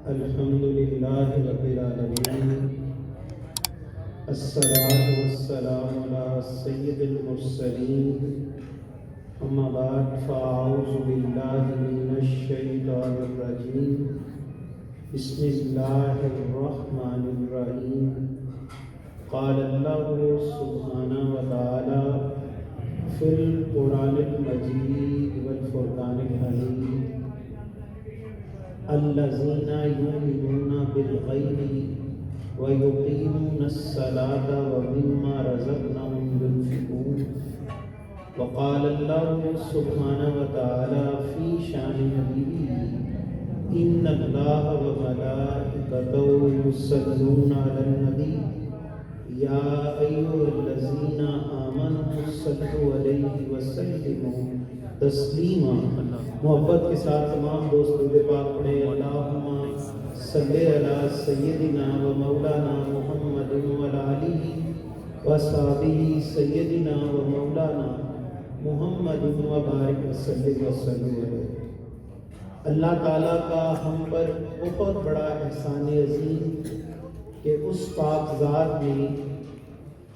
الحمد للہ رب العالمین، الصلاۃ والسلام علی سید المرسلین، اما بعد فاعوذ باللہ من الشیطان الرجیم، بسم اللہ الرحمن الرحیم۔ قال اللہ سبحانہ وتعالی فی القرآن المجید والفرقان الحمید، الذین یؤمنون بالغیب ویقیمون الصلاة ومما رزقناهم ينفقون۔ وقال اللہ سبحانہ وتعالی فی شان نبیہ، ان اللہ وملائکتہ یصلون علی النبی یا ایھا الذین آمنوا صلوا علیہ وسلموا تسلیما۔ محبت کے ساتھ تمام دوست درود پاک پڑھیں۔ اللہم صلی علی سیدنا و مولانا محمد وعلی آلہ وصحبہ سیدنا و مولانا محمد وبارک وسلم علیہ۔ اللہ تعالیٰ کا ہم پر بہت بڑا احسان عظیم کہ اس پاک ذات نے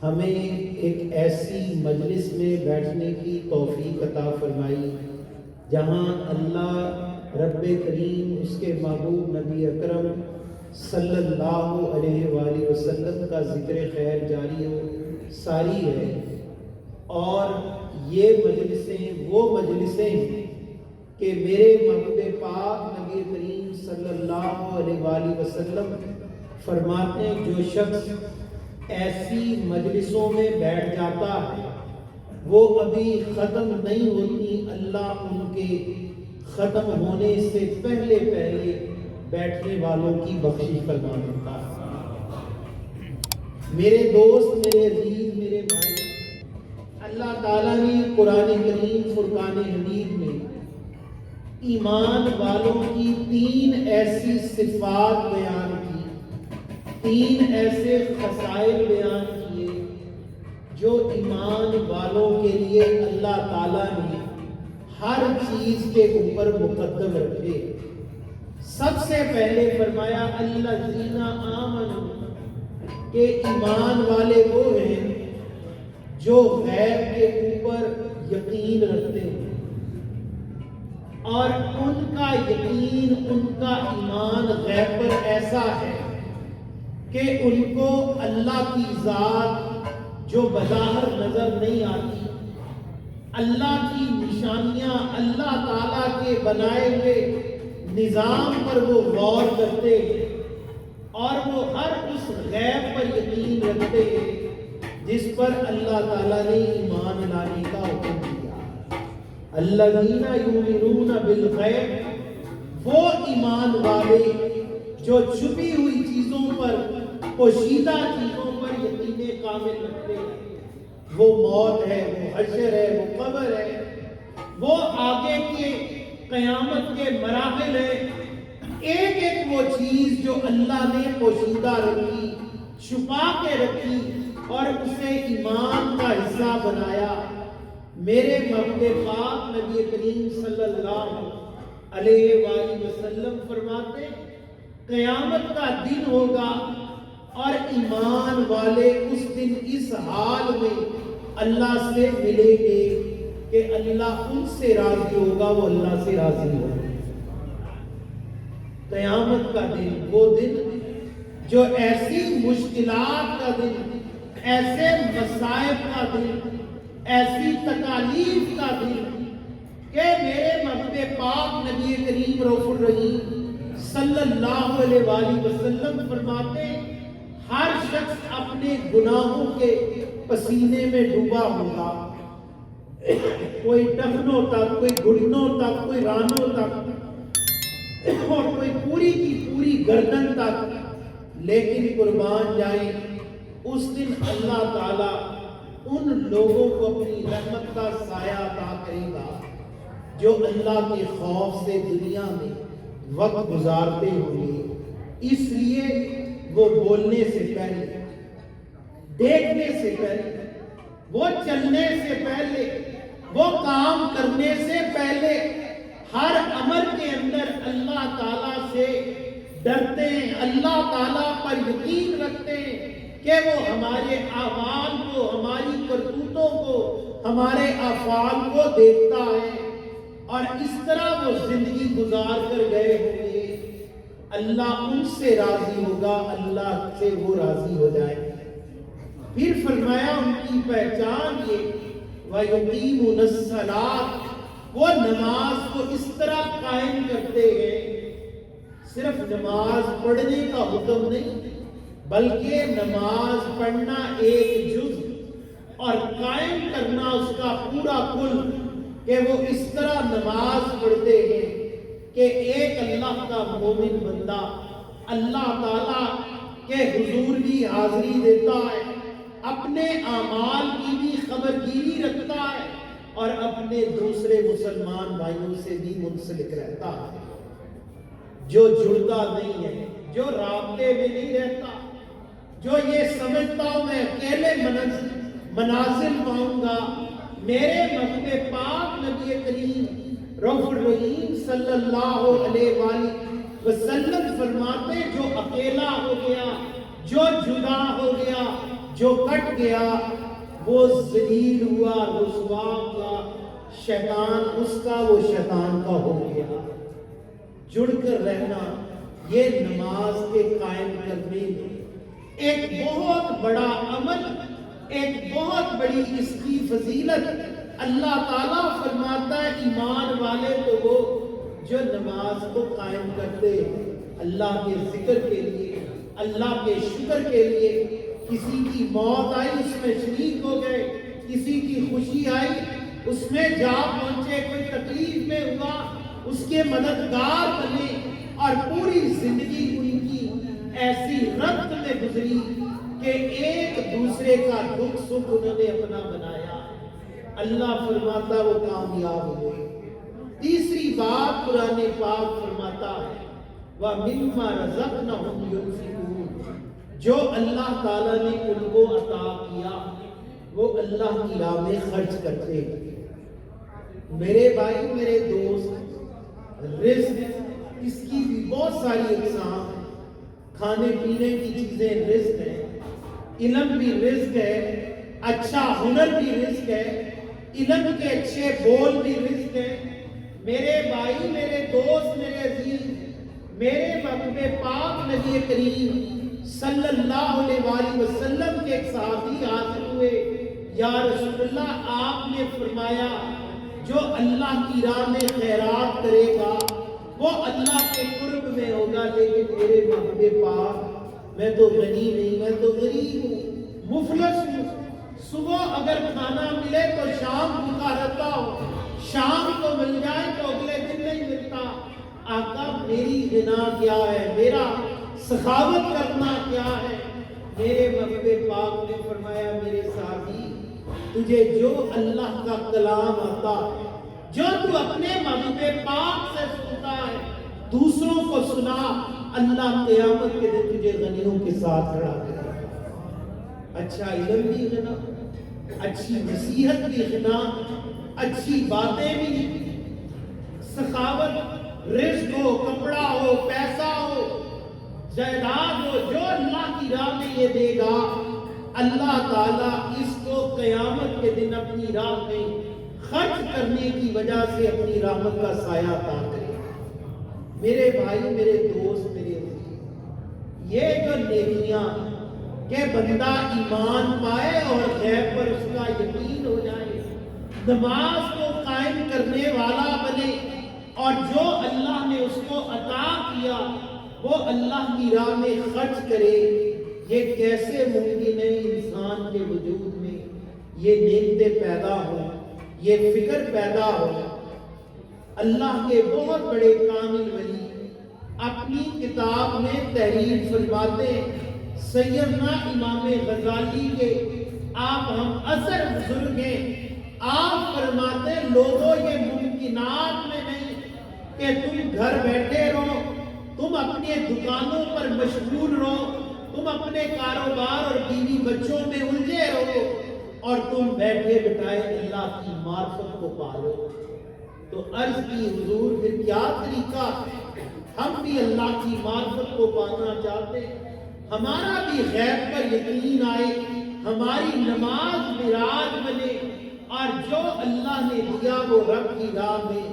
ہمیں ایک ایسی مجلس میں بیٹھنے کی توفیق عطا فرمائی جہاں اللہ رب کریم، اس کے محبوب نبی اکرم صلی اللہ علیہ وآلہ وسلم کا ذکر خیر جاری ہو ساری ہے، اور یہ مجلسیں وہ مجلسیں ہیں کہ میرے محبوب پاک نبی کریم صلی اللہ علیہ وآلہ وسلم فرماتے ہیں جو شخص ایسی مجلسوں میں بیٹھ جاتا ہے وہ ابھی ختم نہیں ہوتی، اللہ ان کے ختم ہونے سے پہلے بیٹھنے والوں کی بخشش فرما دیتا ہے۔ میرے دوست، میرے عزیز، میرے بھائی، اللہ تعالیٰ نے قرآن کریم فرقان حمید میں ایمان والوں کی 3 ایسی صفات بیان کی، 3 ایسے خصائل بیان کیے جو ایمان والوں کے لیے اللہ تعالیٰ نے ہر چیز کے اوپر مقدم رکھے۔ سب سے پہلے فرمایا الذین آمنوا، کہ ایمان والے وہ ہیں جو غیب کے اوپر یقین رکھتے ہیں، اور ان کا یقین، ان کا ایمان غیب پر ایسا ہے کہ ان کو اللہ کی ذات جو بظاہر نظر نہیں آتی، اللہ کی نشانیاں، اللہ تعالیٰ کے بنائے ہوئے نظام پر وہ غور کرتے اور وہ ہر اس غیب پر یقین رکھتے جس پر اللہ تعالیٰ نے ایمان لانے کا حکم دیا۔ الذین یؤمنون بالغیب، وہ ایمان والے جو چھپی ہوئی چیزوں پر، پوشیدہ چیزوں پر یقین کامل رکھتے ہیں۔ وہ موت ہے، وہ حشر ہے، وہ قبر ہے، وہ آگے کے قیامت کے مراحل ہے، ایک ایک وہ چیز جو اللہ نے پوشیدہ رکھی، چھپا کے رکھی اور اسے ایمان کا حصہ بنایا۔ میرے محبوب پاک نبی کریم صلی اللہ علیہ وآلہ وسلم فرماتے قیامت کا دن ہوگا اور ایمان والے اس دن اس حال میں اللہ سے ملیں گے کہ اللہ ان سے راضی ہوگا، وہ اللہ سے راضی ہوگا۔ قیامت کا دن، وہ دن جو ایسی مشکلات کا دن، ایسے مصائب کا دن، ایسی تکالیف کا دن کہ میرے محبوب پاک نبی کریم رؤوف الرحیم صلی اللہ علیہ وآلہ وسلم فرماتے ہر شخص اپنے گناہوں کے پسینے میں ڈوبا ہوگا، کوئی ٹخنوں تک، کوئی گھٹنوں تک، کوئی رانوں تک، اور کوئی پوری کی پوری گردن تک۔ لیکن قربان جائیں، اس دن اللہ تعالیٰ ان لوگوں کو اپنی رحمت کا سایہ عطا کرے گا جو اللہ کے خوف سے دنیا میں وقت گزارتے ہوں گے۔ اس لیے وہ بولنے سے پہلے، دیکھنے سے پہلے، وہ چلنے سے پہلے، وہ کام کرنے سے پہلے ہر امر کے اندر اللہ تعالیٰ سے ڈرتے ہیں، اللہ تعالیٰ پر یقین رکھتے ہیں کہ وہ ہمارے اعمال کو، ہماری کرتوتوں کو، ہمارے افعال کو دیکھتا ہے، اور اس طرح وہ زندگی گزار کر گئے ہوں گے، اللہ ان سے راضی ہوگا، اللہ سے وہ راضی ہو جائے۔ پھر فرمایا ان کی پہچان یہ وَيُقِيمُونَ الصَّلَاةَ، وہ نماز کو اس طرح قائم کرتے ہیں، صرف نماز پڑھنے کا حکم نہیں بلکہ نماز پڑھنا ایک جز اور قائم کرنا اس کا پورا کل، کہ وہ اس طرح نماز پڑھتے ہیں کہ ایک اللہ کا مومن بندہ اللہ تعالیٰ کے حضور بھی حاضری دیتا ہے، اپنے اعمال کی بھی خبرگیری رکھتا ہے، اور اپنے دوسرے مسلمان بھائیوں سے بھی منسلک رہتا ہے، جو جڑتا نہیں ہے، جو رابطے میں نہیں رہتا، جو یہ سمجھتا ہوں میں اکیلے منازل پاؤں گا۔ میرے مکتب پاک نبی کریم رؤوف الرحیم صلی اللہ علیہ وآلہ وسلم فرماتے، جو اکیلا ہو گیا، جو جدا ہو گیا، جو کٹ گیا، وہ ذلیل ہوا، رسوا ہوا، شیطان اس کا، وہ شیطان کا ہو گیا۔ جڑ کر رہنا یہ نماز کے قائم کرنے میں ایک بہت بڑا عمل، ایک بہت بڑی اس کی فضیلت۔ اللہ تعالیٰ فرماتا ہے ایمان والے تو وہ جو نماز کو قائم کرتے ہیں، اللہ کے ذکر کے لیے، اللہ کے شکر کے لیے۔ کسی کی موت آئی اس میں شریک ہو گئے، کسی کی خوشی آئی اس میں جا پہنچے، کوئی تکلیف میں ہوا اس کے مددگار بنے، اور پوری زندگی ان کی ایسی ربط میں گزری کہ ایک دوسرے کا دکھ سکھ انہوں نے اپنا بنایا۔ اللہ فرماتا وہ کامیاب ہوئے۔ تیسری بات قرآن پاک فرماتا ہے وَمِمَّا رَزَقْنَهُمْ يُنْفِقُونَ، جو اللہ تعالیٰ نے ان کو عطا کیا وہ اللہ کی راہ میں خرچ کرتے ہیں۔ میرے بھائی، میرے دوست، رزق اس کی بھی بہت ساری اقسام ہیں۔ کھانے پینے کی چیزیں رزق ہے، علم بھی رزق ہے، اچھا ہنر بھی رزق ہے، علم کے اچھے بول بھی رزق ہے۔ میرے بھائی، میرے دوست، میرے عزیز، میرے مکتب پاک نبی کریم صلی اللہ علیہ وآلہ وسلم کے ایک صحابی حاضر ہوئے، یا رسول اللہ، آپ نے فرمایا جو اللہ کی راہ میں خیرات کرے گا وہ اللہ کے قرب میں ہوگا، لیکن میرے مکتب پاک میں تو غنی نہیں، میں تو غریب ہوں، مفلس ہوں، صبح اگر کھانا ملے تو شام بھوکا رہتا ہوں، شام کو مل جائے تو اگلے دن نہیں ملتا۔ آقا میری غنا کیا ہے، میرا سخاوت کرنا کیا ہے؟ میرے مکتب پاک نے فرمایا میرے ساتھی، تجھے جو اللہ کا کلام آتا ہے، جو تو اپنے مکتب پاک سے سنتا ہے، دوسروں کو سنا، اللہ قیامت کے دن تجھے غنیوں کے ساتھ کھڑا کرے گا۔ اچھا علم بھی غنا، اچھی نصیحت بھی غنا، اچھی باتیں بھی، سخاوت، رزق ہو، کپڑا ہو، پیسہ ہو، جائیداد ہو، جو اللہ کی راہ میں یہ دے گا، اللہ تعالیٰ اس کو قیامت کے دن اپنی راہ میں خرچ کرنے کی وجہ سے اپنی رحمت کا سایہ عطا کرے گا۔ میرے بھائی، میرے دوست، میرے عزیز، یہ جو نیکیاں کہ بندہ ایمان پائے اور غیب پر اس کا یقین ہو جائے، نماز کو قائم کرنے والا بنے، اور جو اللہ نے اس کو عطا کیا وہ اللہ کی راہ میں خرچ کرے، یہ کیسے ممکن ہے؟ انسان کے وجود میں یہ نعمتیں پیدا ہوں، یہ فکر پیدا ہو۔ اللہ کے بہت بڑے کامل ولی اپنی کتاب میں تحریر فرماتے ہیں، سیدنا امام غزالی کے آپ ہم اثر بزرگ ہیں، آپ فرماتے ہیں لوگوں یہ ممکنات میں نہیں کہ تم گھر بیٹھے رہو، تم اپنے دکانوں پر مشغول رہو، تم اپنے کاروبار اور بیوی بچوں میں الجھے رہو، اور تم بیٹھے بٹھائے اللہ کی معرفت کو پالو۔ تو عرض کی حضور پھر کیا طریقہ؟ ہم بھی اللہ کی معرفت کو پانا چاہتے ہیں، ہمارا بھی غیب پر یقین آئے، ہماری نماز معراج بنے، اور جو اللہ نے دیا وہ رب کی راہ میں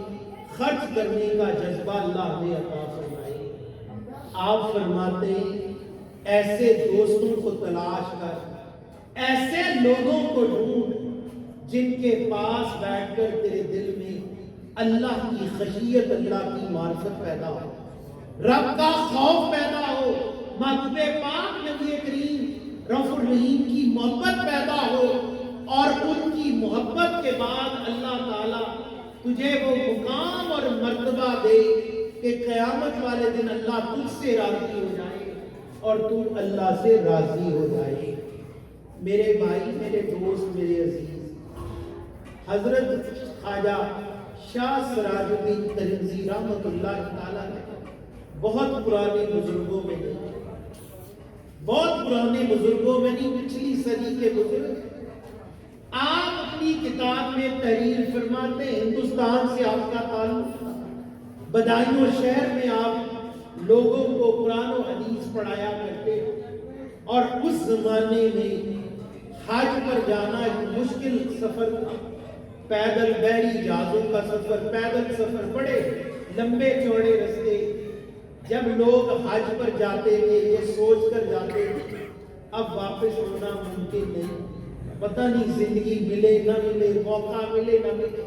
خرچ کرنے کا جذبہ اللہ نے عطا فرمائے۔ آپ فرماتے ہیں ایسے دوستوں کو تلاش کر، ایسے لوگوں کو ڈھونڈ جن کے پاس بیٹھ کر تیرے دل میں اللہ کی خشیت، اللہ کی معرفت پیدا ہو، رب کا خوف پیدا ہو، محبوب پاک نبی کریم رؤوف الرحیم کی محبت پیدا ہو، اور ان کی محبت کے بعد اللہ تعالیٰ تجھے وہ مقام اور مرتبہ دے کہ قیامت والے دن اللہ تجھ سے راضی ہو جائے اور تو اللہ سے راضی ہو جائے۔ میرے بھائی، میرے دوست، میرے عزیز، حضرت خواجہ شاہ سراج الدین ترنزی رحمۃ اللہ تعالیٰ نے بہت پرانے بزرگوں میں نہیں، بہت پرانے بزرگوں میں نہیں، پچھلی صدی کے بزرگ، آپ اپنی کتاب میں تحریر فرماتے ہیں ہندوستان سے آپ کا تعلق، بدایوں شہر میں آپ لوگوں کو قرآن و حدیث پڑھایا کرتے، اور اس زمانے میں حج پر جانا ایک مشکل سفر تھا، پیدل بحری جہازوں کا سفر، پیدل سفر، بڑے لمبے چوڑے رستے، جب لوگ حج پر جاتے تھے یہ سوچ کر جاتے تھے اب واپس ہونا ممکن نہیں، پتہ نہیں زندگی ملے نہ ملے، موقع ملے نہ ملے،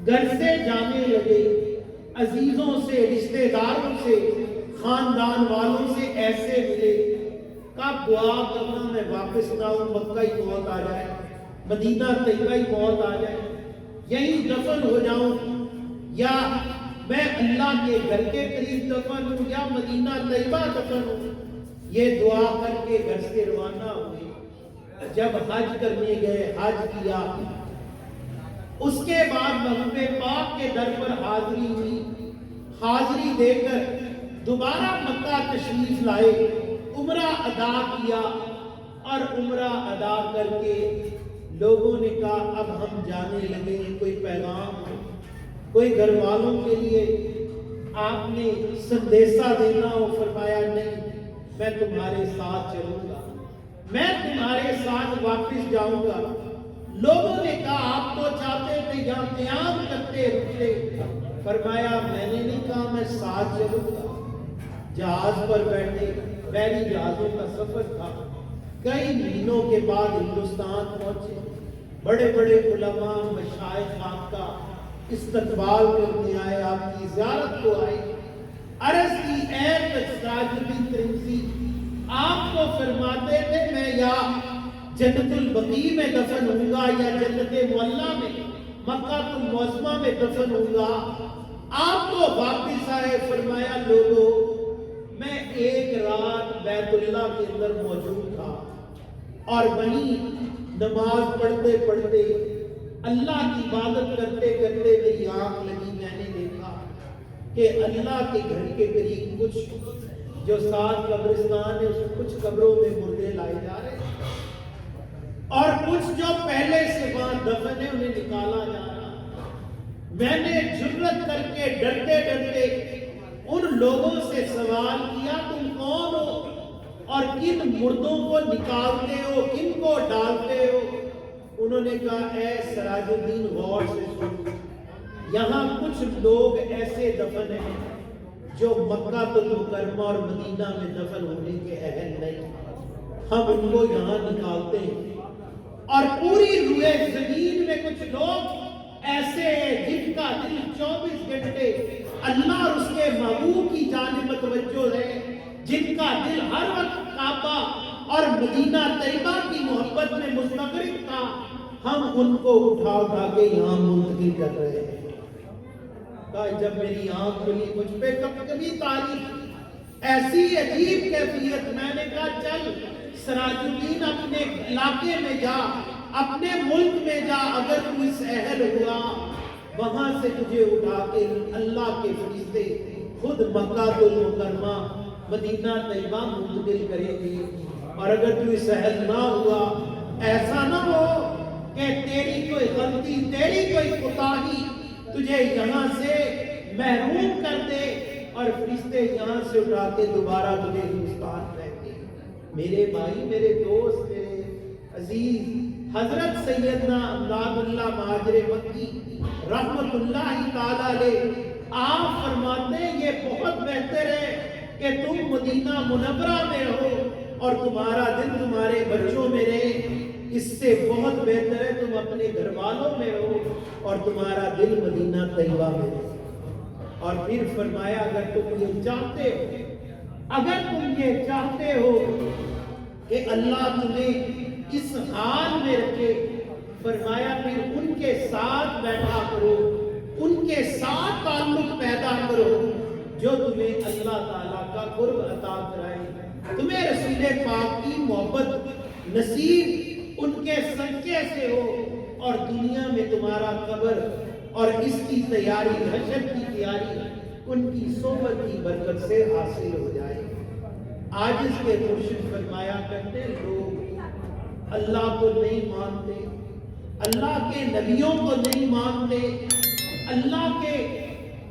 گھر سے جانے لگے، عزیزوں سے، رشتہ داروں سے، خاندان والوں سے ایسے ملے، کب دعا کرنا میں واپس نہ ہوں، مکہ ہی موت آ جائے، مدینہ طیبہ ہی موت آ جائے، یہیں دفن ہو جاؤں، یا میں اللہ کے گھر کے قریب دفن ہوں، یا مدینہ طیبہ دفن ہوں۔ یہ دعا کر کے گھر سے روانہ ہوئے، جب حج کرنے گئے، حج کیا، اس کے بعد محبوب پاک کے در پر حاضری ہوئی، حاضری دے کر دوبارہ مکہ تشریف لائے، عمرہ ادا کیا، اور عمرہ ادا کر کے لوگوں نے کہا اب ہم جانے لگے، کوئی پیغام ہو، کوئی گھر والوں کے لیے آپ نے سندیسہ دینا ہو، فرمایا نہیں، میں تمہارے ساتھ چلوں گا، میں تمہارے ساتھ واپس جاؤں گا۔ لوگوں نے کہا آپ تو چاہتے تھے یہاں قیام کرتے رکتے، فرمایا میں نے نہیں کہا، میں ساتھ چلوں گا۔ جہاز پر بیٹھے، بحری جہازوں کا سفر تھا، کئی مہینوں کے بعد ہندوستان پہنچے، بڑے بڑے علماء، مشائخ آپ کا استقبال کرنے آئے، آپ کی زیارت کو آئے، عرض کی اے سراج الدین ترنزی، آپ کو فرماتے تھے میں یا جنت البقیع میں دفن ہوں گا یا جنت معلیٰ میں، مکہ المعظمہ میں دفن ہوں گا، آپ تو واپس آئے، فرمایا لوگوں میں ایک رات بیت اللہ کے اندر موجود تھا، اور وہیں نماز پڑھتے پڑھتے، اللہ کی عبادت کرتے کرتے میری آنکھ لگی، میں نے دیکھا کہ اللہ کے گھر کے قریب کچھ جو 7 قبرستان ہے اس کچھ قبروں میں مردے لائے جا رہے ہیں، اور کچھ جو پہلے سے وہاں دفن ہے انہیں نکالا جا رہا۔ میں نے جرأت کر کے ڈرتے ڈرتے ان لوگوں سے سوال کیا تم کون ہو اور کن مردوں کو نکالتے ہو، کن کو ڈالتے ہو؟ انہوں نے کہا اے سراج الدین غور سے سن، یہاں کچھ لوگ ایسے دفن ہیں جو مکہ المکرمہ اور مدینہ میں دفن ہونے کے اہل نہیں، ہم ان کو یہاں نکالتے ہیں، اور پوری روئے زمین میں کچھ لوگ ایسے ہیں جن کا دل 24 گھنٹے اللہ اور اس کے محبوب کی جانب متوجہ ہے، جن کا دل ہر وقت کعبہ اور مدینہ طیبہ کی محبت میں مستغرق تھا، ہم ان کو اٹھا اٹھا کے یہاں منتقل کر رہے ہیں۔ کہا جب میری آنکھ کھلی مجھ پہ کبھی تاریخ ایسی عجیب کیفیت، میں نے کہا چل سراج الدین اپنے علاقے میں جا، اپنے ملک میں جا، اگر تو اس اہل ہوا وہاں سے تجھے اٹھا کے اللہ کے فرشتے خود مکہ المکرمہ مدینہ طیبہ منتقل کریں گے، اور اگر تو اس اہل نہ ہوا، ایسا نہ ہو کہ تیری کوئی غلطی، تیری کوئی کوتاہی تجھے یہاں سے محروم کر دے اور فرشتے یہاں سے اٹھا کے دوبارہ تجھے ہندوستان پھینکے۔ میرے بھائی، میرے دوست، میرے عزیز، حضرت سیدنا امداد اللہ مہاجر مکی رحمت اللہ تعالیٰ علیہ آپ فرماتے ہیں یہ بہت بہتر ہے کہ تم مدینہ منورہ میں ہو اور تمہارا دل تمہارے بچوں میں رہے، اس سے بہت بہتر ہے تم اپنے گھر والوں میں ہو اور تمہارا دل مدینہ طیبہ میں رہے۔ اور پھر فرمایا اگر تم یہ چاہتے ہو کہ اللہ تمہیں اس حال میں رکھے، فرمایا پھر ان کے ساتھ بیٹھا کرو، ان کے ساتھ تعلق پیدا کرو جو تمہیں اللہ تعالیٰ کا قرب عطا کرائے، تمہیں رسول پاک کی محبت نصیب ان کے صدقے سے ہو، اور دنیا میں تمہارا قبر اور اس کی تیاری، حشر کی تیاری ان کی صحبت کی برکت سے حاصل ہو جائے۔ آج اس کے مرشد فرمایا کرتے لوگ اللہ کو نہیں مانتے، اللہ کے نبیوں کو نہیں مانتے، اللہ کے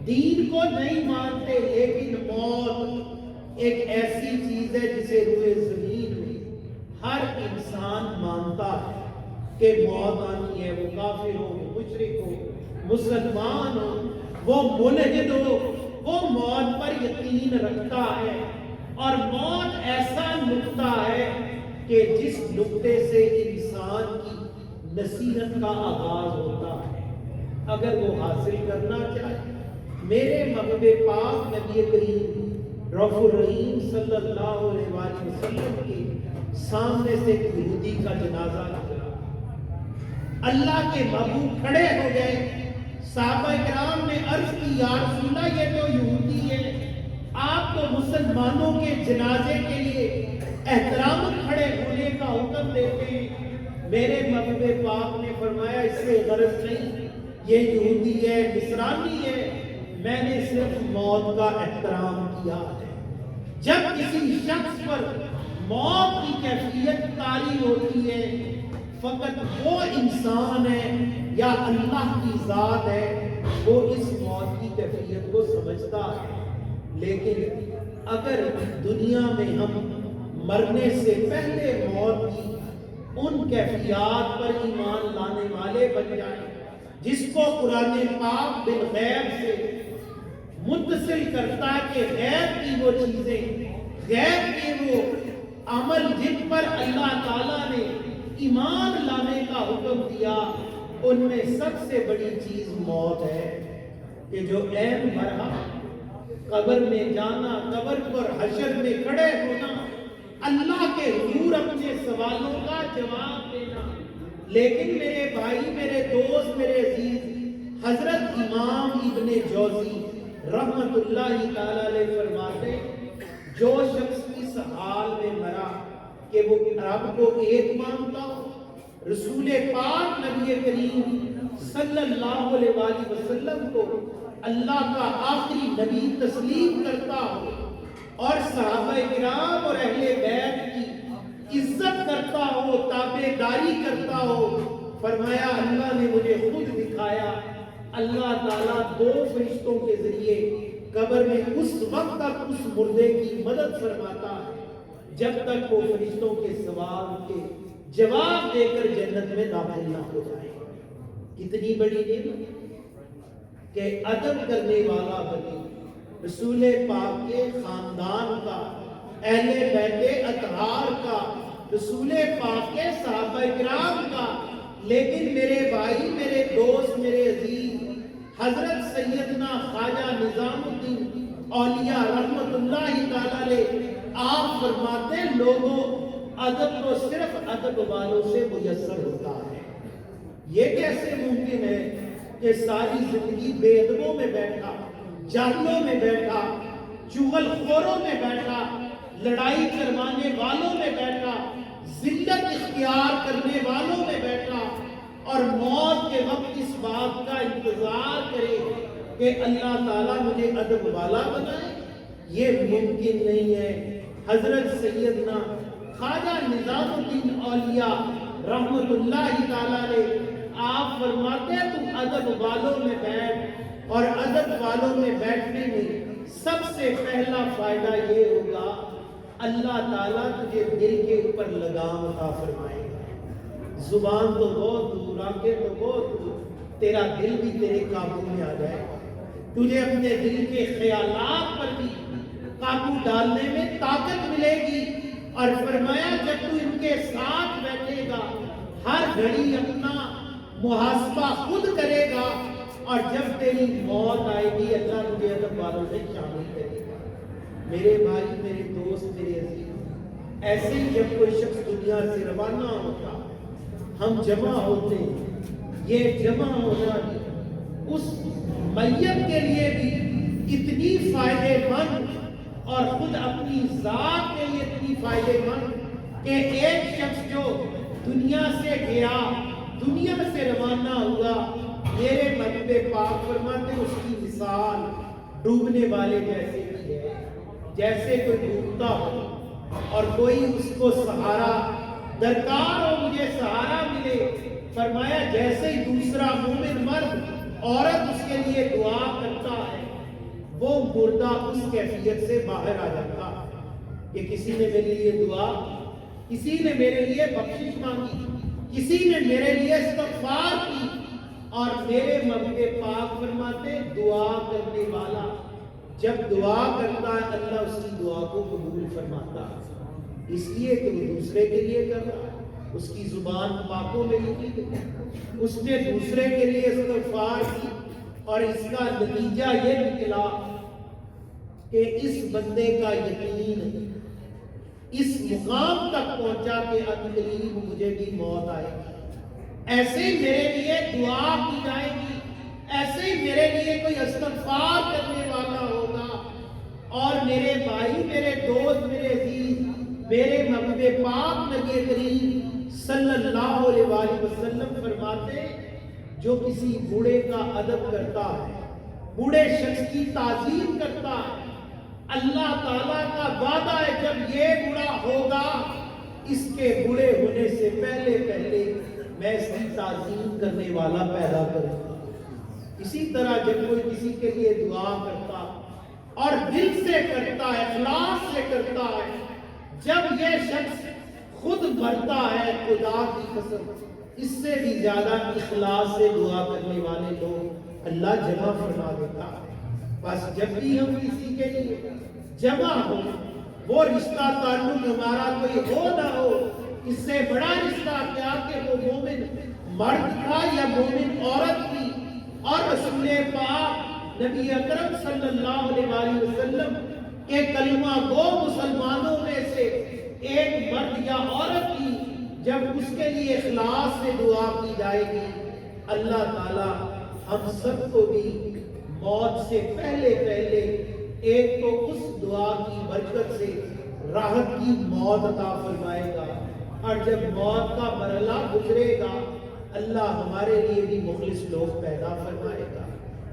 دین کو نہیں مانتے، لیکن موت ایک ایسی چیز ہے جسے روئے زمین میں ہر انسان مانتا ہے کہ موت آنی ہے، وہ کافر ہو، وہ مشرک ہو، مسلمان ہو، وہ ملحد ہو، وہ موت پر یقین رکھتا ہے۔ اور موت ایسا نقطہ ہے کہ جس نقطے سے انسان کی نصیحت کا آغاز ہوتا ہے، اگر وہ حاصل کرنا چاہے۔ میرے محبوب پاک نبی کریم رؤوف الرحیم صلی اللہ علیہ وآلہ وسلم کے سامنے سے یہودی کا جنازہ گزرا، اللہ کے محبوب کھڑے ہو گئے، صحابہ کرام نے عرض کی یا رسول اللہ یہ تو یہودی ہے، آپ تو مسلمانوں کے جنازے کے لیے احترام کھڑے ہونے کا حکم دیتے ہیں۔ میرے محبوب پاک نے فرمایا اس سے غرض نہیں، یہ یہودی ہے، نصرانی ہے، میں نے صرف موت کا احترام کیا ہے۔ جب کسی شخص پر موت کی کیفیت طاری ہوتی ہے، فقط وہ انسان ہے یا اللہ کی ذات ہے وہ اس موت کی کیفیت کو سمجھتا ہے۔ لیکن اگر دنیا میں ہم مرنے سے پہلے موت کی ان کیفیات پر ایمان لانے والے بن جائیں جس کو قرآن پاک بالغیب سے متصل کرتا ہے کہ غیب کی وہ چیزیں، غیب کے وہ عمل جن پر اللہ تعالیٰ نے ایمان لانے کا حکم دیا، ان میں سب سے بڑی چیز موت ہے کہ جو عین مرحا قبر میں جانا، قبر پر حشر میں کھڑے ہونا، اللہ کے حضور اپنے سوالوں کا جواب دینا۔ لیکن میرے بھائی، میرے دوست، میرے عزیز، حضرت امام ابن جوزی رحمت اللہ تعالی علیہ فرماتے جو شخص اس حال میں مرا کہ وہ رب کو ایک مانتا ہو، رسول پاک نبی کریم صلی اللہ علیہ وآلہ وسلم کو اللہ کا آخری نبی تسلیم کرتا ہو، اور صحابہ کرام اور اہل بیت کی عزت کرتا ہو، تابعداری کرتا ہو، فرمایا اللہ نے مجھے خود دکھایا، اللہ تعالیٰ دو فرشتوں کے ذریعے قبر میں اس وقت تک اس مردے کی مدد فرماتا ہے جب تک وہ فرشتوں کے سوال کے جواب دے کر جنت میں داخل نہ ہو جائے۔ کتنی بڑی نعمت کہ ادب کرنے والا بنی، رسول پاک کے خاندان کا، اہل بیت اطہار کا، رسول پاک کے صحابہ کرام کا۔ لیکن میرے بھائی، میرے دوست، میرے عزیز، حضرت سیدنا خواجہ نظام الدین اولیاء رحمت اللہ تعالی علیہ آپ فرماتے لوگوں ادب تو صرف ادب والوں سے میسر ہوتا ہے۔ یہ کیسے ممکن ہے کہ ساری زندگی بے ادبوں میں بیٹھا، جاہلوں میں بیٹھا، چغل خوروں میں بیٹھا، لڑائی کروانے والوں میں بیٹھا، ذلت اختیار کرنے والوں میں بیٹھا، اور موت کے وقت اس بات کا انتظار کرے کہ اللہ تعالیٰ مجھے ادب والا بنائے؟ یہ ممکن نہیں ہے۔ حضرت سیدنا خواجہ نظام الدین اولیاء رحمت اللہ تعالیٰ علیہ آپ فرماتے ہیں تم ادب والوں میں بیٹھ، اور ادب والوں میں بیٹھنے میں سب سے پہلا فائدہ یہ ہوگا اللہ تعالیٰ تجھے دل کے اوپر لگام عطا فرمائے گا. زبان تو بہت دور، آنکھیں تو بہت دور، تیرا دل بھی تیرے قابو میں آ جائے گا. تجھے اپنے دل کے خیالات پر بھی قابو ڈالنے میں طاقت ملے گی. اور فرمایا جب تو ان کے ساتھ بیٹھے گا ہر گھڑی اپنا محاسبہ خود کرے گا، اور جب تیری موت آئے گی اللہ تجھے ادب والوں سے شامل کرے گا. میرے بھائی، میرے دوست، میرے عزیز، ایسے ہی جب کوئی شخص دنیا سے روانہ ہوتا ہم جمع ہوتے ہیں. یہ جمع ہونا اس میت کے لیے بھی اتنی فائدے مند اور خود اپنی ذات کے لیے اتنی فائدے مند کہ ایک شخص جو دنیا سے گیا، دنیا سے روانہ ہوا، میرے محبوب پاک فرماتے اس کی مثال ڈوبنے والے جیسے کی ہے. جیسے کوئی ڈوبتا ہو اور کوئی اس کو سہارا درکار ہو، مجھے سہارا ملے، فرمایا جیسے ہی دوسرا مومن مرد عورت اس کے لیے دعا کرتا ہے وہ مردہ اس کیفیت سے باہر آ جاتا ہے کہ کسی نے میرے لیے دعا، کسی نے میرے لیے بخشش مانگی، کسی نے میرے لیے استغفار کی. اور میرے محبوب پاک فرماتے دعا کرنے والا جب دعا کرتا ہے اللہ اس کی دعا کو قبول فرماتا ہے، اس لیے کہ وہ دوسرے کے لیے کر رہا ہے. اس کی زبان پاکوں میں لکھی گئی، اس نے دوسرے کے لیے استغفار کی، اور اس کا نتیجہ یہ نکلا کہ اس بندے کا یقین اس مقام تک پہنچا کہ ان قریب مجھے بھی موت آئے گی. ایسے ہی میرے لیے دعا کی جائے گی، ایسے ہی میرے لیے کوئی استغفار کرنے والا ہوگا. اور میرے بھائی، میرے دوست، میرے عزیز، میرے محبوب پاک نبی کریم صلی اللہ علیہ وآلہ وسلم فرماتے جو کسی بوڑھے کا ادب کرتا ہے، بوڑھے شخص کی تعظیم کرتا ہے، اللہ تعالیٰ کا وعدہ ہے جب یہ بوڑھا ہوگا اس کے بوڑھے ہونے سے پہلے میں اس کی تعظیم کرنے والا پیدا کروں گا. اسی طرح جب کوئی کسی کے لیے دعا کرتا اور دل سے کرتا ہے، اخلاص سے کرتا ہے، جب یہ شخص خود مرتا ہے خدا کی قسم اس سے بھی زیادہ اخلاص سے دعا کرنے والے لوگ اللہ جمع فرما دیتا ہے. بس جب بھی ہم کسی کے لیے جمع ہو، وہ رشتہ تعلق ہمارا کوئی ہو نہ ہو، اس سے بڑا رشتہ کیا کہ وہ مومن مرد تھا یا مومن عورت تھی، اور رسول پاک نبی اکرم صلی اللہ علیہ وآلہ وسلم کے کلمہ گو مسلمانوں میں سے ایک مرد یا عورت تھی. جب اس کے لیے اخلاص سے دعا کی جائے گی اللہ تعالی ہم سب کو بھی موت سے پہلے ایک تو اس دعا کی برکت سے راحت کی موت عطا فرمائے گا، اور جب موت کا مرحلہ گزرے گا اللہ ہمارے لیے بھی مخلص لوگ پیدا فرمائے گا.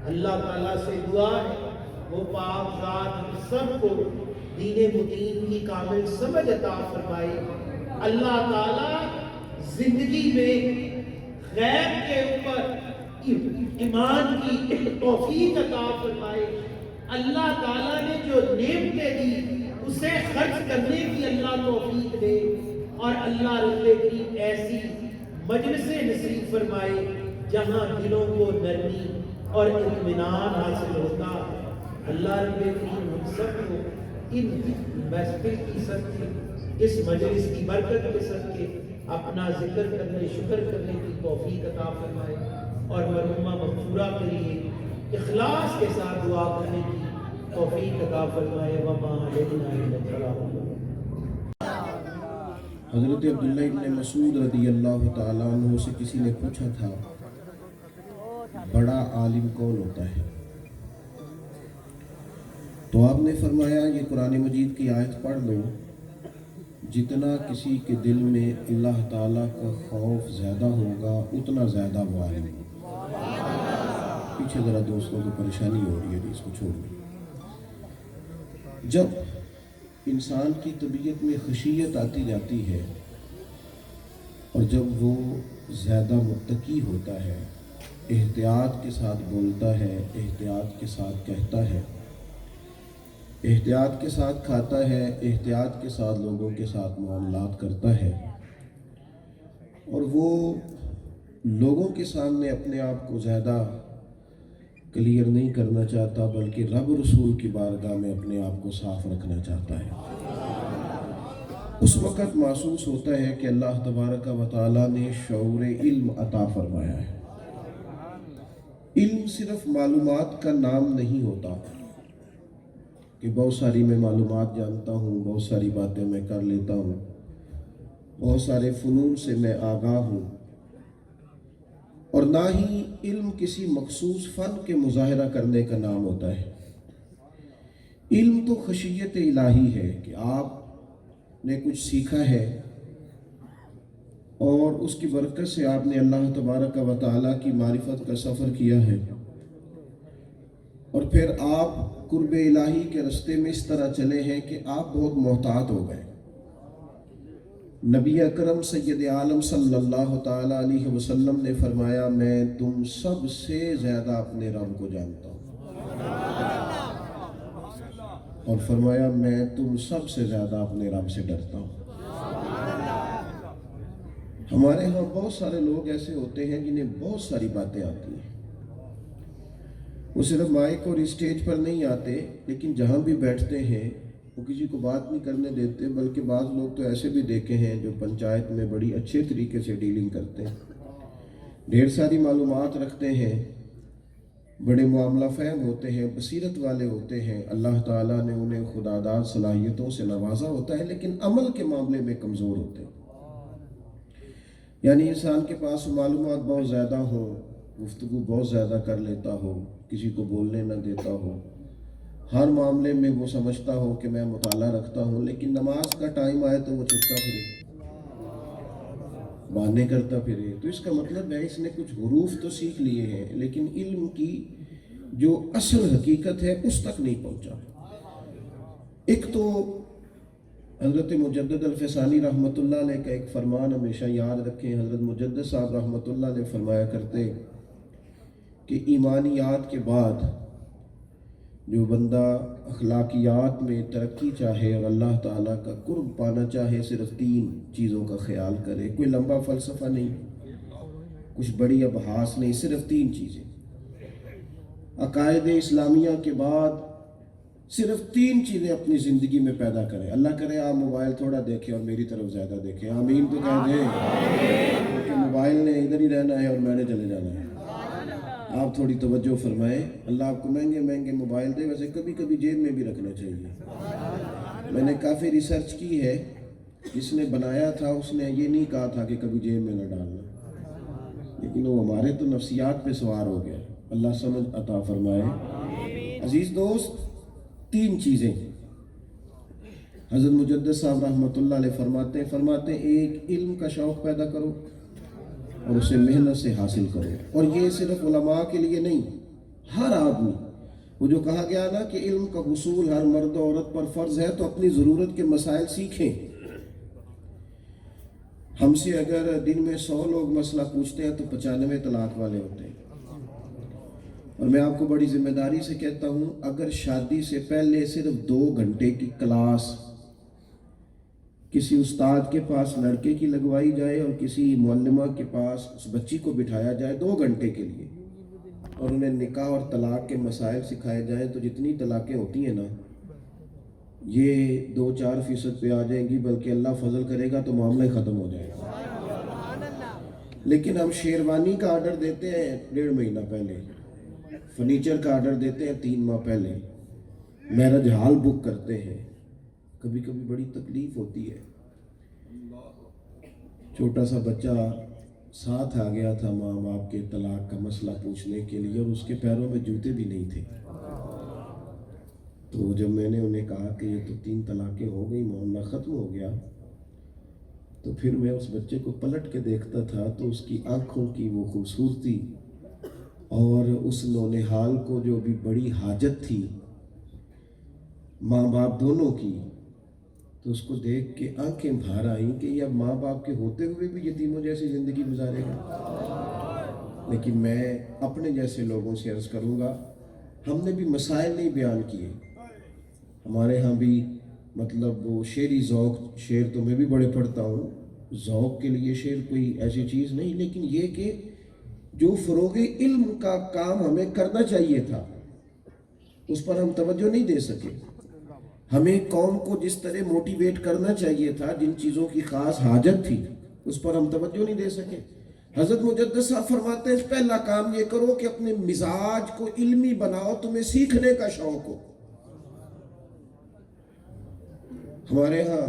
اللہ تعالیٰ سے دعا ہے وہ پاک ذات ہم سب کو دین متین کی کامل سمجھ عطا فرمائے. اللہ تعالیٰ زندگی میں غیب کے اوپر ایمان کی توفیق عطا فرمائے. اللہ تعالیٰ نے جو نعمتیں دی اسے خرچ کرنے کی اللہ توفیق دے، اور اللہ رب کریم ایسی مجلس نصیب فرمائے جہاں دلوں کو نرمی اور اطمینان حاصل ہوتا ہے. اللہ رب کریم ہم سب کو ان محفل کی صدقے، اس مجلس کی برکت کے صدقے اپنا ذکر کرنے، شکر کرنے کی توفیق عطا فرمائے، اور مرحومہ مغفورہ کے لیے اخلاص کے ساتھ دعا کرنے کی توفیق عطا فرمائے. وما علینا الا البلاغ. حضرت عبداللہ ابن مسعود رضی اللہ تعالیٰ عنہ سے کسی نے پوچھا تھا بڑا عالم کون ہوتا ہے؟ تو آپ نے فرمایا یہ قرآن مجید کی آیت پڑھ لو، جتنا کسی کے دل میں اللہ تعالیٰ کا خوف زیادہ ہوگا اتنا زیادہ وہ عالم ہوگا. پیچھے ذرا دوستوں کو پریشانی ہو رہی ہے، اس کو چھوڑ دیں. جب انسان کی طبیعت میں خشیت آتی جاتی ہے اور جب وہ زیادہ متقی ہوتا ہے، احتیاط کے ساتھ بولتا ہے، احتیاط کے ساتھ کہتا ہے، احتیاط کے ساتھ کھاتا ہے، احتیاط کے ساتھ لوگوں کے ساتھ معاملات کرتا ہے، اور وہ لوگوں کے سامنے اپنے آپ کو زیادہ کلیئر نہیں کرنا چاہتا، بلکہ رب رسول کی بارگاہ میں اپنے آپ کو صاف رکھنا چاہتا ہے۔ اس وقت محسوس ہوتا ہے کہ اللہ تبارک و تعالیٰ نے شعور علم عطا فرمایا ہے۔ علم صرف معلومات کا نام نہیں ہوتا کہ بہت ساری میں معلومات جانتا ہوں، بہت ساری باتیں میں کر لیتا ہوں، بہت سارے فنون سے میں آگاہ ہوں، اور نہ ہی علم کسی مخصوص فن کے مظاہرہ کرنے کا نام ہوتا ہے۔ علم تو خشیت الہی ہے کہ آپ نے کچھ سیکھا ہے اور اس کی برکت سے آپ نے اللہ تبارک و تعالیٰ کی معرفت کا سفر کیا ہے، اور پھر آپ قرب الہی کے رستے میں اس طرح چلے ہیں کہ آپ بہت محتاط ہو گئے۔ نبی اکرم سید عالم صلی اللہ تعالیٰ علیہ وسلم نے فرمایا، میں تم سب سے زیادہ اپنے رب کو جانتا ہوں، اور فرمایا میں تم سب سے زیادہ اپنے رب سے ڈرتا ہوں۔ ہمارے ہاں بہت سارے لوگ ایسے ہوتے ہیں جنہیں بہت ساری باتیں آتی ہیں، وہ صرف مائک اور اسٹیج پر نہیں آتے، لیکن جہاں بھی بیٹھتے ہیں وہ کسی کو بات نہیں کرنے دیتے، بلکہ بعض لوگ تو ایسے بھی دیکھے ہیں جو پنچایت میں بڑی اچھے طریقے سے ڈیلنگ کرتے ہیں، ڈھیر ساری معلومات رکھتے ہیں، بڑے معاملہ فہم ہوتے ہیں، بصیرت والے ہوتے ہیں، اللہ تعالیٰ نے انہیں خداداد صلاحیتوں سے نوازا ہوتا ہے، لیکن عمل کے معاملے میں کمزور ہوتے ہیں۔ یعنی انسان کے پاس معلومات بہت زیادہ ہو، گفتگو بہت زیادہ کر لیتا ہو، کسی کو بولنے نہ دیتا ہو، ہر معاملے میں وہ سمجھتا ہو کہ میں مطالعہ رکھتا ہوں، لیکن نماز کا ٹائم آئے تو وہ چھپتا پھرے، بہانے کرتا پھرے، تو اس کا مطلب ہے اس نے کچھ حروف تو سیکھ لیے ہیں، لیکن علم کی جو اصل حقیقت ہے اس تک نہیں پہنچا۔ ایک تو حضرت مجدد الفسانی رحمۃ اللہ علیہ کا ایک فرمان ہمیشہ یاد رکھیں۔ حضرت مجدد صاحب رحمۃ اللہ علیہ فرمایا کرتے کہ ایمانیات کے بعد جو بندہ اخلاقیات میں ترقی چاہے اور اللہ تعالیٰ کا قرب پانا چاہے، صرف 3 چیزوں کا خیال کرے، کوئی لمبا فلسفہ نہیں، کچھ بڑی ابحاث نہیں، صرف 3 چیزیں۔ عقائد اسلامیہ کے بعد صرف 3 چیزیں اپنی زندگی میں پیدا کریں۔ اللہ کرے آپ موبائل تھوڑا دیکھیں اور میری طرف زیادہ دیکھیں، آمین تو کہہ دیں، کیونکہ موبائل نے ادھر ہی رہنا ہے اور میں نے چلے جانا ہے۔ آپ تھوڑی توجہ فرمائیں، اللہ آپ کو مہنگے مہنگے موبائل دے، ویسے کبھی کبھی جیب میں بھی رکھنا چاہیے۔ میں نے کافی ریسرچ کی ہے، جس نے بنایا تھا اس نے یہ نہیں کہا تھا کہ کبھی جیب میں نہ ڈالنا، لیکن وہ ہمارے تو نفسیات پہ سوار ہو گیا۔ اللہ سمجھ عطا فرمائے۔ عزیز دوست، 3 چیزیں حضرت مجدد صاحب رحمۃ اللہ علیہ فرماتے ہیں، ایک علم کا شوق پیدا کرو اور اسے محنت سے حاصل کرو، اور یہ صرف علماء کے لیے نہیں، ہر آدمی، وہ جو کہا گیا نا کہ علم کا حصول ہر مرد و عورت پر فرض ہے، تو اپنی ضرورت کے مسائل سیکھیں۔ ہم سے اگر دن میں 100 لوگ مسئلہ پوچھتے ہیں تو 95 طلاق والے ہوتے ہیں، اور میں آپ کو بڑی ذمہ داری سے کہتا ہوں، اگر شادی سے پہلے صرف 2 گھنٹے کی کلاس کسی استاد کے پاس لڑکے کی لگوائی جائے اور کسی معلمہ کے پاس اس بچی کو بٹھایا جائے 2 گھنٹے کے لیے، اور انہیں نکاح اور طلاق کے مسائل سکھائے جائیں، تو جتنی طلاقیں ہوتی ہیں نا، یہ 2-4% پہ آ جائیں گی، بلکہ اللہ فضل کرے گا تو معاملہ ختم ہو جائے گا۔ لیکن ہم شیروانی کا آرڈر دیتے ہیں 1.5 مہینہ پہلے، فرنیچر کا آرڈر دیتے ہیں 3 ماہ پہلے، میرج ہال بک کرتے ہیں، کبھی کبھی بڑی تکلیف ہوتی ہے۔ چھوٹا سا بچہ ساتھ آ گیا تھا ماں باپ کے طلاق کا مسئلہ پوچھنے کے لیے، اور اس کے پیروں میں جوتے بھی نہیں تھے، تو جب میں نے انہیں کہا کہ یہ تو 3 طلاقیں ہو گئی، معاملہ ختم ہو گیا، تو پھر میں اس بچے کو پلٹ کے دیکھتا تھا تو اس کی آنکھوں کی وہ خوبصورتی اور اس نونہال کو جو بھی بڑی حاجت تھی ماں باپ دونوں کی، تو اس کو دیکھ کے آنکھیں بھر آئیں کہ یہ اب ماں باپ کے ہوتے ہوئے بھی یتیموں جیسی زندگی گزارے گا۔ لیکن میں اپنے جیسے لوگوں سے عرض کروں گا، ہم نے بھی مسائل نہیں بیان کیے، ہمارے ہاں بھی مطلب وہ شعری ذوق، شعر تو میں بھی بڑے پڑھتا ہوں، ذوق کے لیے شعر کوئی ایسی چیز نہیں، لیکن یہ کہ جو فروغ علم کا کام ہمیں کرنا چاہیے تھا اس پر ہم توجہ نہیں دے سکے۔ ہمیں قوم کو جس طرح موٹیویٹ کرنا چاہیے تھا، جن چیزوں کی خاص حاجت تھی اس پر ہم توجہ نہیں دے سکے۔ حضرت مجدد صاحب فرماتے ہیں پہلا کام یہ کرو کہ اپنے مزاج کو علمی بناؤ، تمہیں سیکھنے کا شوق ہو۔ ہمارے ہاں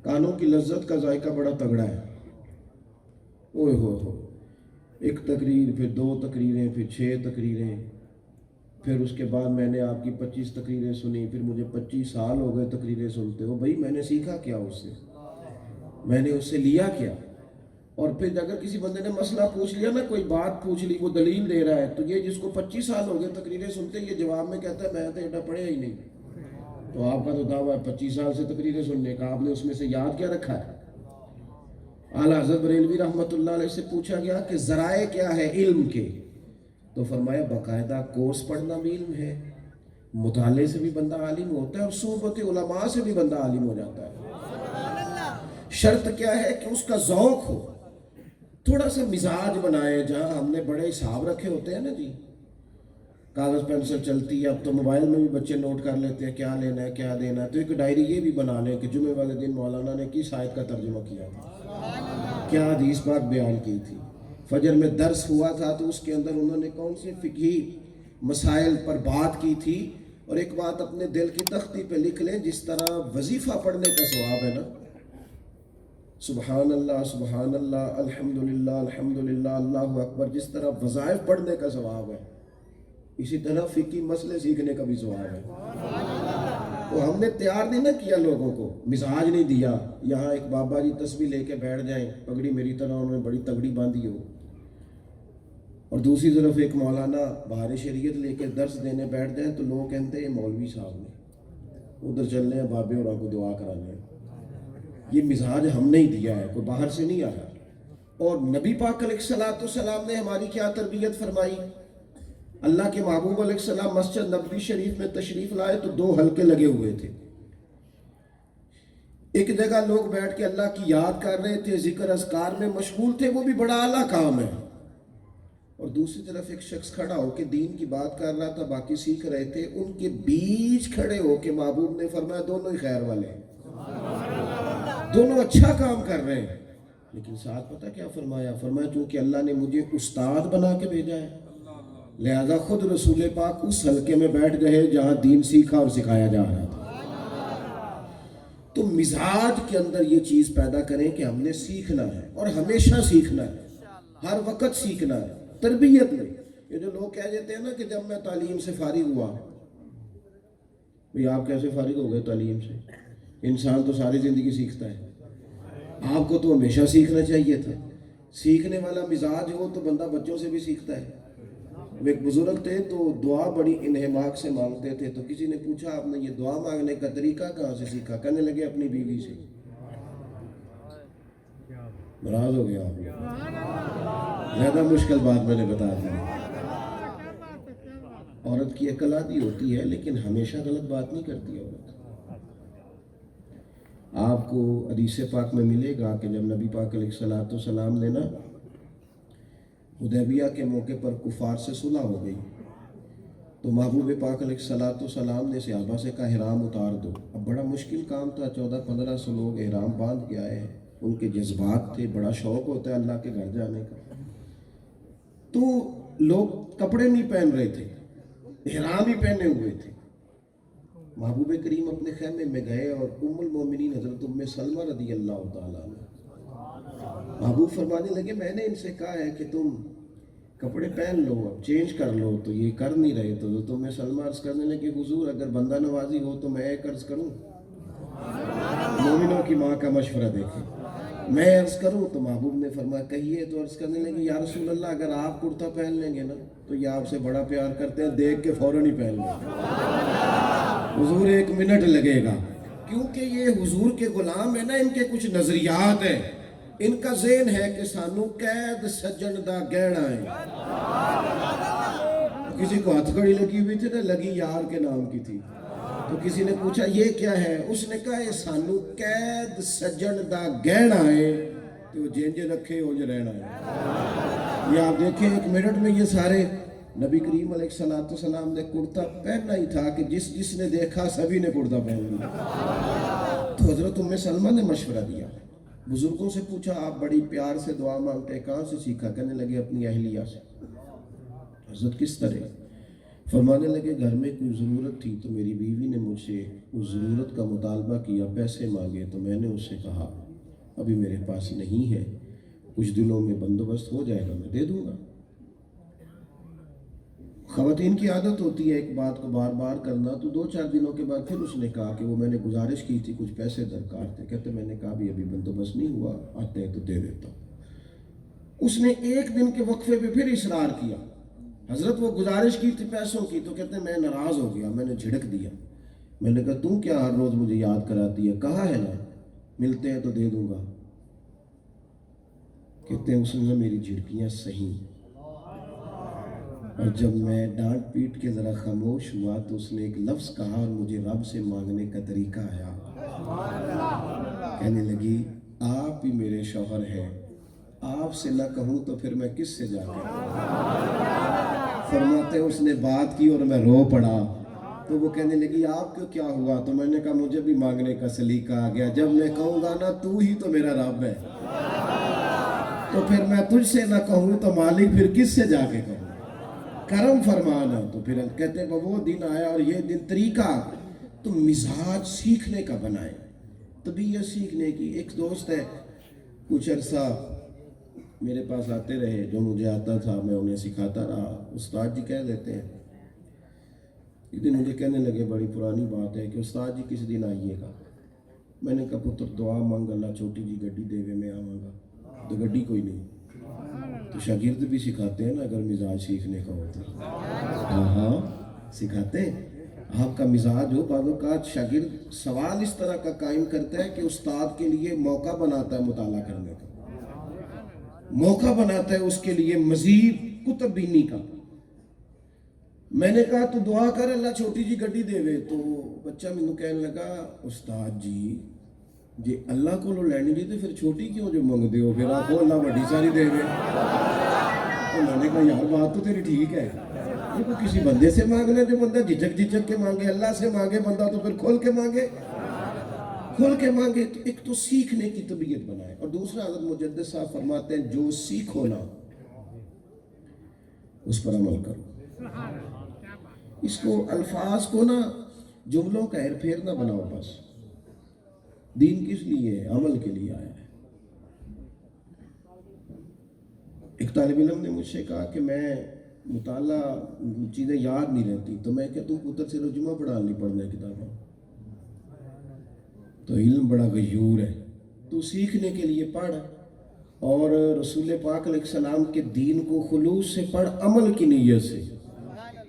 کانوں کی لذت کا ذائقہ بڑا تگڑا ہے، اوہ ہو، ایک تقریر، پھر 2 تقریریں، پھر 6 تقریریں، پھر اس کے بعد میں نے آپ کی 25 تقریریں سنی، پھر مجھے 25 سال ہو گئے تقریریں سنتے ہو۔ بھائی میں نے سیکھا کیا اس سے؟ میں نے اس سے لیا کیا؟ اور پھر اگر کسی بندے نے مسئلہ پوچھ لیا نا، کوئی بات پوچھ لی، وہ دلیل دے رہا ہے، تو یہ جس کو 25 سال ہو گئے تقریریں سنتے، یہ جواب میں کہتا ہے میں تو ایڈا پڑھیا ہی نہیں۔ تو آپ کا تو دعویٰ ہے 25 سال سے تقریریں سننے کا، آپ نے اس میں سے یاد کیا رکھا ہے؟ اعلیٰ حضرت بریلوی رحمۃ اللہ علیہ سے پوچھا گیا کہ ذرائع کیا ہے علم کے، تو فرمایا باقاعدہ کورس پڑھنا بھی علم ہے، مطالعے سے بھی بندہ عالم ہوتا ہے، اور صحبت علماء سے بھی بندہ عالم ہو جاتا ہے۔ شرط کیا ہے کہ اس کا ذوق ہو، تھوڑا سا مزاج بنائے۔ جہاں ہم نے بڑے حساب رکھے ہوتے ہیں نا جی، کاغذ پینسل چلتی ہے، اب تو موبائل میں بھی بچے نوٹ کر لیتے ہیں کیا لینا ہے کیا دینا ہے، تو ایک ڈائری یہ بھی بنا لیں کہ جمعے والے دن مولانا نے کس آیت کا ترجمہ کیا تھا، کیا حدیث پاک بیان کی تھی، فجر میں درس ہوا تھا تو اس کے اندر انہوں نے کون سے فقہی مسائل پر بات کی تھی، اور ایک بات اپنے دل کی تختی پہ لکھ لیں، جس طرح وظیفہ پڑھنے کا ثواب ہے نا، سبحان اللہ سبحان اللہ الحمدللہ الحمدللہ اللہ اکبر، جس طرح وظائف پڑھنے کا ثواب ہے، اسی طرح فقہی مسئلے سیکھنے کا بھی ثواب ہے۔ تو ہم نے تیار نہیں نہ کیا لوگوں کو، مزاج نہیں دیا۔ یہاں ایک بابا جی تسبیح لے کے بیٹھ جائیں، پگڑی میری طرح انہوں نے بڑی تگڑی باندھی ہو، اور دوسری طرف ایک مولانا بہار شریعت لے کے درس دینے بیٹھ جائیں، تو لوگ کہتے ہیں یہ مولوی صاحب نے ادھر چلنے ہیں بابے اور آپ کو دعا کرانے ہیں۔ یہ مزاج ہم نہیں دیا ہے، کوئی باہر سے نہیں آیا۔ اور نبی پاک علیہ الصلوۃ والسلام نے ہماری کیا تربیت فرمائی؟ اللہ کے محبوب علیہ السلام مسجد نبوی شریف میں تشریف لائے تو 2 حلقے لگے ہوئے تھے، ایک جگہ لوگ بیٹھ کے اللہ کی یاد کر رہے تھے، ذکر اذکار میں مشغول تھے، وہ بھی بڑا اعلیٰ کام ہے، اور دوسری طرف ایک شخص کھڑا ہو کے دین کی بات کر رہا تھا، باقی سیکھ رہے تھے، ان کے بیچ کھڑے ہو کے محبوب نے فرمایا دونوں ہی خیر والے ہیں، دونوں اچھا کام کر رہے ہیں، لیکن ساتھ پتہ کیا فرمایا؟ فرمایا چونکہ اللہ نے مجھے استاد بنا کے بھیجا ہے، لہذا خود رسول پاک اس حلقے میں بیٹھ گئے جہاں دین سیکھا اور سکھایا جا رہا تھا۔ تو مزاج کے اندر یہ چیز پیدا کریں کہ ہم نے سیکھنا ہے، اور ہمیشہ سیکھنا ہے، ہر وقت سیکھنا ہے، تربیت میں۔ یہ جو لوگ کہہ دیتے ہیں نا کہ جب میں تعلیم سے فارغ ہوا، بھئی آپ کیسے فارغ ہو گئے تعلیم سے؟ انسان تو ساری زندگی سیکھتا ہے، آپ کو تو ہمیشہ سیکھنا چاہیے تھا۔ سیکھنے والا مزاج ہو تو بندہ بچوں سے بھی سیکھتا ہے۔ ایک بزرگ تھے تو دعا بڑی انہماک سے مانگتے تھے، تو کسی نے پوچھا آپ نے یہ دعا مانگنے کا طریقہ کہاں سے سیکھا؟ کہنے لگے اپنی بیوی سے۔ ناراض ہو گیا آپ، زیادہ مشکل بات میں نے بتا دی۔ عورت کی عقل آدھی ہوتی ہے لیکن ہمیشہ غلط بات نہیں کرتی عورت۔ آپ کو حدیث پاک میں ملے گا کہ جب نبی پاک علیہ الصلوۃ والسلام نے نا حدیبیہ کے موقع پر کفار سے صلح ہو گئی، تو محبوب پاک علیہ الصلوۃ والسلام نے صحابہ سے کہا احرام اتار دو۔ اب بڑا مشکل کام تھا، 1400-1500 لوگ احرام باندھ کے آئے ہیں، ان کے جذبات تھے، بڑا شوق ہوتا ہے اللہ کے گھر جانے کا، تو لوگ کپڑے نہیں پہن رہے تھے، احرام ہی پہنے ہوئے تھے۔ محبوب کریم اپنے خیمے میں گئے اور ام المومنین حضرت ام سلمہ رضی اللہ تعالیٰ عنہ، محبوب فرمانے لگے میں نے ان سے کہا ہے کہ تم کپڑے پہن لو، اب چینج کر لو، تو یہ کر نہیں رہے، تو تم سلمہ عرض کرنے لگے حضور اگر بندہ نوازی ہو تو میں ایک عرض کروں، مومنوں کی ماں کا مشورہ دیکھیں، میں عرض کروں؟ تو محبوب نے فرمایا کہیے، تو عرض کرنے لگے یا رسول اللہ اگر آپ کرتا پہن لیں گے نا تو یہ آپ سے بڑا پیار کرتے ہیں، دیکھ کے فوراً ہی پہن لیں حضور 1 منٹ لگے گا، کیونکہ یہ حضور کے غلام ہیں نا، ان کے کچھ نظریات ہیں، ان کا ذہن ہے کہ سانو قید سجن دا گہنا ہے۔ کسی کو ہتھ کڑی لگی ہوئی تھی نا، لگی یار کے نام کی تھی، تو کسی نے پوچھا یہ کیا ہے؟ اس نے کہا یہ سانو قید سجن دا گہنا ہے تو جنج رکھے ہو جو رہنا ہے۔ یہ آپ دیکھیں 1 منٹ میں یہ سارے نبی کریم علیہ السلام نے کرتا پہننا ہی تھا کہ جس نے دیکھا سبھی نے کرتا پہن لیا۔ تو حضرت ام سلمہ نے مشورہ دیا، بزرگوں سے پوچھا آپ بڑی پیار سے دعا مانگتے کہاں سے سیکھا؟ کہنے لگے اپنی اہلیہ سے۔ حضرت کس طرح؟ فرمانے لگے گھر میں کوئی ضرورت تھی تو میری بیوی نے مجھ سے اس ضرورت کا مطالبہ کیا، پیسے مانگے تو میں نے اس سے کہا ابھی میرے پاس نہیں ہے، کچھ دنوں میں بندوبست ہو جائے گا میں دے دوں گا۔ خواتین کی عادت ہوتی ہے ایک بات کو بار بار کرنا، تو 2-4 دنوں کے بعد پھر اس نے کہا کہ وہ میں نے گزارش کی تھی کچھ پیسے درکار تھے، کہتے میں نے کہا بھی ابھی بندوبست نہیں ہوا، آتے ہیں تو دے دیتا ہوں۔ اس نے 1 دن کے وقفے پہ پھر اصرار کیا، حضرت وہ گزارش کی تھی پیسوں کی، تو کہتے ہیں میں ناراض ہو گیا، میں نے جھڑک دیا، میں نے کہا تم کیا ہر روز مجھے یاد کراتی ہے، کہا ہے نا ملتے ہیں تو دے دوں گا۔ کہتے ہیں اس نے میری جھڑکیاں سہی، اور جب میں ڈانٹ پیٹ کے ذرا خاموش ہوا تو اس نے ایک لفظ کہا اور مجھے رب سے مانگنے کا طریقہ آیا۔ کہنے لگی آپ ہی میرے شوہر ہیں، آپ سے نہ کہوں تو پھر میں کس سے جا کے فرماتے اس نے بات کی اور میں رو پڑا۔ تو وہ کہنے لگی آپ کو کیا ہوا؟ تو میں نے کہا مجھے بھی مانگنے کا سلیقہ آ گیا، جب میں کہوں گا نا تو ہی تو میرا رب ہے، تو پھر میں تجھ سے نہ کہوں تو مالک پھر کس سے جا کے کہوں؟ کرم فرمانا۔ تو پھر کہتے ہیں وہ دن آیا اور یہ دن طریقہ تو مزاج سیکھنے کا بنائے، طبیعت سیکھنے کی۔ ایک دوست ہے کچھ عرصہ میرے پاس آتے رہے، جو مجھے آتا تھا میں انہیں سکھاتا رہا، استاد جی کہہ دیتے ہیں۔ ایک دن مجھے کہنے لگے بڑی پرانی بات ہے کہ استاد جی کس دن آئیے گا؟ میں نے کہا پتر دعا مانگ اللہ چھوٹی جی گڈی دے وے میں آواں گا، تو گڈی کوئی نہیں۔ تو شاگرد بھی سکھاتے ہیں نا اگر مزاج سیکھنے کا ہوتا ہے، ہاں سکھاتے ہیں۔ آپ کا مزاج ہو، بعض اوقات شاگرد سوال اس طرح کا قائم کرتا ہے کہ استاد کے لیے موقع بناتا ہے مطالعہ کرنے کا، موقع بناتا ہے اس کے لیے مزید کتب بینی کا۔ میں نے کہا تو دعا کر اللہ چھوٹی جی گڈی دے وے، تو بچہ مجھے کہنے لگا استاد جی اللہ کو لو لینی جی تو پھر چھوٹی کیوں جو منگ دے ہو، پھر آپ کو اللہ بڑی ساری دے وے۔ تو میں نے کہا یار بات تو تیری ٹھیک ہے، یہ کوئی کسی بندے سے مانگنا جو بندہ جھجک کے مانگے، اللہ سے مانگے بندہ تو پھر کھول کے مانگے، کھول کے مانگے۔ تو ایک تو سیکھنے کی طبیعت بنائے، اور دوسرا حضرت مجدد صاحب فرماتے ہیں جو سیکھو نا اس پر عمل کرو۔ اس کو الفاظ کو نا جملوں کا ہیر پھیر نہ بناؤ، بس دین کس لیے ہے؟ عمل کے لیے آیا ہے۔ ایک طالب علم نے مجھ سے کہا کہ میں مطالعہ چیزیں یاد نہیں رہتی، تو میں کہ تم پتر سے رجمہ پڑھا نہیں پڑھنا کتابیں، تو علم بڑا غیور ہے، تو سیکھنے کے لیے پڑھ، اور رسول پاک علیہ السلام کے دین کو خلوص سے پڑھ، عمل کی نیت سے۔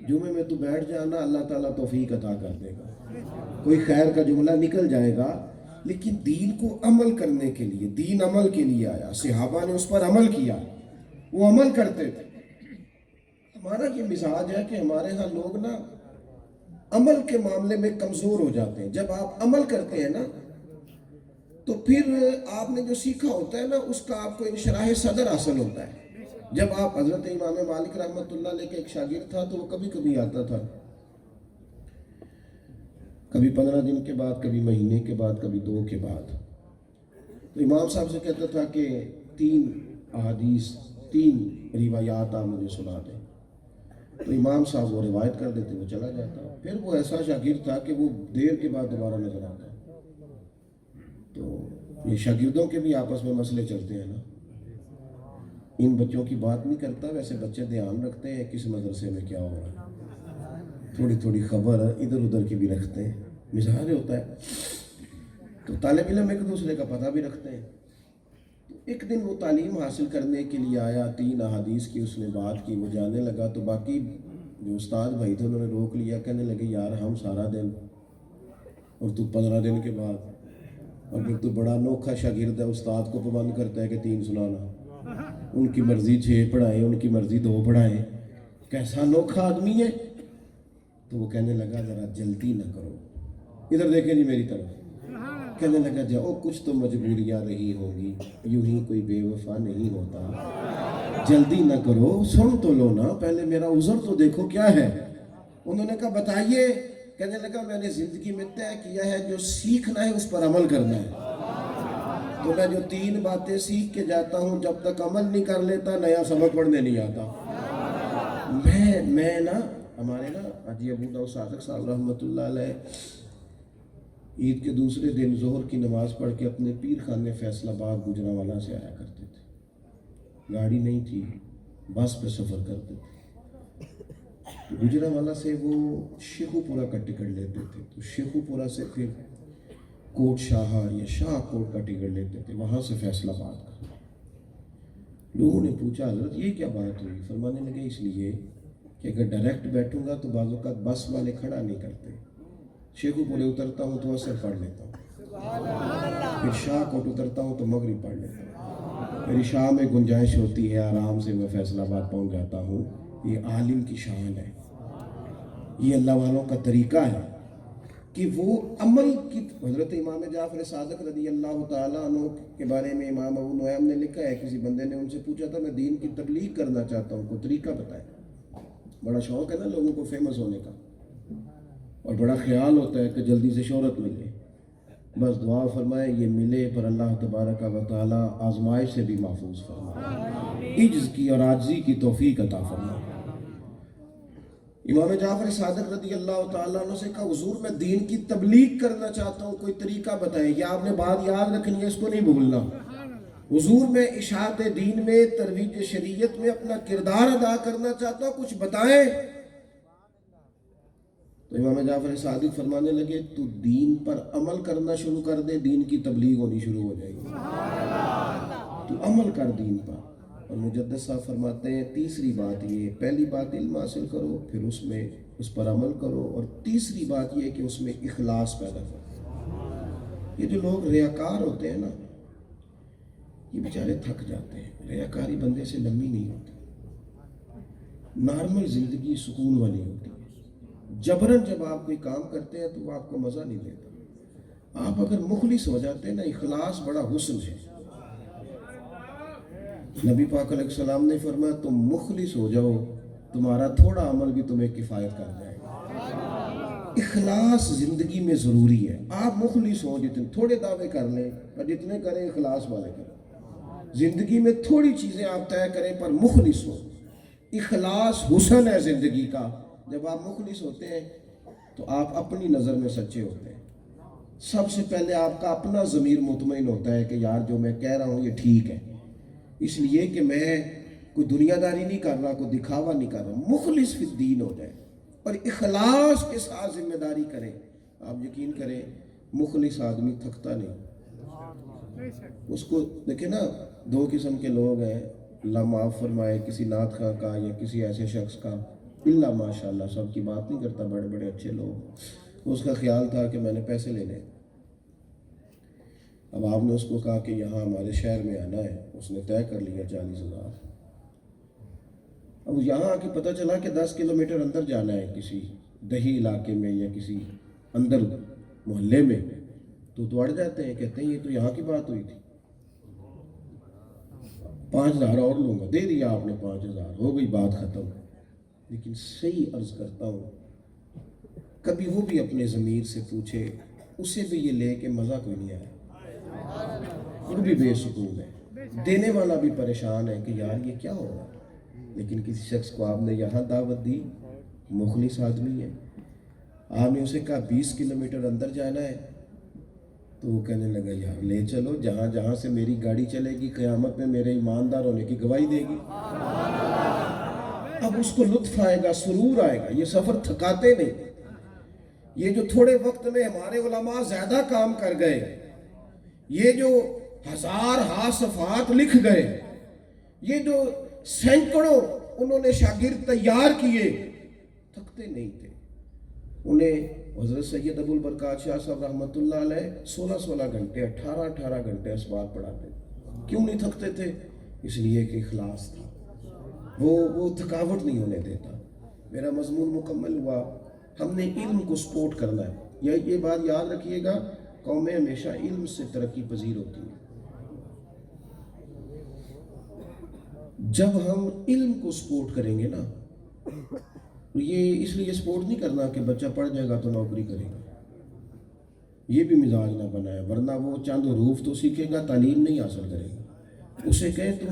جمعے میں تو بیٹھ جانا، اللہ تعالیٰ توفیق عطا کر دے گا، کوئی خیر کا جملہ نکل جائے گا، لیکن دین کو عمل کرنے کے لیے، دین عمل کے لیے آیا، صحابہ نے اس پر عمل کیا، وہ عمل کرتے تھے۔ ہمارا یہ مزاج ہے کہ ہمارے ہاں لوگ نا عمل کے معاملے میں کمزور ہو جاتے ہیں۔ جب آپ عمل کرتے ہیں نا تو پھر آپ نے جو سیکھا ہوتا ہے نا اس کا آپ کو انشراح صدر حاصل ہوتا ہے۔ جب آپ حضرت امام مالک رحمۃ اللہ علیہ کے ایک شاگرد تھا تو وہ کبھی کبھی آتا تھا، کبھی 15 دن کے بعد، کبھی مہینے کے بعد، کبھی 2 کے بعد۔ تو امام صاحب سے کہتا تھا کہ 3 احادیث 3 روایات آپ مجھے سنا دیں، تو امام صاحب وہ روایت کر دیتے، وہ چلا جاتا۔ پھر وہ ایسا شاگرد تھا کہ وہ دیر کے بعد دوبارہ نظر آتا۔ تو یہ شاگردوں کے بھی آپس میں مسئلے چلتے ہیں نا، ان بچوں کی بات نہیں کرتا، ویسے بچے دھیان رکھتے ہیں کس مدرسے میں کیا ہو رہا ہے، تھوڑی تھوڑی خبر ادھر ادھر کی بھی رکھتے ہیں، مزاج ہوتا ہے۔ تو طالب علم ایک دوسرے کا پتہ بھی رکھتے ہیں۔ ایک دن وہ تعلیم حاصل کرنے کے لیے آیا، 3 احادیث کی اس نے بات کی، وہ جانے لگا تو باقی جو استاد بھائی تھے انہوں نے روک لیا، کہنے لگے یار ہم سارا دن اور تو 15 دن کے بعد، اور پھر تو بڑا انوکھا شاگرد ہے، استاد کو پابند کرتا ہے کہ 3 سنانا، ان کی مرضی 6 پڑھائیں، ان کی مرضی 2 پڑھائیں، کیسا انوکھا آدمی ہے۔ تو وہ کہنے لگا ذرا جلدی نہ کرو، ادھر دیکھیں جی میری طرف. کہنے لگا جاؤ کچھ تو مجبوریاں رہی ہوں گی, یوں ہی کوئی بے وفا نہیں ہوتا, جلدی نہ کرو, سن تو لو نا, پہلے میرا عذر تو دیکھو کیا ہے. انہوں نے کہا بتائیے. کہنے لگا میں نے زندگی میں طے کیا ہے جو سیکھنا ہے اس پر عمل کرنا ہے, تو میں جو 3 باتیں سیکھ کے جاتا ہوں جب تک عمل نہیں کر لیتا نیا سبق پڑھنے نہیں آتا. میں نا ہمارے نا حاجی ابو داؤد صادق صاحب رحمۃ اللہ علیہ عید کے دوسرے دن ظہر کی نماز پڑھ کے اپنے پیر خانے فیصل آباد گوجرانوالہ سے آیا کرتے تھے. گاڑی نہیں تھی, بس پہ سفر کرتے تھے. تو گوجرانوالہ سے وہ شیخو پورہ کا ٹکٹ لیتے تھے, تو شیخو پورہ سے پھر کوٹ شاہ یا شاہ کوٹ کا ٹکٹ لیتے تھے, وہاں سے فیصل آباد کا. لوگوں نے پوچھا حضرت یہ کیا بات ہوئی؟ فرمانے لگے اس لیے کہ اگر ڈائریکٹ بیٹھوں گا تو بعض اوقات بس والے کھڑا نہیں کرتے, شیخو پورے اترتا ہوں تو عصر پڑھ لیتا ہوں, پھر شاہ کوٹ اترتا ہوں تو مغرب پڑھ لیتا ہوں, میری شاہ میں گنجائش ہوتی ہے آرام سے میں فیصل آباد پہنچ جاتا ہوں. یہ عالم کی شان ہے, یہ اللہ والوں کا طریقہ ہے کہ وہ عمل کی. حضرت امام جعفر صادق رضی اللہ تعالیٰ عنہ کے بارے میں امام ابو نعیم نے لکھا ہے, کسی بندے نے ان سے پوچھا تھا میں دین کی تبلیغ کرنا چاہتا ہوں, کوئی طریقہ بتائیں. بڑا شوق ہے نا لوگوں کو فیمس ہونے کا, اور بڑا خیال ہوتا ہے کہ جلدی سے شہرت ملے. بس دعا فرمائے یہ ملے پر اللہ تبارک و تعالیٰ آزمائش سے بھی محفوظ فرمائے, عجز کی اور عاجزی کی توفیق عطا فرمائے. امام جعفر صادق رضی اللہ تعالیٰ عنہ سے کہا حضور میں دین کی تبلیغ کرنا چاہتا ہوں, کوئی طریقہ بتائیں. یہ آپ نے بات یاد رکھنی ہے, اس کو نہیں بھولنا. حضور میں اشاعت دین میں ترویج شریعت میں اپنا کردار ادا کرنا چاہتا ہوں, کچھ بتائیں. تو امام جعفر صادق فرمانے لگے تو دین پر عمل کرنا شروع کر دے, دین کی تبلیغ ہونی شروع ہو جائے گی. تو عمل کر دین پر. اور مجدد صاحب فرماتے ہیں تیسری بات یہ, پہلی بات علم حاصل کرو, پھر اس پر عمل کرو, اور تیسری بات یہ کہ اس میں اخلاص پیدا کرو. یہ جو لوگ ریاکار ہوتے ہیں نا یہ بیچارے تھک جاتے ہیں. ریاکاری بندے سے لمبی نہیں ہوتی, نارمل زندگی سکون والی ہوتی ہے. جبرن جب آپ کوئی کام کرتے ہیں تو وہ آپ کو مزہ نہیں دیتا. آپ اگر مخلص ہو جاتے ہیں نا, اخلاص بڑا حسن ہے. نبی پاک علیہ السلام نے فرمایا تم مخلص ہو جاؤ, تمہارا تھوڑا عمل بھی تمہیں کفایت کر جائے گا. اخلاص زندگی میں ضروری ہے. آپ مخلص ہوں, جتنے تھوڑے دعوے کر لیں پر جتنے کریں اخلاص والے کریں. زندگی میں تھوڑی چیزیں آپ طے کریں پر مخلص ہو. اخلاص حسن ہے زندگی کا. جب آپ مخلص ہوتے ہیں تو آپ اپنی نظر میں سچے ہوتے ہیں. سب سے پہلے آپ کا اپنا ضمیر مطمئن ہوتا ہے کہ یار جو میں کہہ رہا ہوں یہ ٹھیک ہے, اس لیے کہ میں کوئی دنیا داری نہیں کر رہا, کوئی دکھاوا نہیں کر رہا. مخلص فی الدین ہو جائے اور اخلاص کے ساتھ ذمہ داری کریں. آپ یقین کریں مخلص آدمی تھکتا نہیں. اس کو دیکھیں نا, 2 قسم کے لوگ ہیں, اللہ معاف فرمائے, کسی نعت خواہ کا یا کسی ایسے شخص کا, اللہ ماشاءاللہ سب کی بات نہیں کرتا, بڑے بڑے اچھے لوگ. اس کا خیال تھا کہ میں نے پیسے لینے. اب آپ نے اس کو کہا کہ یہاں ہمارے شہر میں آنا ہے, اس نے طے کر لیا 40,000. اب یہاں آ کے پتہ چلا کہ 10 کلومیٹر اندر جانا ہے کسی دیہی علاقے میں یا کسی اندر محلے میں, تو دوڑ جاتے ہیں, کہتے ہیں یہ تو یہاں کی بات ہوئی تھی, 5,000 اور لوں گا. دے دیا آپ نے 5,000, ہو گئی بات ختم. لیکن صحیح عرض کرتا ہوں کبھی وہ بھی اپنے ضمیر سے پوچھے, اسے بھی یہ لے کے مزہ کوئی نہیں آیا, وہ بھی بے سکون ہے, دینے والا بھی پریشان ہے کہ یار یہ کیا ہو رہا. لیکن کسی شخص کو آپ نے یہاں دعوت دی, مخلص آدمی ہے, آپ نے اسے کہا 20 کلومیٹر اندر جانا ہے, تو وہ کہنے لگا یار لے چلو, جہاں جہاں سے میری گاڑی چلے گی قیامت میں میرے ایماندار ہونے کی گواہی دے گی. اب اس کو لطف آئے گا, سرور آئے گا. یہ سفر تھکاتے نہیں. یہ جو تھوڑے وقت میں ہمارے علماء زیادہ کام کر گئے, یہ جو 1000 صفحات لکھ گئے, یہ جو سینکڑوں انہوں نے شاگرد تیار کیے, تھکتے نہیں تھے. انہیں حضرت سید ابو البرکات شاہ صاحب رحمۃ اللہ علیہ 16 گھنٹے 18 گھنٹے اسباق پڑھاتے. کیوں نہیں تھکتے تھے؟ اس لیے کہ اخلاص تھا. وہ تھکاوٹ نہیں ہونے دیتا. میرا مضمون مکمل ہوا. ہم نے علم کو سپورٹ کرنا ہے, یہ بات یاد رکھیے گا، قومیں ہمیشہ علم سے ترقی پذیر ہوتی ہیں۔ جب ہم علم کو سپورٹ کریں گے نا، یہ اس لیے سپورٹ نہیں کرنا کہ بچہ پڑھ جائے گا تو نوکری کرے گا، یہ بھی مزاج نہ بنائے، ورنہ وہ چند حروف تو سیکھے گا، تعلیم نہیں حاصل کرے گا۔ اسے کہیں تو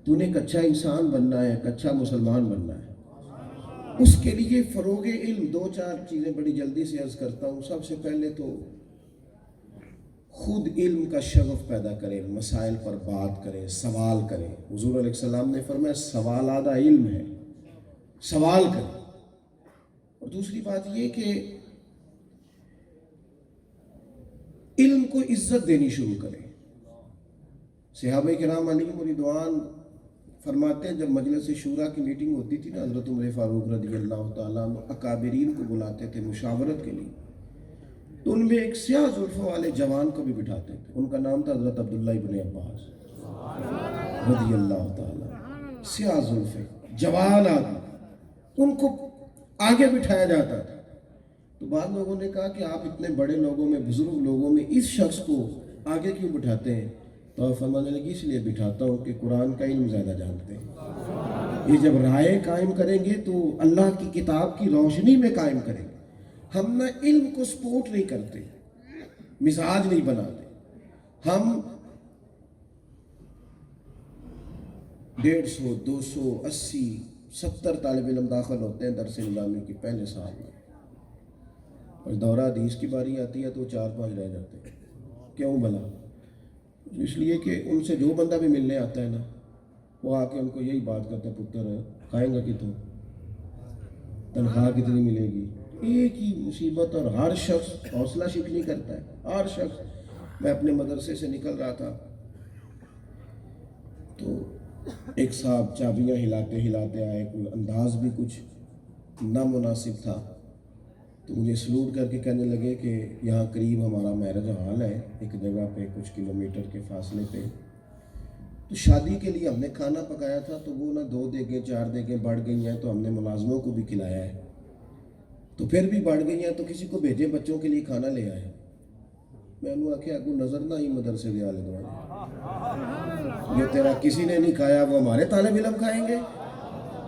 نے ایک اچھا انسان بننا ہے، ایک اچھا مسلمان بننا ہے۔ اس کے لیے فروغ علم 2-4 چیزیں بڑی جلدی سے عرض کرتا ہوں۔ سب سے پہلے تو خود علم کا شغف پیدا کریں، مسائل پر بات کریں، سوال کریں۔ حضور علیہ السلام نے فرمایا سوال آدھا علم ہے، سوال کریں۔ اور دوسری بات یہ کہ علم کو عزت دینی شروع کریں۔ صحابہ کرام علیہم رضوان فرماتے ہیں جب مجلس شورا کی میٹنگ ہوتی تھی نا، حضرت عمر فاروق رضی اللہ تعالیٰ عنہ اکابرین کو بلاتے تھے مشاورت کے لیے، تو ان میں ایک سیاہ زلفوں والے جوان کو بھی بٹھاتے تھے، ان کا نام تھا حضرت عبداللہ ابن عباس رضی اللہ تعالیٰ۔ سیاہ زلفیں جوان آدمی، ان کو آگے بٹھایا جاتا تھا۔ تو بعض لوگوں نے کہا کہ آپ اتنے بڑے لوگوں میں، بزرگ لوگوں میں اس شخص کو آگے کیوں بٹھاتے ہیں؟ تو فرمانے لگی اس لیے بٹھاتا ہوں کہ قرآن کا علم زیادہ جانتے ہیں۔ یہ جب رائے قائم کریں گے تو اللہ کی کتاب کی روشنی میں قائم کریں گے۔ ہم نہ علم کو سپورٹ نہیں کرتے، مزاج نہیں بناتے۔ ہم 150 200 80 70 طالب علم داخل ہوتے ہیں درس نظامی کی پہلے سال میں، اور دورہ حدیث کی باری آتی ہے تو 4-5 رہ جاتے ہیں۔ کیوں بھلا؟ اس لیے کہ ان سے جو بندہ بھی ملنے آتا ہے نا، وہ آ کے ان کو یہی بات کرتا ہے، پتر کھائیں گا کتوں، تنخواہ کتنی ملے گی، ایک ہی مصیبت۔ اور ہر شخص حوصلہ شکنی کرتا ہے، ہر شخص۔ میں اپنے مدرسے سے نکل رہا تھا تو ایک صاحب چابیاں ہلاتے ہلاتے آئے، کوئی انداز بھی کچھ نامناسب تھا، تو مجھے سلوٹ کر کے کہنے لگے کہ یہاں قریب ہمارا میرج ہال ہے، ایک جگہ پہ کچھ کلومیٹر کے فاصلے پہ، تو شادی کے لیے ہم نے کھانا پکایا تھا، تو وہ 2 دیگیں 4 دیگیں بڑھ گئی ہیں، تو ہم نے ملازموں کو بھی کھلایا ہے، تو پھر بھی بڑھ گئی ہیں، تو کسی کو بھیجیں بچوں کے لیے کھانا لے آئے۔ میں نے آخیا کو نظر نہ ہی مدرسے دے آلے دوارے، یہ تیرا کسی نے نہیں کھایا وہ ہمارے طالب علم کھائیں گے؟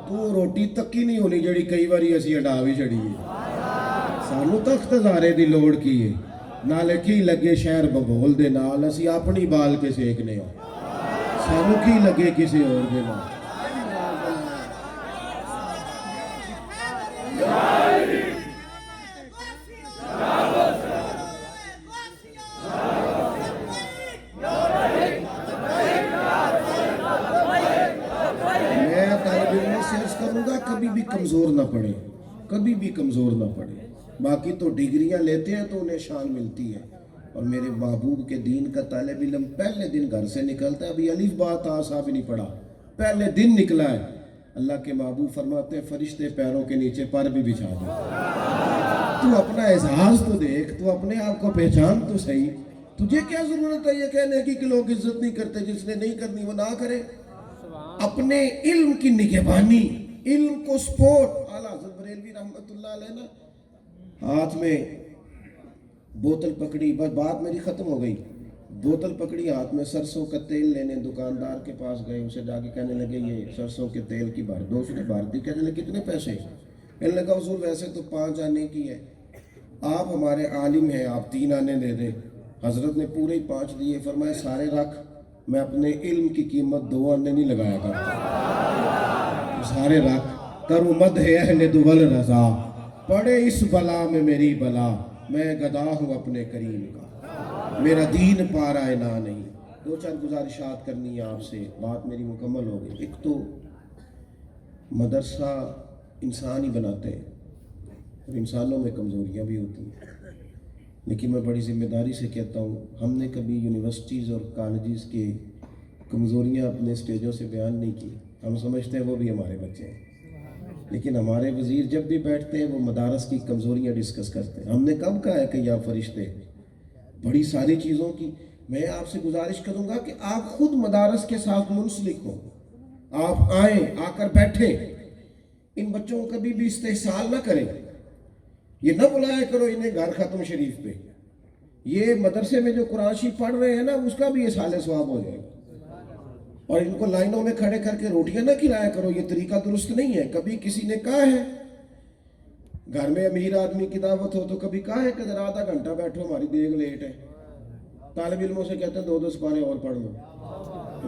تو روٹی تکی نہیں ہونی جڑی کئی باری اسی اڈا بھی چڑی ہے۔ سانو تخت ہزارے دی لوڑ کی ہے، نالے کی لگے شہر ببول دے نال، اسی اپنی بال کے سیکنے ہو، سانو کی لگے کسی اور دے نال۔ میں طالب علم سے عرض کروں گا کبھی بھی کمزور نہ پڑے، کبھی بھی کمزور نہ پڑے۔ باقی تو ڈگریاں لیتے ہیں تو انہیں شان ملتی ہے، اور میرے محبوب کے دین کا طالب علم پہلے دن گھر سے نکلتا ہے، ابھی الف با تا سا بھی نہیں پڑھا، پہلے دن نکلا ہے، اللہ کے محبوب فرماتے ہیں فرشتے پیروں کے نیچے پر بھی بچھا دیں۔ تو اپنا احساس تو دیکھ، تو اپنے آپ کو پہچان تو صحیح، تجھے کیا ضرورت ہے یہ کہنے کی کہ لوگ عزت نہیں کرتے، جس نے نہیں کرنی وہ نہ کرے۔ اپنے علم کی نگہبانی، علم کو سپورٹ۔ اعلیٰ حضرت بریلوی رحمت اللہ علیہ نا ہاتھ میں بوتل پکڑی، بس بات میری ختم ہو گئی، بوتل پکڑی ہاتھ میں، سرسوں کا تیل لینے دکاندار کے پاس گئے، اسے جا کے کہنے لگے یہ سرسوں کے تیل کی بھر دو، اس نے بھر دی، کہنے لگے کتنے پیسے؟ کہنے لگا حضور ویسے تو 5 آنے کی ہے، آپ ہمارے عالم ہیں، آپ 3 آنے دے دیں۔ حضرت نے پورے ہی 5 دیے، فرمایا سارے رکھ، میں اپنے علم کی قیمت 2 آنے نہیں لگایا کرتا، سارے رکھ۔ کرو مدح اہل دول رضا، پڑے اس بلا میں میری بلا، میں گدا ہوں اپنے کریم کا، میرا دین پارا نہ نہیں۔ 2-4 گزارشات کرنی ہے آپ سے، بات میری مکمل ہو گئی۔ ایک تو مدرسہ انسان ہی بناتے ہیں، اور انسانوں میں کمزوریاں بھی ہوتی ہیں، لیکن میں بڑی ذمہ داری سے کہتا ہوں ہم نے کبھی یونیورسٹیز اور کالجز کے کمزوریاں اپنے سٹیجوں سے بیان نہیں کی، ہم سمجھتے ہیں وہ بھی ہمارے بچے ہیں، لیکن ہمارے وزیر جب بھی بیٹھتے ہیں وہ مدارس کی کمزوریاں ڈسکس کرتے ہیں۔ ہم نے کب کہا ہے کہ یا فرشتے، بڑی ساری چیزوں کی میں آپ سے گزارش کروں گا کہ آپ خود مدارس کے ساتھ منسلک ہوں، آپ آئیں، آ کر بیٹھیں، ان بچوں کو کبھی بھی استحصال نہ کریں۔ یہ نہ بلایا کرو انہیں گھر ختم شریف پہ. یہ مدرسے میں جو قرآن شریف پڑھ رہے ہیں نا اس کا بھی یہ سال ثواب ہو جائے گا. اور ان کو لائنوں میں کھڑے کر کے روٹیاں نہ کھلایا کرو, یہ طریقہ درست نہیں ہے. کبھی کسی نے کہا ہے گھر میں امیر آدمی کی دعوت ہو تو کبھی کہا ہے کہ ذرا آدھا گھنٹہ بیٹھو ہماری دیگ لیٹ ہے. طالب علموں سے کہتے ہیں 2 سپارے اور پڑھ لو,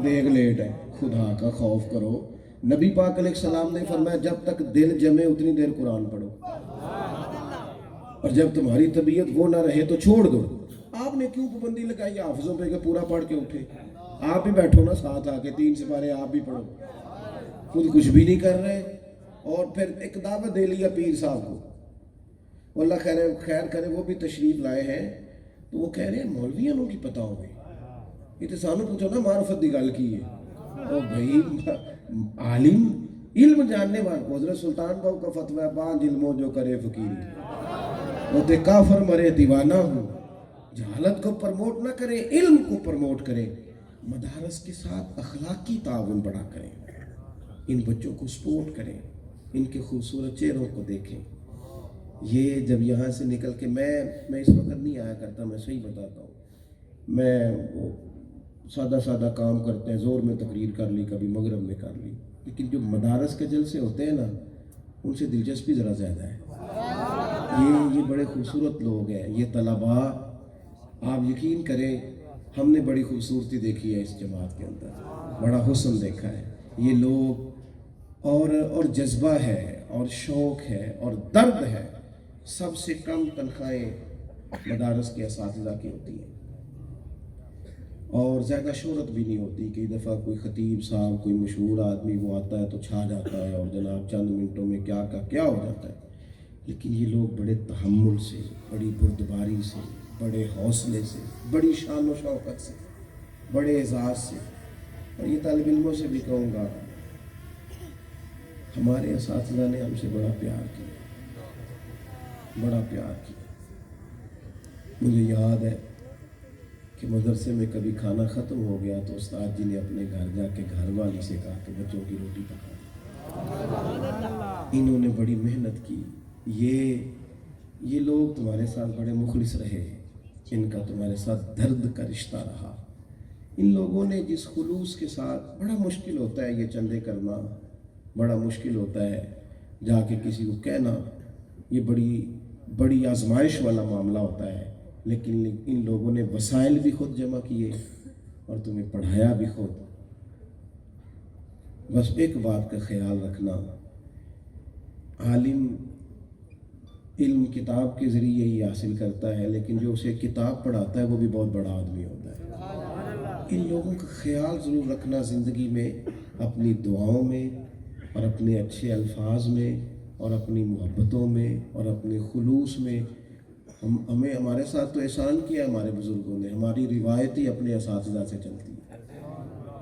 دیگ لیٹ ہے. خدا کا خوف کرو. نبی پاک علیہ السلام نے فرمایا جب تک دل جمے اتنی دیر قرآن پڑھو, اور جب تمہاری طبیعت وہ نہ رہے تو چھوڑ دو. آپ نے کیوں پابندی لگائی حافظوں پہ کہ پورا پڑھ کے اٹھے؟ آپ بھی بیٹھو نا ساتھ آ کے 3 سپارے آپ بھی پڑھو. خود کچھ بھی نہیں کر رہے اور پھر ایک دعوت دے لیا پیر صاحب کو. اللہ خیر کرے وہ بھی تشریف لائے ہیں تو وہ کہہ رہے ہیں مولویاں کی پتہ ہو گئی, یہ تو سانو پوچھو نا معرفت دی گل کی ہے. اور بھائی عالم علم جاننے والے حضرت سلطان باؤ کا فتویٰ 5 علموں جو کرے فقیری, وہ تے کافر مرے دیوانہ ہوں. جہالت کو پرموٹ نہ کریں, علم کو پرموٹ کریں. مدارس کے ساتھ اخلاقی تعاون بڑا کریں, ان بچوں کو سپورٹ کریں, ان کے خوبصورت چہروں کو دیکھیں. یہ جب یہاں سے نکل کے میں اس وقت نہیں آیا کرتا, میں صحیح بتاتا ہوں, میں سادہ کام کرتے ہیں, زور میں تقریر کر لی, کبھی مغرب میں کر لی, لیکن جو مدارس کے جلسے ہوتے ہیں نا ان سے دلچسپی ذرا زیادہ ہے. یہ بڑے خوبصورت لوگ ہیں, یہ طلباء. آپ یقین کریں ہم نے بڑی خوبصورتی دیکھی ہے اس جماعت کے اندر, بڑا حسن دیکھا ہے. یہ لوگ اور جذبہ ہے اور شوق ہے اور درد ہے. سب سے کم تنخواہیں مدارس کے اساتذہ کی ہوتی ہیں اور زیادہ شہرت بھی نہیں ہوتی. کئی دفعہ کوئی خطیب صاحب, کوئی مشہور آدمی وہ آتا ہے تو چھا جاتا ہے اور جناب چند منٹوں میں کیا ہو جاتا ہے. لیکن یہ لوگ بڑے تحمل سے, بڑی بردباری سے, بڑے حوصلے سے, بڑی شان و شوقت سے, بڑے اعزاز سے. اور یہ طالب علموں سے بھی کہوں گا ہمارے اساتذہ نے ہم سے بڑا پیار کیا. مجھے یاد ہے کہ مدرسے میں کبھی کھانا ختم ہو گیا تو استاد جی نے اپنے گھر جا کے گھر والی سے کہا کہ بچوں کی روٹی پکا. انہوں نے بڑی محنت کی. یہ لوگ تمہارے ساتھ بڑے مخلص رہے, ان کا تمہارے ساتھ درد کا رشتہ رہا. ان لوگوں نے جس خلوص کے ساتھ, بڑا مشکل ہوتا ہے یہ چندے کرنا, بڑا مشکل ہوتا ہے جا کے کسی کو کہنا, یہ بڑی آزمائش والا معاملہ ہوتا ہے. لیکن ان لوگوں نے وسائل بھی خود جمع کیے اور تمہیں پڑھایا بھی خود. بس ایک بات کا خیال رکھنا, عالم علم کتاب کے ذریعے ہی حاصل کرتا ہے, لیکن جو اسے کتاب پڑھاتا ہے وہ بھی بہت بڑا آدمی ہوتا ہے. ان لوگوں کا خیال ضرور رکھنا زندگی میں, اپنی دعاؤں میں اور اپنے اچھے الفاظ میں اور اپنی محبتوں میں اور اپنے خلوص میں. ہمارے ساتھ تو احسان کیا ہمارے بزرگوں نے, ہماری روایت ہی اپنے اساتذہ سے چلتی ہے.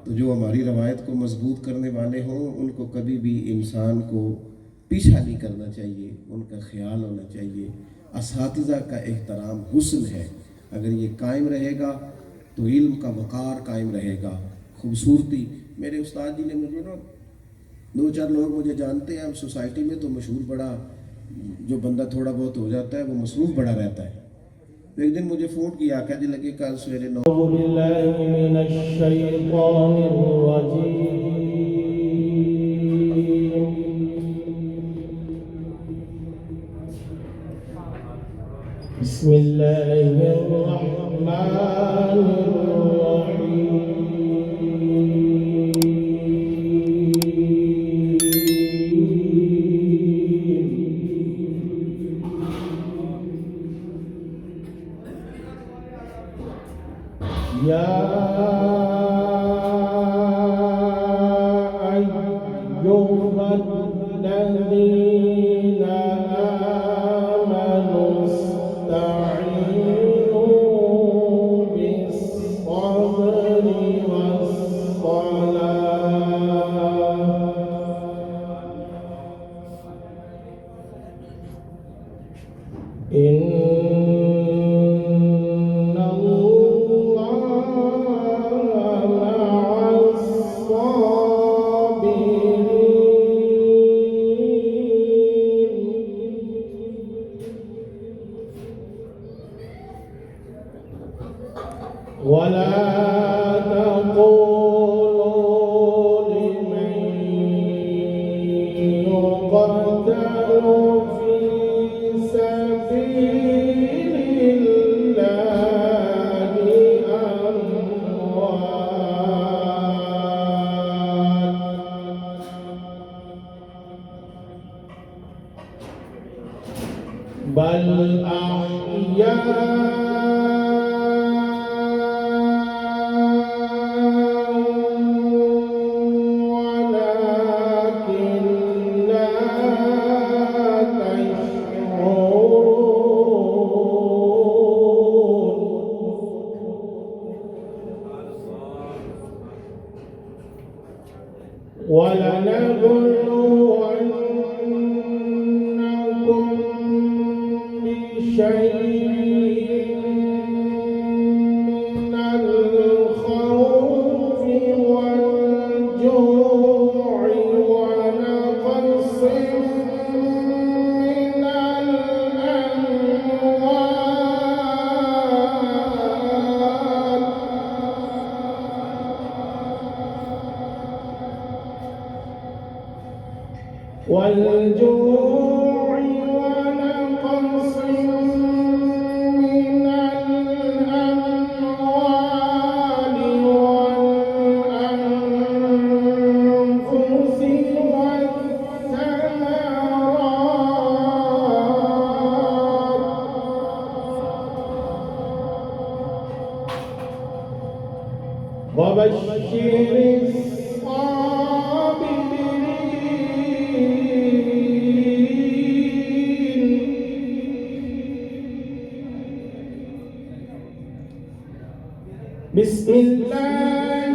تو جو ہماری روایت کو مضبوط کرنے والے ہوں ان کو کبھی بھی انسان کو پیچھا نہیں کرنا چاہیے, ان کا خیال ہونا چاہیے. اساتذہ کا احترام حسن ہے, اگر یہ قائم رہے گا تو علم کا وقار قائم رہے گا. خوبصورتی, میرے استاد جی نے مجھے 2-4 لوگ مجھے جانتے ہیں, ہم سوسائٹی میں تو مشہور, بڑا جو بندہ تھوڑا بہت ہو جاتا ہے وہ مصروف بڑا رہتا ہے. تو ایک دن مجھے فون کیا, کہنے لگے کل سویرے 9 بسم اللہ الرحمن الرحیم. یا ایھا الذین آمنوا استعینوا بالصبر والصلاة إن الله ولا تقولوا لمن يقتل في سبيل الله أموات بل أحياء ولنبلونكم بشيء من الخوف والجوع ونقص من والجوع ونقص من الأموال والأنفس والثمرات وبشر بسم الله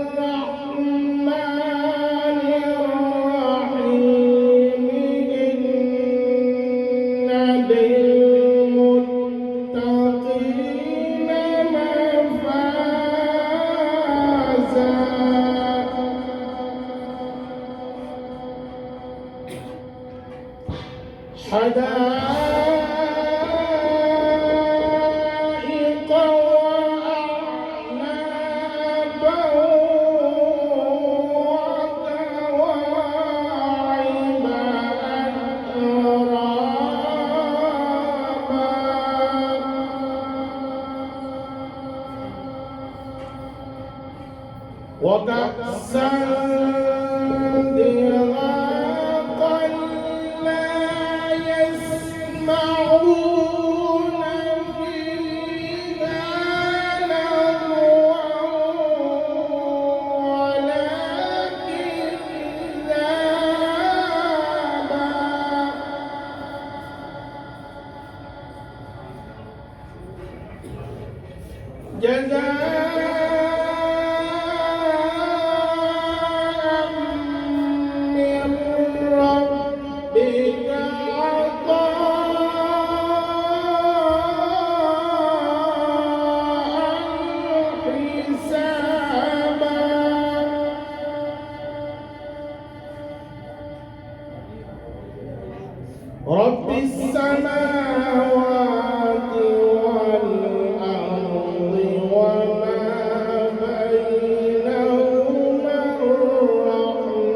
الرحمن الرحيم إن للمتقين مفازا حدائق وأعنابا وكواعب أترابا وكأسا دهاقا لا يسمعون فيها لغوا ولا كذابا جزاء من ربك عطاء حسابا رب السماوات والأرض وما بينهما الرحمن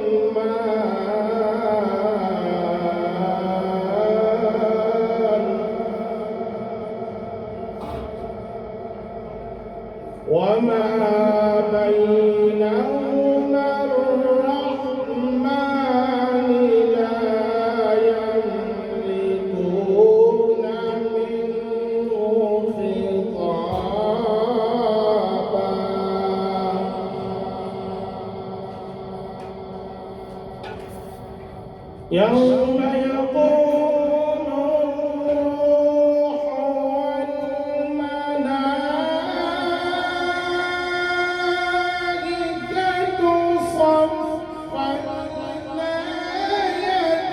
وما بينهما الرحمن لا يملكون منه خطابا يوم يقوم الروح والملائكة صفا لا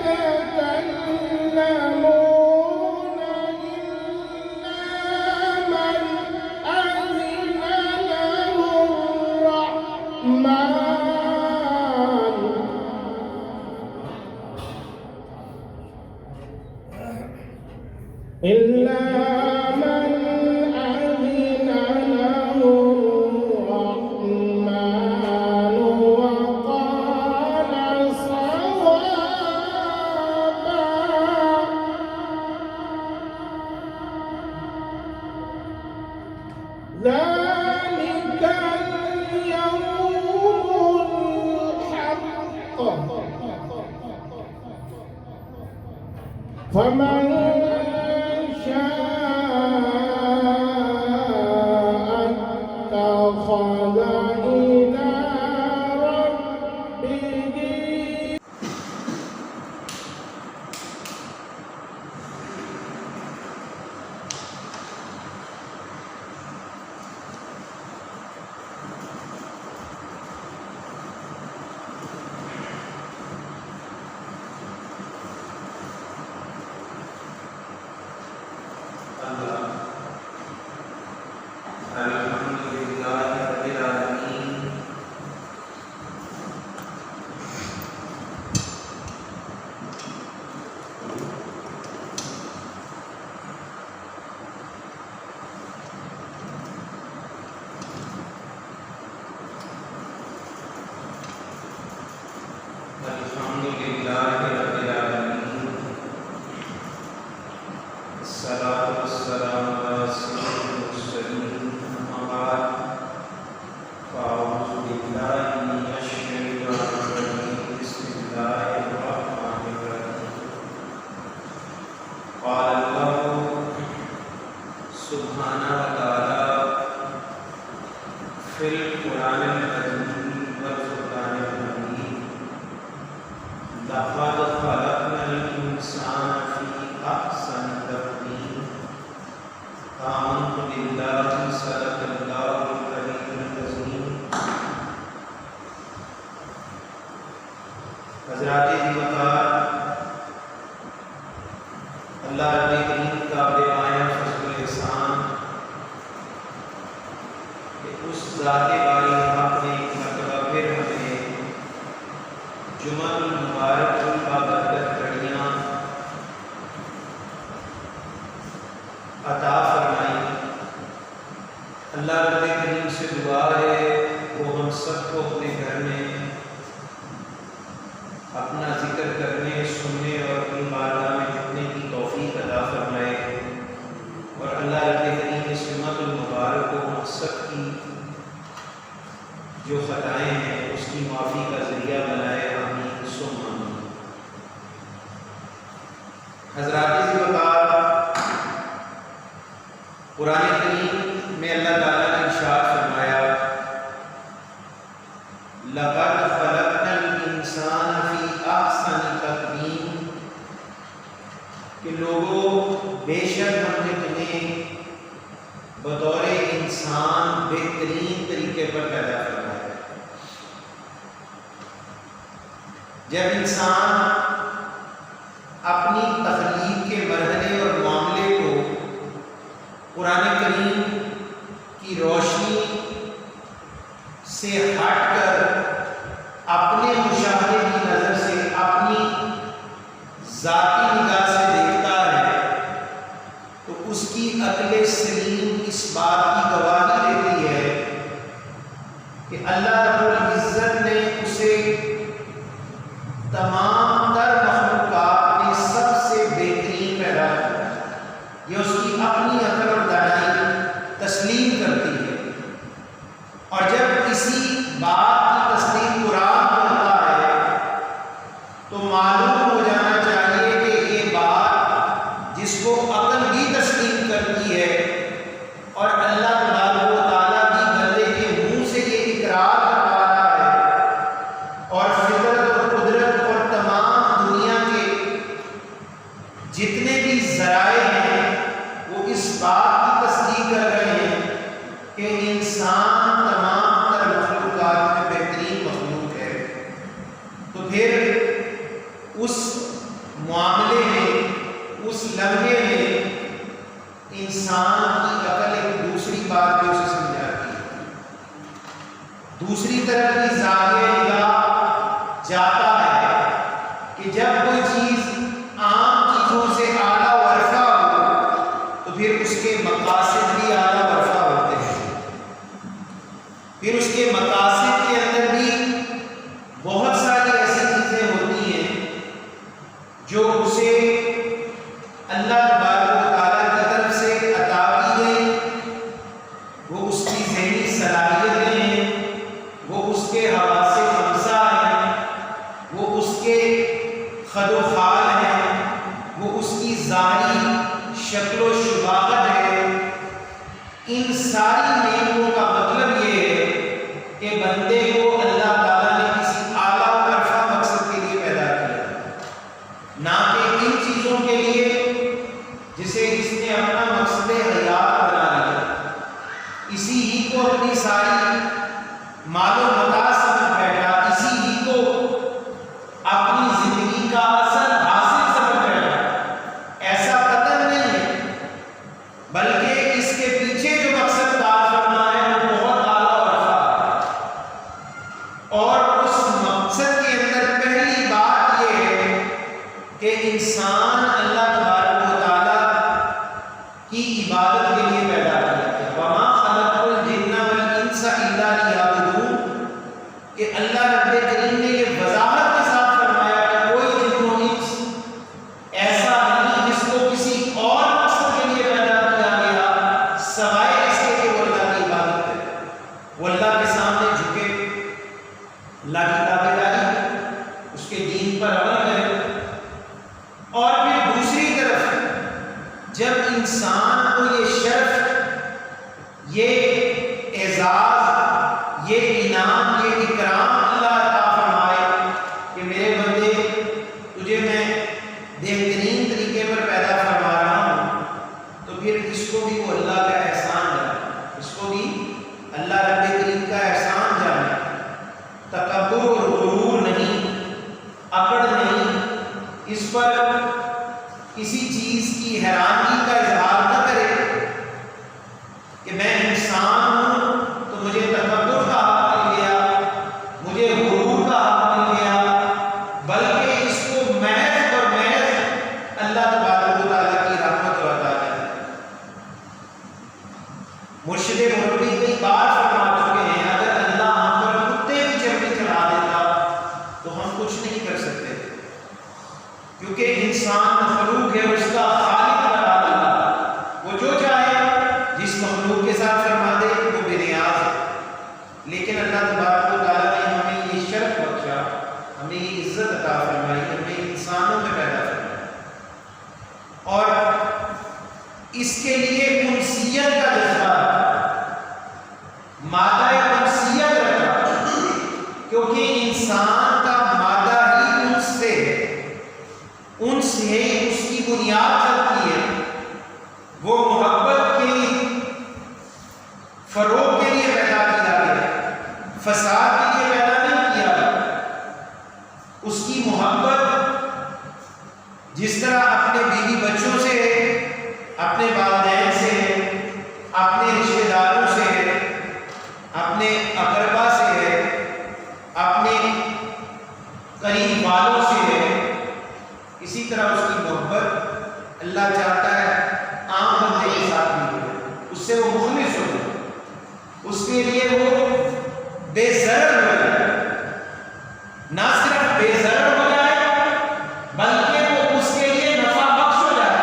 يتكلمون إلا من أذن له الرحمن ذلك اليوم الحق فمن شاء اتخذ إلى ربه حضرات وقار اللہ رب کریم کا بے پایہ فضل و احسان کہ اس ذات باری حق نے ایک مرتبہ پھر ہمیں جمعہ المبارک البابرکت گھڑیاں عطا فرمائی۔ اللہ رب کریم سے دعا ہے وہ ہم سب کو اپنے گھر میں اپنا ذکر کرنے، سننے اور اپنی بارگاہ میں جھکنے کی توفیق عطا فرمائے، اور اللہ رب کریم اس جمعۃ المبارک کو ہم سب کی جو خطائیں ہیں اس کی معافی کا ذریعہ بنائے۔ آمین ثم آمین۔ حضرات وقار، قرآن کریم میں اللہ تعالیٰ نے ارشاد فرمایا لَقَدْ خَلَقْنَا الْإِنسَانَ فِي أَحْسَنِ تَقْوِيمٍ، کہ لوگوں بے شک ہم نے تمہیں بطور انسان بہترین طریقے پر پیدا فرمایا۔ جب انسان اپنی تخلیق کے مرحلے اور معاملے کو قرآن کریم کی روشنی سے ہٹ کر اپنے مشاہدے کی نظر سے، اپنی ذاتی نگاہ سے دیکھتا ہے تو اس کی عقل سلیم اس بات کی گواہی دیتی ہے کہ اللہ رب العزت نے اسے تمام تر مخلوقات میں سب سے بہترین پیدا کیا۔ یہ اس کی اپنی عقل اور دانائی تسلیم کرتی ہے، اور جب کسی بات کی تسلیم قرآن کرتا ہے تو معلوم ہو جانا چاہیے کہ یہ بات جس کو عقل بھی تسلیم کرتی ہے اور اللہ تبارک و تعالیٰ کی بندے کے منہ سے یہ اقرار کروا رہا ہے، اور فطرت اور قدرت اور تمام دنیا کے جتنے بھی ذرائع ہیں وہ اس بات کی تصدیق کر رہے ہیں کہ انسان تمام تر مخلوقات میں بہترین مخلوق ہے۔ تو پھر اس معاملے میں، اس لمحے میں انسان کی عقل ایک دوسری بات بھی اسے سمجھاتی ہے۔ دوسری طرف کی زاویہ نگاہ جاتا ہے کہ جب کوئی چیز عام چیزوں سے اعلیٰ ورفع ہو تو پھر اس کے مقاصد بھی اعلیٰ ورفع ہوتے ہیں، پھر اس کے مقاصد کے اندر بھی بہت ساری ایسی چیزیں ہوتی ہیں جو اسے اللہ تبارک و تعالیٰ کی طرف سے عطا کی گئی، وہ اس ان ساری نعمتوں کا مطلب یہ ہے کہ بندے کو اللہ تعالیٰ نے کسی اعلیٰ و مرفع مقصد کے لیے پیدا کیا، نہ کہ ان چیزوں کے لیے جسے اس نے اپنا مقصد حیات بنا لیا، اسی ہی کو اپنی ساری مال و متاع سمجھ بیٹھا، اسی ہی کو اپنی زندگی کا اصل حاصل سمجھ بیٹھا۔ ایسا قطعاً نہیں ہے، بلکہ اس کے پیچھے جو مقصد کار فرما ہے وہ بہت اعلیٰ و رفیع ہے، اور اس مقصد کے اندر پہلی بات یہ ہے کہ انسان اللہ تبارک و تعالیٰ کی عبادت کے لیے پیدا کیا ہے۔ وَمَا خَلَقْتُ الْجِنَّ وَالْإِنسَ إِلَّا لِيَعْبُدُونِ، کہ اللہ رب کریم نے یہ وضاحت کے ساتھ فرمایا کہ کوئی جن و انس ایسا نہیں جس کو کسی اور مقصد کے لیے پیدا کیا گیا سوائے اس کے کہ وہ اللہ کی عبادت کرے، وہ اللہ کے سامنے جھکے، اللہ کی تابعداری، اس کے دین پر عمل کرے۔ اور پھر دوسری طرف جب انسان کو یہ شرف، یہ اعزاز، یہ انعام، یہ اکرام اللہ عطا فرمائے کہ میرے بندے تجھے میں بہترین طریقے پر پیدا فرما رہا ہوں، تو پھر اس کو بھی وہ اللہ کا احسان جانے، اس کو بھی اللہ رب کریم کا احسان جانے، تکبر اور غرور نہیں، اکڑ نہیں، اس پر کسی چیز کی حیرانی کا اظہار نہ کرے کہ میں انسان ہوں تو مجھے تکبر کا حق مل گیا، مجھے غرور کا حق مل گیا، بلکہ اس کو محض اور محض اللہ تبارک و تعالیٰ کی رحمت و عطا ہے۔ مرشد مربی کئی بار فرما چکے ہیں اگر اللہ ہم پر کتے کی چمڑی چڑھا دیتا تو ہم کچھ نہیں کر سکتے، کیونکہ انسان مخلوق ہے اور اس کا خالق بنا اللہ، وہ جو چاہے جس مخلوق کے ساتھ فرما دے وہ بے نیاز ہے۔ لیکن اللہ تبارک و تعالیٰ نے ہمیں یہ شرف بخشا، ہمیں یہ عزت عطا فرمائی، ہمیں انسانوں میں پیدا فرمایا، اور اس کے لیے انسیت کا جذبہ، مادہ انسیت رکھا، کیونکہ انسان کا مادہ ہی انس سے ہے، انس ہے اس کی بنیاد چلتی ہے، وہ محبت کے فروغ کے لیے پیدا کیا گیا، فساد کے لیے پیدا نہیں کیا گیا۔ اس کی محبت جس طرح اپنے بیوی بچوں سے ہے، اپنے والدین سے ہے، اپنے رشتہ داروں سے ہے، اپنے اقربا سے ہے، اپنے قریب والوں سے ہے، اسی طرح اس کی محبت اللہ چاہتا ہے عام بندے کے ساتھ بھی ہو، اس سے وہ مخلص ہو جائے، اس کے لیے وہ بے ضرر ہو جائے، نہ صرف بے ضرر ہو جائے بلکہ وہ اس کے لیے نفع بخش ہو جائے،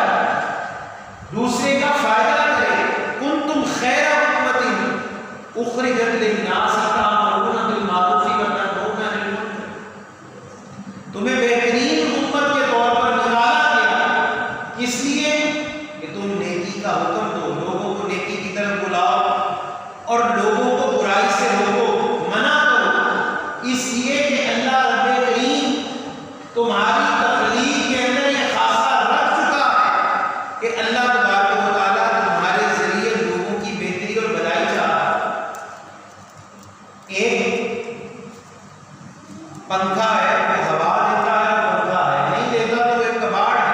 دوسرے کا فائدہ کرے۔ کنتم خیر امۃ اخرجت للناس تأمرون بالمعروف وتنہون عن المنکر، تمہیں بہترین امت کے طور پر نکالا گیا، کس لیے کہ تم نیکی کا حکم دو، لوگوں کو نیکی کی طرف بلاؤ اور لوگوں کو برائی سے روکو، منع کرو، اس لیے کہ اللہ رب کریم تمہاری تخلیق کے اندر یہ خاصہ رکھ چکا ہے کہ اللہ تبارک و تعالیٰ تمہارے ذریعے لوگوں کی بہتری اور بھلائی چاہتا ہے۔ ایک پنکھا ہے، وہ ہوا دیتا ہے، پنکھا ہے، نہیں دیتا تو ایک کباڑ ہے،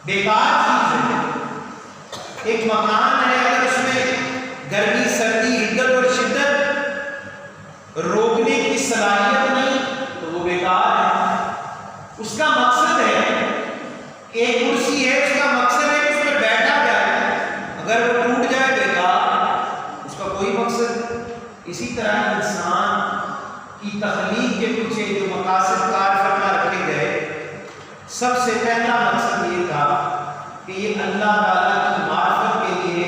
بیکار چیز ہے۔ ایک مکان ہے، اگر اس میں گرمی سردی حدت اور شدت روکنے کی صلاحیت نہیں تو وہ بیکار ہے۔ اس کا مقصد ہے، ایک کرسی ہے، اس کا مقصد ہے کہ اس پر بیٹھا جائے، اگر وہ ٹوٹ جائے بیکار، اس کا کوئی مقصد۔ اسی طرح انسان کی تخلیق کے پیچھے جو مقاصد کار فرما رکھے گئے، سب سے پہلا مقصد یہ تھا کہ یہ اللہ تعالیٰ کی معرفت کے لیے،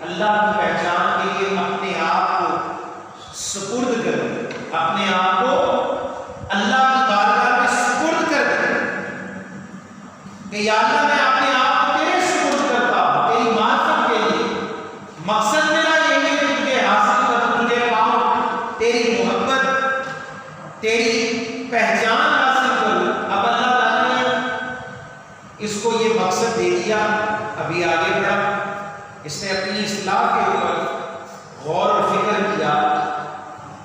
اللہ کی پہچان کے لیے اپنے آپ کو سپرد کر دیں، اپنے آپ کو اللہ کی بارگاہ میں سپرد کر دیں کہ یا اللہ میں اپنے آپ کو تیرے سپرد کرتا ہوں، تیری معرفت کے لیے، مقصد میرا یہی ہے کہ تجھے حاصل کروں، تجھے پاؤں، تیری محبت، تیری پہچان حاصل کروں۔ اب اللہ تعالیٰ نے اس کو یہ مقصد دے دیا، ابھی آگے بڑھا، اس نے اپنی اصلاح کے اوپر غور و فکر کیا،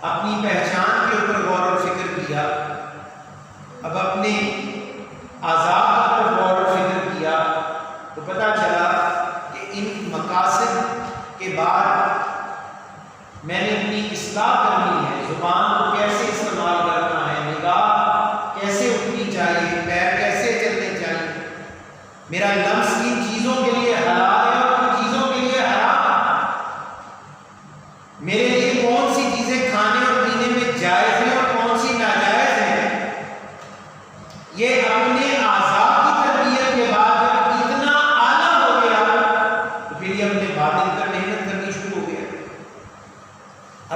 اپنی پہچان کے اوپر غور و فکر کیا، اب اپنے عذاب پر غور و فکر کیا، تو پتہ چلا کہ ان مقاصد کے بعد میں نے اپنی اصلاح کرنی ہے، زبان کو کیسے استعمال کرنا ہے، نگاہ کیسے اٹھنی چاہیے، پیر کیسے چلنے چاہیے، میرا لمس کن چیزوں کے لیے حلال ہے اور کن چیزوں کے لیے حرام ہے، میرے لیے کون سی چیزیں کھانے اور پینے میں جائز ہیں اور کون سی ناجائز ہیں۔ یہ اپنے اعضاء کی تربیت کے بعد جب اتنا اعلیٰ ہو گیا تو پھر یہ اپنے باطن پر محنت کرنی شروع ہو گیا،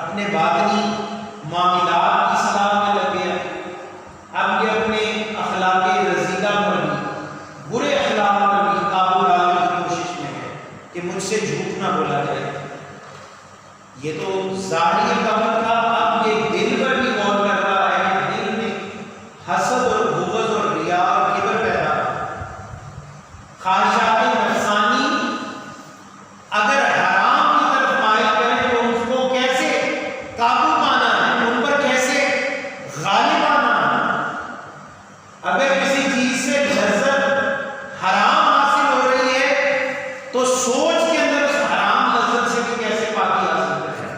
اپنے باطنی معاملات کی اصلاح میں لگ گیا، اب یہ اپنے اخلاق رذیلہ پر بھی، برے اخلاق پر بھی قابو لانے کی کوشش میں ہے کہ مجھ سے جھوٹ نہ بولا جائے۔ یہ تو ظاہری کمر تھا، اب یہ دل پر بھی غور کر رہا ہے، دل میں حسد اور بغض اور ریا اور کبر پیدا ہے، خواہشات نفسانی اگر حرام کی طرف مائل کریں تو اس کو کیسے قابو پانا ہے، ان پر کیسے غالب آنا ہے۔ اگر کسی چیز سے لذت حرام حاصل ہو رہی ہے تو سوچ کے اندر اس حرام لذت سے بھی کیسے پاکی حاصل کریں،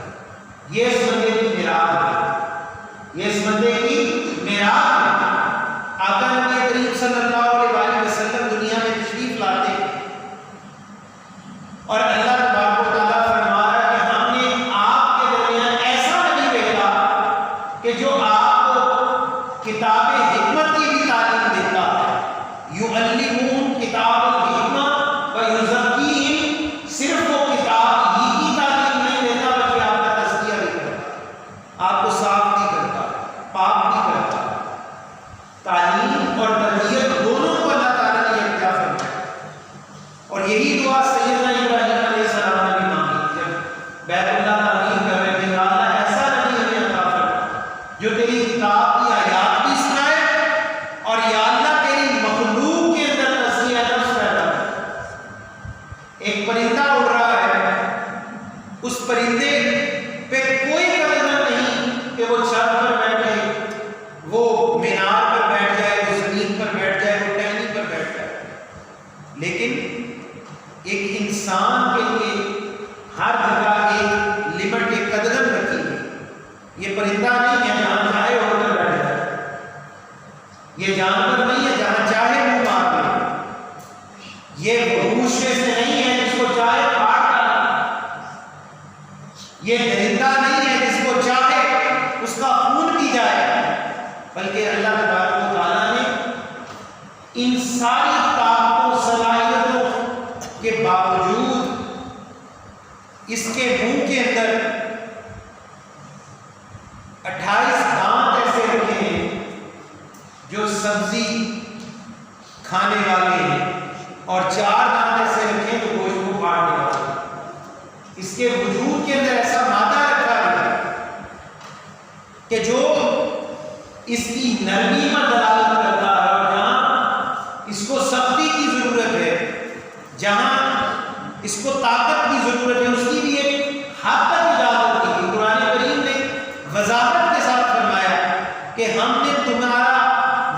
یہ اس بندے کی میراث ہے، یہ اس بندے کی میراث ہے۔ آقا نبی کریم صلی اللہ علیہ وسلم دنیا میں تشریف لاتے اور اللہ تبارک و تعالیٰ فرما رہا ہے کہ ہم نے آپ کے درمیان ایسا نبی بھیجا کہ جو آپ کو کتاب حکمت کی بھی تعلیم دیتا ہے، یعلمون کتاب الحکمہ ویزکیہم، صرف وہ کتاب ہی کی تعلیم نہیں دیتا بلکہ آپ کا تزکیہ بھی کرتا، آپ کو صاف بھی کرتا، پاک بھی کرتا۔ تعلیم اور تربیت دونوں کو اللہ تعالیٰ نے یکجا فرمایا، اور یہی دعا سیدنا ابراہیم علیہ السلام نے بھی مانگی جب بیت اللہ تعمیر کر رہے تھے، یا اللہ ایسا نبی ہمیں عطا فرما جو تیری کتاب کی آیات بھی سنائے اور یا اللہ تیری مخلوق کے اندر تزکیہ نفس پیدا کرے۔ ایک پرندہ اڑ رہا ہے، اس پرندے پہ کوئی قدر نہیں کہ وہ چھت پر بیٹھے، وہ مینار پر بیٹھ جائے، وہ زمین پر بیٹھ جائے، وہ ٹہنی پر بیٹھ جائے، لیکن ایک انسان کے لیے ہر جگہ ایک لمٹ، ایک قدر رکھی ہے۔ یہ پرندہ نہیں ہے جہاں چاہے اڑ کر بیٹھ جائے، یہ جانور نہیں ہے جہاں چاہے منہ مار لے، یہ وحوش میں سے نہیں ہے جس کو چاہے پاٹ ڈالے، یہ درندہ نہیں ہے جس کو چاہے اس کا خون پی جائے، بلکہ اللہ تبارک و تعالیٰ نے ان ساری طاقتوں صلاحیتوں کے باوجود اس کے منہ کے اندر 28 دانت ایسے رکھے ہیں جو سبزی کھانے والے ہیں، اور 4 دانت ایسے رکھے ہیں جو گوشت کو کاٹنے والے ہیں۔ اس کے وجود کے اندر ایسا مادہ رکھا ہے کہ جو اس کی نرمی میں دلالت کرتا ہے، اور جہاں اس کو سختی کی ضرورت ہے، جہاں اس کو طاقت کی ضرورت ہے، اس کی بھی ایک حد تک اجازت کی تھی۔ قرآن کریم نے وضاحت کے ساتھ فرمایا کہ ہم نے تمہارا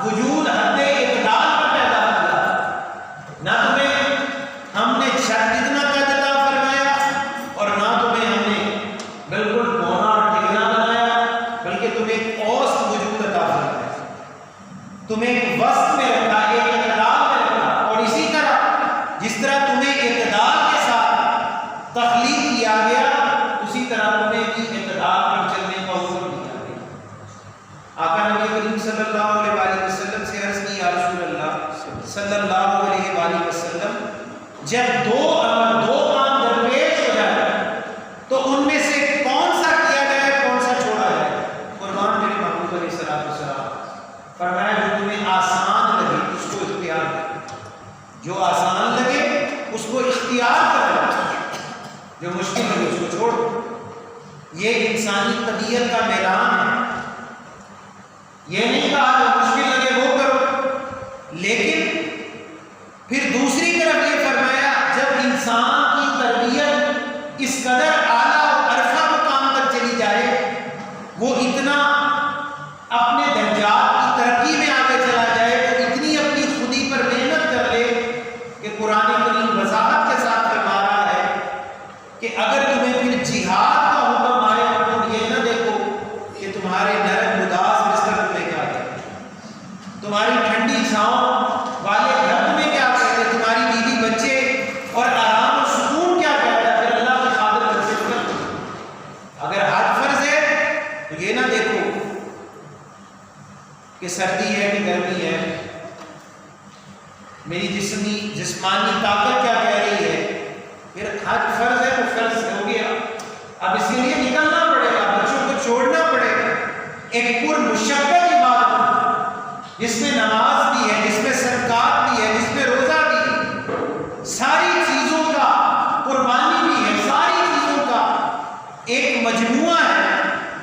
وجود حد اعتدال پر پیدا کیا، نہ تمہیں ہم نے چھت اتنا قد عطا فرمایا اور نہ تمہیں ہم نے بالکل کونا اور ٹکنا بنایا، بلکہ تمہیں ایک اوسط وجود عطا فرمایا، تمہیں ایک وسط میں رکھا، ایک اعتدال میں رکھا، اور اسی طرح جس طرح تمہیں اعتدال کے ساتھ تخلیق کیا گیا، اسی طرح تمہیں بھی اعتدال پر چلنے کا حکم دیا گیا۔ آقا نبی کریم صلی اللہ علیہ وسلم سے عرض کی، یا رسول اللہ صلی اللہ علیہ وآلہ وسلم، جب دو کام درپیش ہو جائے تو ان میں سے کون سا کیا جائے، کون سا چھوڑا جائے؟ قربان میرے محبوب علیہ السلام فرمایا جو تمہیں آسان لگے اس کو اختیار کرو، جو آسان لگے اس کو اختیار کرو۔ جو مشکل ہے اس کو چھوڑ دو۔ یہ انسانی طبیعت کا میدان ہے۔ یہ نہیں کہا جو مشکل لگے وہ کرو، لیکن پھر دوسری طرف یہ فرمایا جب انسان کی تربیت اس قدر اعلیٰ اور عرفہ مقام تک چلی جائے، وہ اتنا اپنے درجات کی ترقی میں آگے چلا جائے، تو اتنی اپنی خودی پر محنت کر لے کہ قرآن کریم وضاحت کے ساتھ فرما رہا ہے کہ اگر تمہیں پھر جہاد کا حکم آئے تو تم یہ نہ دیکھو کہ تمہارے نرم اداس بستر تمہیں کیا کہتے، تمہاری ٹھنڈی چھاؤں والے گھر تمہیں کیا کہتے، تمہاری بیوی بچے اور آرام و سکون کیا کہتا ہے، پھر اللہ کی خاطر ترسل کر۔ اگر حج فرض ہے تو یہ نہ دیکھو کہ سردی ہے کہ گرمی ہے، میری جسمانی طاقت کیا کہہ رہی ہے، پھر حج فرض ہے تو فرض ہو گیا، اب اس کے لیے نکلنا پڑے گا، بچوں کو چھوڑنا پڑے گا۔ ایک پر مشقت عبادت جس میں نماز بھی ہے، جس میں صدقات بھی ہے، جس میں روزہ بھی ہے، ساری چیزوں کا قربانی بھی ہے، ساری چیزوں کا ایک مجموعہ ہے،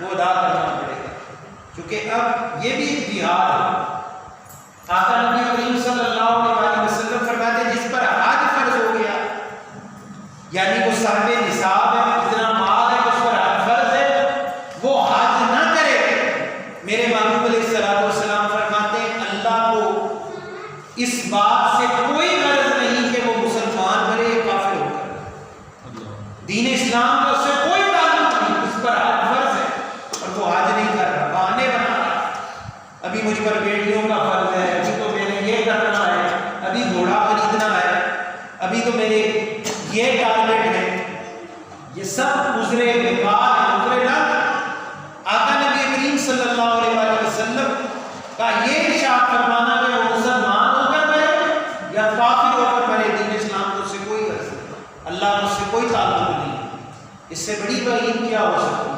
وہ ادا کرنا پڑے گا، کیونکہ اب یہ بھی ایک جہاد ہے۔ آقا نبی کریم صلی اللہ علیہ وسلم فرماتے ہیں جس پر حج فرض ہو گیا، یعنی وہ صاحب نصاب ہے، اتنا مال ہے اس پر حج فرض ہے، وہ حج نہ کرے، میرے محبوب علیہ الصلوۃ والسلام فرماتے ہیں اللہ کو اس بات سے کوئی غرض نہیں کہ وہ مسلمان بنے یا کافر ہو کر، دین اسلام کا اس سے کوئی تعلق نہیں، اس پر حج فرض ہے اور وہ حج نہیں کر رہا، بہانے بنا رہا، ابھی مجھ پر بیٹیوں کا فرض ہے، ابھی تو میں نے یہ کرنا ہے، ابھی گھوڑا خریدنا ہے، ابھی تو میرے یہ ٹارگیٹ ہے، یہ سب عذرے بیکار ہیں، عذرے نہ کر۔ آقا نبی کریم صلی اللہ علیہ وسلم کا یہ ارشاد فرمانا کہ وہ مسلمان ہو کر مرے یا کافر ہو کر مرے، دین اسلام کو اس سے کوئی غرض نہیں، اللہ کو اس سے کوئی تعلق نہیں، اس سے بڑی وعید کیا ہو سکتی ہے۔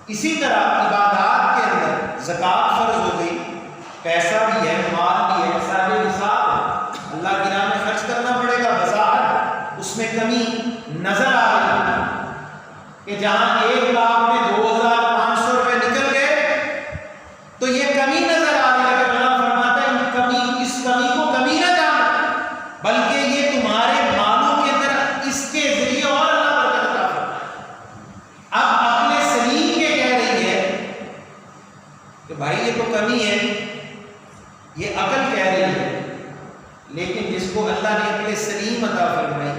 اسی طرح عبادات کے اندر زکوٰۃ فرض ہو گئی، پیسہ بھی ہے، مال بھی ہے، صاحب نصاب ہے، اللہ کی راہ میں خرچ کرنا پڑے گا، بظاہر اس میں کمی نظر آ رہی ہے کہ جہاں 1 لاکھ میں 2500 روپے نکل گئے تو یہ کمی نظر آ رہی ہے، کہ اللہ فرماتا ہے اس کمی کو کمی نہ جانا، بلکہ یہ تمہارے مالوں کے اندر اس کے ذریعے اور اللہ برکت عطا فرمائے۔ اب عقل سلیم یہ کہہ رہی ہے کہ بھائی یہ تو کمی ہے، یہ عقل کہہ رہی ہے، لیکن جس کو اللہ نے عقل سلیم عطا فرمائی،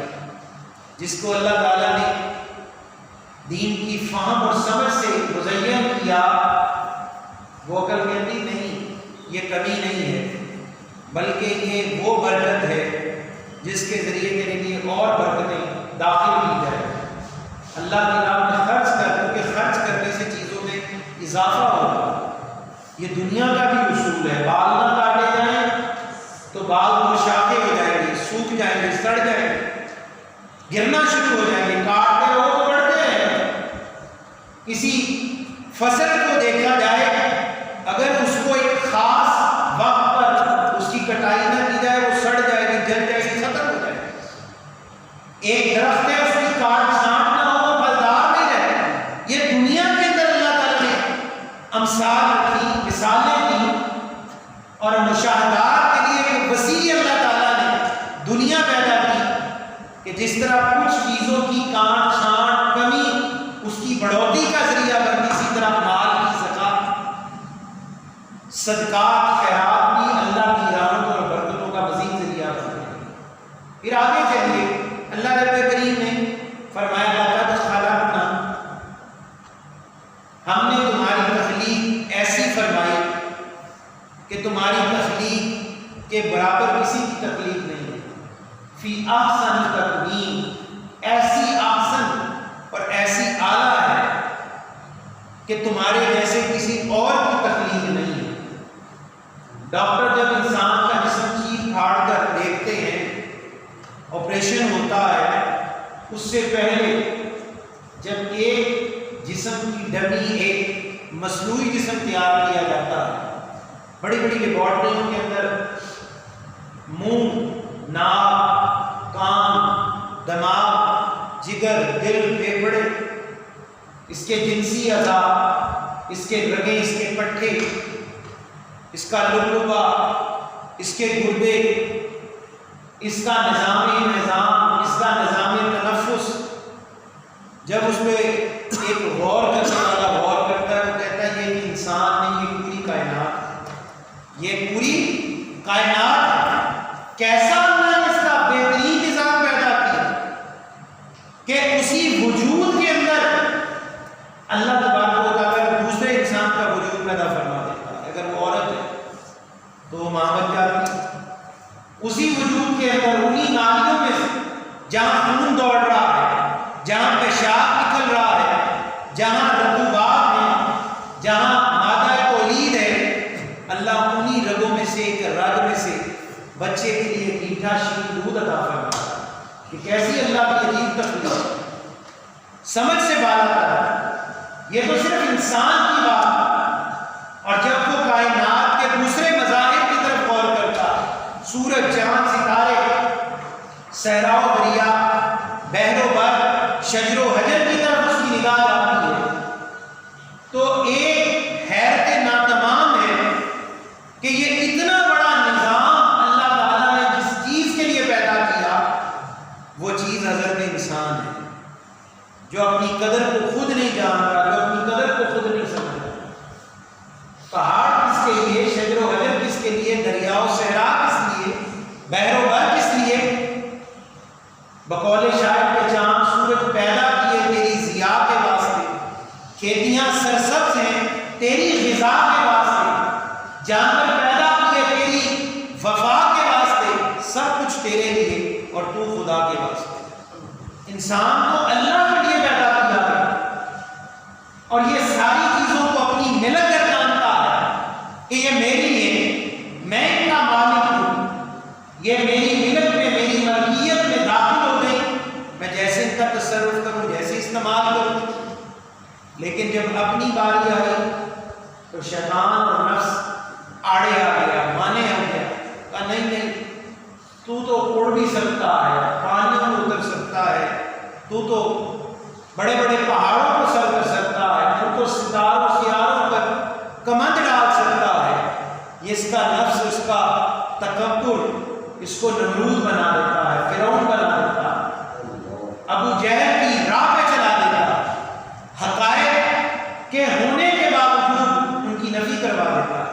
جس کو اللہ تعالیٰ نے دین کی فہم اور سمجھ سے مزین کیا، وہ عقل کہتی نہیں یہ کمی نہیں ہے، بلکہ یہ وہ برکت ہے جس کے ذریعے میرے لیے اور برکتیں داخل کی جائیں۔ اللہ کی راہ میں خرچ کر، کیونکہ خرچ کرنے سے چیزوں میں اضافہ ہوگا، یہ دنیا کا بھی اصول ہے، بال نہ کاٹے جائیں تو بال مشاخے ہو جائیں گے، سوکھ جائیں گے، سڑ جائیں گے، گرنا شروع ہو جائیں گے، کاٹتے رہو تو بڑھتے ہیں۔ کسی فصل کو دیکھا جائے، اگر اس کو ایک خاص وقت پر اس کی کٹائی نہ کی جائے، وہ سڑ جائے گی، جل جائے گی، ختم ہو جائے گی۔ ایک درخت ہے، اس کی کاٹ چھانٹ نہ ہو، وہ پھلدار نہیں رہے۔ یہ دنیا کے اندر اللہ تعالیٰ نے امثال رکھی، مثالیں دی، اور مشاہدات کے لیے ایک وسیع اللہ تعالیٰ نے دنیا پیدا کی کہ جس طرح کچھ چیزوں کی کاٹ چھانٹ کمی اس کی بڑھوتی کا ذریعہ بنتی، اسی طرح مال کی زکات، صدقات، خیرات بھی اللہ کی رحمت اور برکتوں کا مزید ذریعہ بنتے ہیں۔ پھر آگے چلیے، اللہ رب کریم نے فرمایا لقد خلقنا، ہم نے تمہاری تخلیق ایسی فرمائی کہ تمہاری تخلیق کے برابر کسی کی تخلیق نہیں ہے، فی احسن تقویم، ایسی احسن اور ایسی اعلیٰ ہے کہ تمہارے جیسے کسی اور کی تخلیق نہیں ہے۔ ڈاکٹر جب انسان کا جسم چیر پھاڑ کر دیکھتے ہیں، آپریشن ہوتا ہے، اس سے پہلے جب ایک جسم کی ڈمی، ایک مصنوعی جسم تیار کیا جاتا ہے، بڑی بڑی لیبارٹریوں کے اندر منہ، ناک، کان، دماغ جگر، دل، پھیپھڑے، اس کے جنسی اعضاء، اس کے رگیں، اس کے پٹھے، اس کا لبلبہ، اس کے گردے، اس کا نظام نظام، اس کا نظام تنفس، جب اس پہ ایک غور کرنے والا غور کرتا ہے، وہ کہتا ہے یہ انسان نہیں، یہ پوری کائنات ہے، یہ پوری کائنات ہے۔ کیسا اللہ نے اس کا بہترین نظام پیدا کیا کہ اسی وجود کے اندر اللہ تبارک و تعالیٰ دوسرے انسان کا وجود پیدا فرما دیتا ہے۔ اگر وہ عورت ہے تو وہ ماں بن جاتی ہے، اسی وجود کے اندر، انہی نالیوں میں سے جہاں خون دوڑ رہا ہے، جہاں پیشاب نکل رہا ہے، جہاں رطوبات ہیں، جہاں مادہ تولید ہے، اللہ انہی رگوں میں سے ایک رگ میں سے بچے کے لیے میٹھا شیریں دودھ عطا فرماتا ہے۔ کہ کیسی اللہ کی عجیب تخلیق، سمجھ سے بالا تر ہے۔ یہ تو صرف انسان کی بات ہے، اور جب وہ کائنات کے دوسرے مظاہر کی طرف غور کرتا ہے، سورج، چاند، ستارے، صحرا و دریا، بحر و بر، شجر و حجر کی طرف اس کی نگاہ جاتی ہے، تو ایک حیرت ناتمام ہے کہ یہ اتنا بڑا نظام اللہ تعالیٰ نے جس چیز کے لیے پیدا کیا، وہ چیز حضرت انسان ہے، جو اپنی قدر کو خود نہیں جان رہا، جو اپنی قدر کو خود نہیں سمجھ رہا۔ پہاڑ کس کے لیے، شجر و حجر کس کے لیے، دریا و صحرا کس لیے، بحر و بر کس لیے؟ بقول شاعر کے چاند سورج پیدا کیے تیری ضیا کے واسطے، کھیتیاں سرسبز ہیں تیری غذا کے واسطے، جانور پیدا کیے تیری وفا کے واسطے، سب کچھ تیرے لیے اور تو خدا کے واسطے۔ انسان کو اللہ کے لیے پیدا کیا ہے، اور یہ ساری چیزوں کو اپنی ملک کر جانتا ہے کہ یہ میری ہے، میں ان کا مالک ہوں، یہ میری ملک میں، میری ملکیت میں داخل ہو گئی، میں جیسے ان کا تصرف کروں، جیسے استعمال کروں۔ لیکن جب اپنی باری آئی تو شیطان اور نفس آڑے آ گیا، مانے ہو گیا، کہا نہیں، تو اڑ بھی سکتا ہے، پانیوں میں اتر سکتا ہے، تو بڑے بڑے پہاڑوں کو سر کر سکتا ہے، ان کو ستاروں سیاروں پر کمند ڈال سکتا ہے۔ یہ اس کا نفس، اس کا تکبر اس کو نمرود بنا دیتا ہے، فرعون بنا دیتا ہے، ابو جہل کی راہ پہ چلا دیتا ہے، حقائق کے ہونے کے باوجود ان کی نفی کروا دیتا ہے،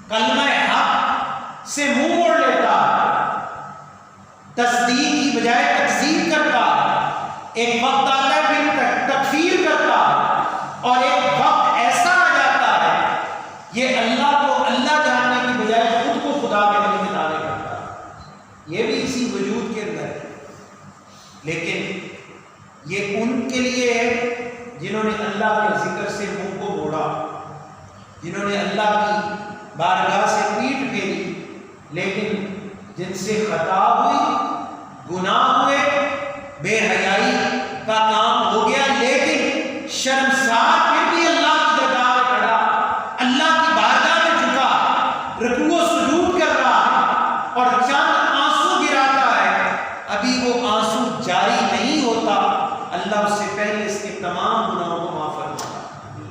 کلمہ حق سے منہ موڑ لیتا ہے، تصدیق کی بجائے تکذیب کرتا ہے، ایک وقت آتا ہے پھر تکفیر کرتا ہے، اور ایک وقت ایسا آ جاتا ہے یہ اللہ کو اللہ جاننے کی بجائے خود کو خدا کہنے کے دعوے کرتا ہے۔ یہ بھی اسی وجود کے اندر ہے، لیکن یہ ان کے لیے ہے جنہوں نے اللہ کے ذکر سے منہ کو موڑا، جنہوں نے اللہ کی بارگاہ سے پیٹھ پھیری، لیکن جن سے خطا ہوئی، گناہ ہوئے، بے حیائی کا کام ہو گیا، لیکن شرمسار پھر بھی اللہ کی درگاہ میں کھڑا، اللہ کی بارگاہ میں جھکا، رکوع و سجود کر رہا ہے اور چند آنسو گراتا ہے، ابھی وہ آنسو جاری نہیں ہوتا، اللہ اس سے پہلے اس کے تمام گناہوں کو معاف فرماتا ہے۔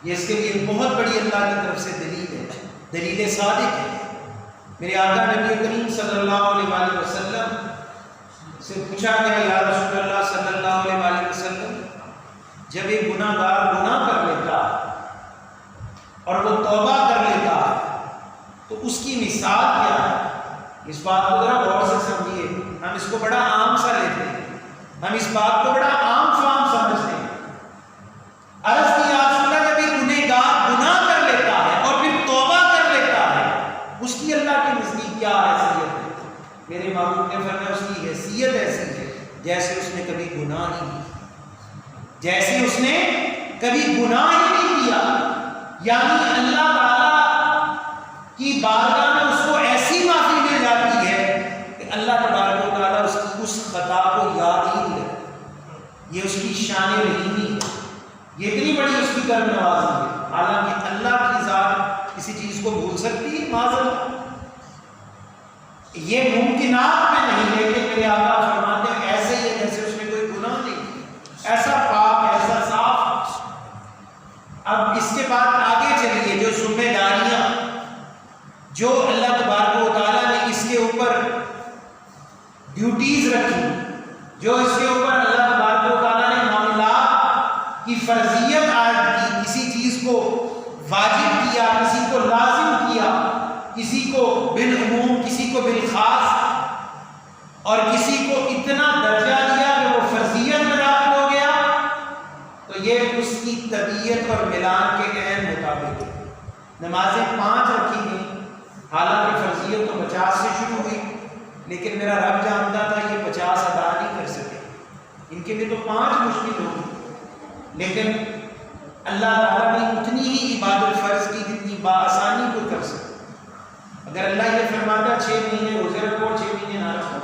یہ اس کے لیے بہت بڑی اللہ کی طرف سے دلیل ہے، دلیل صادق ہے۔ میرے آقا نبی کریم صلی اللہ علیہ وآلہ وسلم سے پوچھا گیا، یا رسول اللہ صلی اللہ علیہ وآلہ وسلم، جب ایک گناہ گار گناہ کر لیتا اور وہ توبہ کر لیتا تو اس کی مثال کیا ہے؟ اس بات کو ذرا غور سے سمجھیے، ہم اس کو بڑا عام سا لیتے ہیں، ہم اس بات کو بڑا عام فام سمجھتے ہیں۔ عرض کی یا رسول اللہ، جب ایک گنہگار گناہ کر لیتا ہے اور پھر توبہ کر لیتا ہے، اس کی اللہ کے نزدیک کیا حیثیت ہے؟ میرے محبوب نے فرمایا اس کی حیثیت ایسی ہے جیسے اس نے کبھی گناہ ہی نہیں، جیسے اس نے کبھی گناہ ہی نہیں کیا، یعنی اللہ تعالیٰ کی بارگاہ میں اس کو ایسی معافی مل جاتی ہے کہ اللہ تبارک و تعالیٰ اس کی اس خطا کو یاد ہی نہیں رکھتا۔ یہ اس کی شان رحیمی ہے، یہ اتنی بڑی اس کی کرم نوازی ہے۔ حالانکہ اللہ کی ذات کسی چیز کو بھول سکتی ہے؟ معذرت یہ ممکنات میں نہیں، لیکن میرے آقا فرماتے ہیں ایسے ہی ہے جیسے اس نے فرضیت عائد کی، کسی چیز کو واجب کیا، کسی کو لازم کیا، کسی کو بالعموم، کسی کو بالخاص، اور کسی کو اتنا درجہ دیا کہ وہ فرضیت میں داخل ہو گیا، تو یہ اس کی طبیعت اور ملان کے عین مطابق ہے۔ نمازیں 5 رکھی گئیں، حالانکہ فرضیت تو 50 سے شروع ہوئی، لیکن میرا رب جانتا تھا یہ 50 ادا نہیں کر سکے، ان کے لیے تو 5 مشکل ہوگی، لیکن اللہ تعالیٰ نے اتنی ہی عبادت فرض کی جتنی بآسانی کو کر سکے۔ اگر اللہ یہ فرماتا 6 مہینے روزے رکھو اور 6 مہینے نہ رکھو،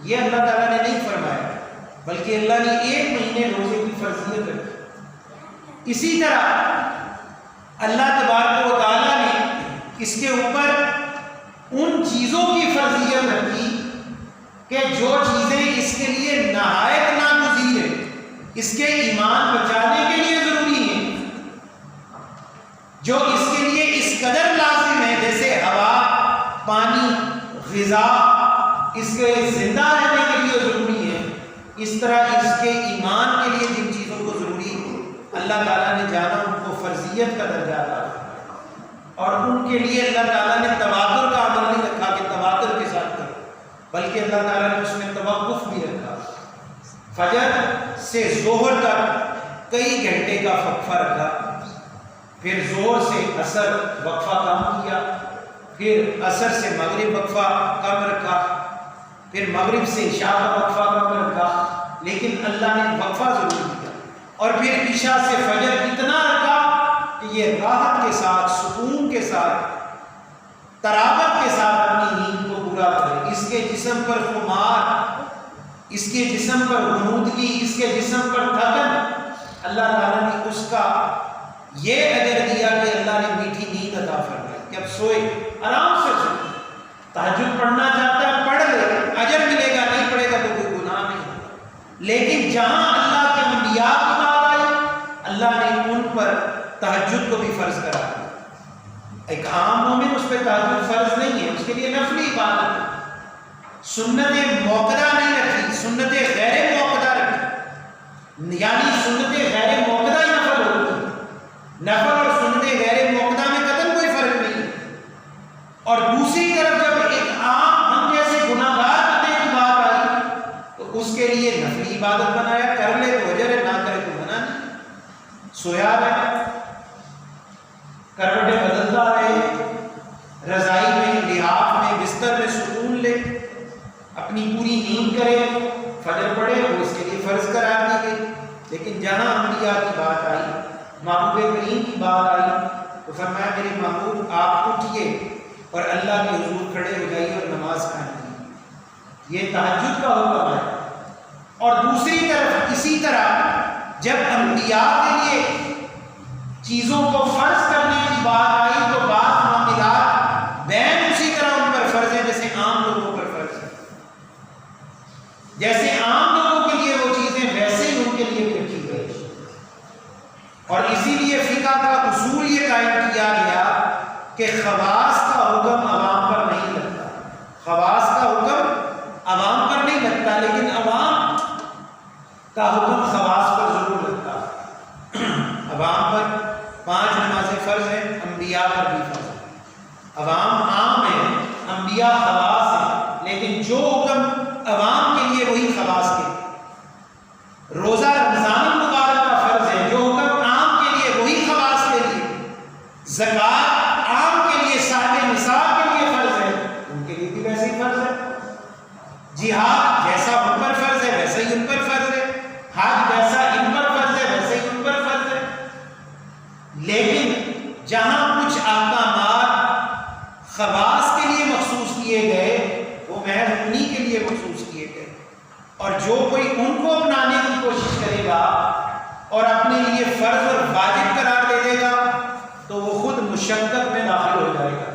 یہ اللہ تعالیٰ نے نہیں فرمایا، بلکہ اللہ نے 1 مہینے روزے کی فرضیت رکھی۔ اسی طرح اللہ تبارک و تعالیٰ نے اس کے اوپر ان چیزوں کی فرضیت رکھی کہ جو چیزیں اس کے لیے نہایت ناگزیر ہیں، اس کے ایمان بچانے کے لیے ضروری ہیں، جو اس کے لیے اس قدر لازم ہے، جیسے ہوا، پانی، غذا، اس کے زندہ رہنے کے لیے ضروری ہے، اس طرح اس کے ایمان کے لیے جن چیزوں کو ضروری ہے اللہ تعالیٰ نے جانا ان کو فرضیت کا درجہ عطا کیا، اور ان کے لیے اللہ تعالیٰ نے تواتر کا عمل نہیں رکھا کہ تواتر کے ساتھ کرو، بلکہ اللہ تعالیٰ نے اس میں توقف بھی رکھا۔ فجر سے ظہر تک کئی گھنٹے کا وقفہ رکھا، پھر ظہر سے عصر وقفہ کم کیا، پھر عصر سے مغرب وقفہ کم رکھا، پھر مغرب سے عشاء کا وقفہ کم رکھا، لیکن اللہ نے وقفہ ضرور دیا، اور پھر عشاء سے فجر اتنا رکھا کہ یہ راحت کے ساتھ، سکون کے ساتھ، تراوت کے ساتھ اپنی نیند کو پورا کرے۔ اس کے جسم پر خمار، اس کے جسم پر غنودگی، اس کے جسم پر تھکن، اللہ تعالیٰ نے اس کا یہ اجر دیا کہ اللہ نے میٹھی نیند عطا فرمائی کہ اب سوئے، آرام سے سوئے، تہجد پڑھنا چاہتا ہے پڑھ لے، اجر ملے گا، نہیں پڑھے گا تو کوئی گناہ نہیں۔ لیکن جہاں اللہ کے انبیاء کی بات آئی، اللہ نے ان پر تہجد کو بھی فرض کرا دیا۔ ایک عام مومن اس پہ تہجد فرض نہیں ہے، اس کے لیے نفلی عبادت ہے، سنت موقدہ نہیں رکھی، سنت غیر موقدہ رکھی، یعنی سنت غیر موقدہ ہی نفل ہوتی ہے، نفل اور سنت غیر موقدہ میں قطعاً کوئی فرق نہیں ہے۔ اور دوسری طرف جب ایک عام ہم جیسے گناہگار بندے کی بات آئی تو اس کے لیے نفلی عبادت بنایا، کر لے تو اجر ہے، نہ کرے تو منع نہیں۔ سویا رہے، کروٹیں بدلتا رہے، رضائی میں، لحاف میں، بستر میں سکون لے، اپنی پوری نیند کرے، فجر پڑھے، وہ اس کے لیے فرض قرار دی گئی۔ لیکن جہاں انبیاء کی بات آئی، محبوب کریم کی بات آئی، تو فرمایا میرے محبوب آپ اٹھیے اور اللہ کے حضور کھڑے ہو جائیے اور نماز قائم کیجیے، یہ تہجد کا حکم ہے۔ اور دوسری طرف اسی طرح جب انبیاء کے لیے چیزوں کو فرض کرنے کی بات آئی تو بعض معاملات بین اسی طرح ان پر فرض ہے جیسے عام لوگوں پر فرض ہے، جیسے عام لوگوں کے لیے وہ چیزیں ویسے ہی ان کے لیے بھی رکھی گئی۔ اور اسی لیے فقہ کا اصول یہ قائم کیا گیا کہ خواص کا حکم عوام پر نہیں لگتا، خواص کا حکم عوام پر نہیں لگتا، لیکن عوام کا حکم خواص پر ضرور لگتا۔ عوام پر 5 نمازیں فرض ہیں، انبیاء پر بھی فرض ہے۔ عوام عام ہے، انبیاء خواص ہیں، لیکن جو حکم عوام کے لیے وہی خواص کے۔ روزہ رمضان المبارک کا فرض ہے، جو حکم عام کے لیے وہی خواص کے لیے۔ زکوٰۃ عام کے لیے، صاحب نصاب کے لیے فرض ہے، ان کے لیے بھی ویسے ہی فرض ہے۔ جہاد جیسا ان پر فرض ہے ویسا ہی ان پر فرض ہے، حج جیسا ان پر فرض ہے ویسے ہی ان پر فرض ہے۔ لیکن جہاں کچھ احکامات خواص کے لیے مخصوص کیے گئے وہ محض انہی کے لیے مخصوص کیے گئے، اور جو کوئی ان کو اپنانے کی کوشش کرے گا اور اپنے لیے فرض اور واجب قرار دے دے گا تو وہ خود مشقت میں داخل ہو جائے گا۔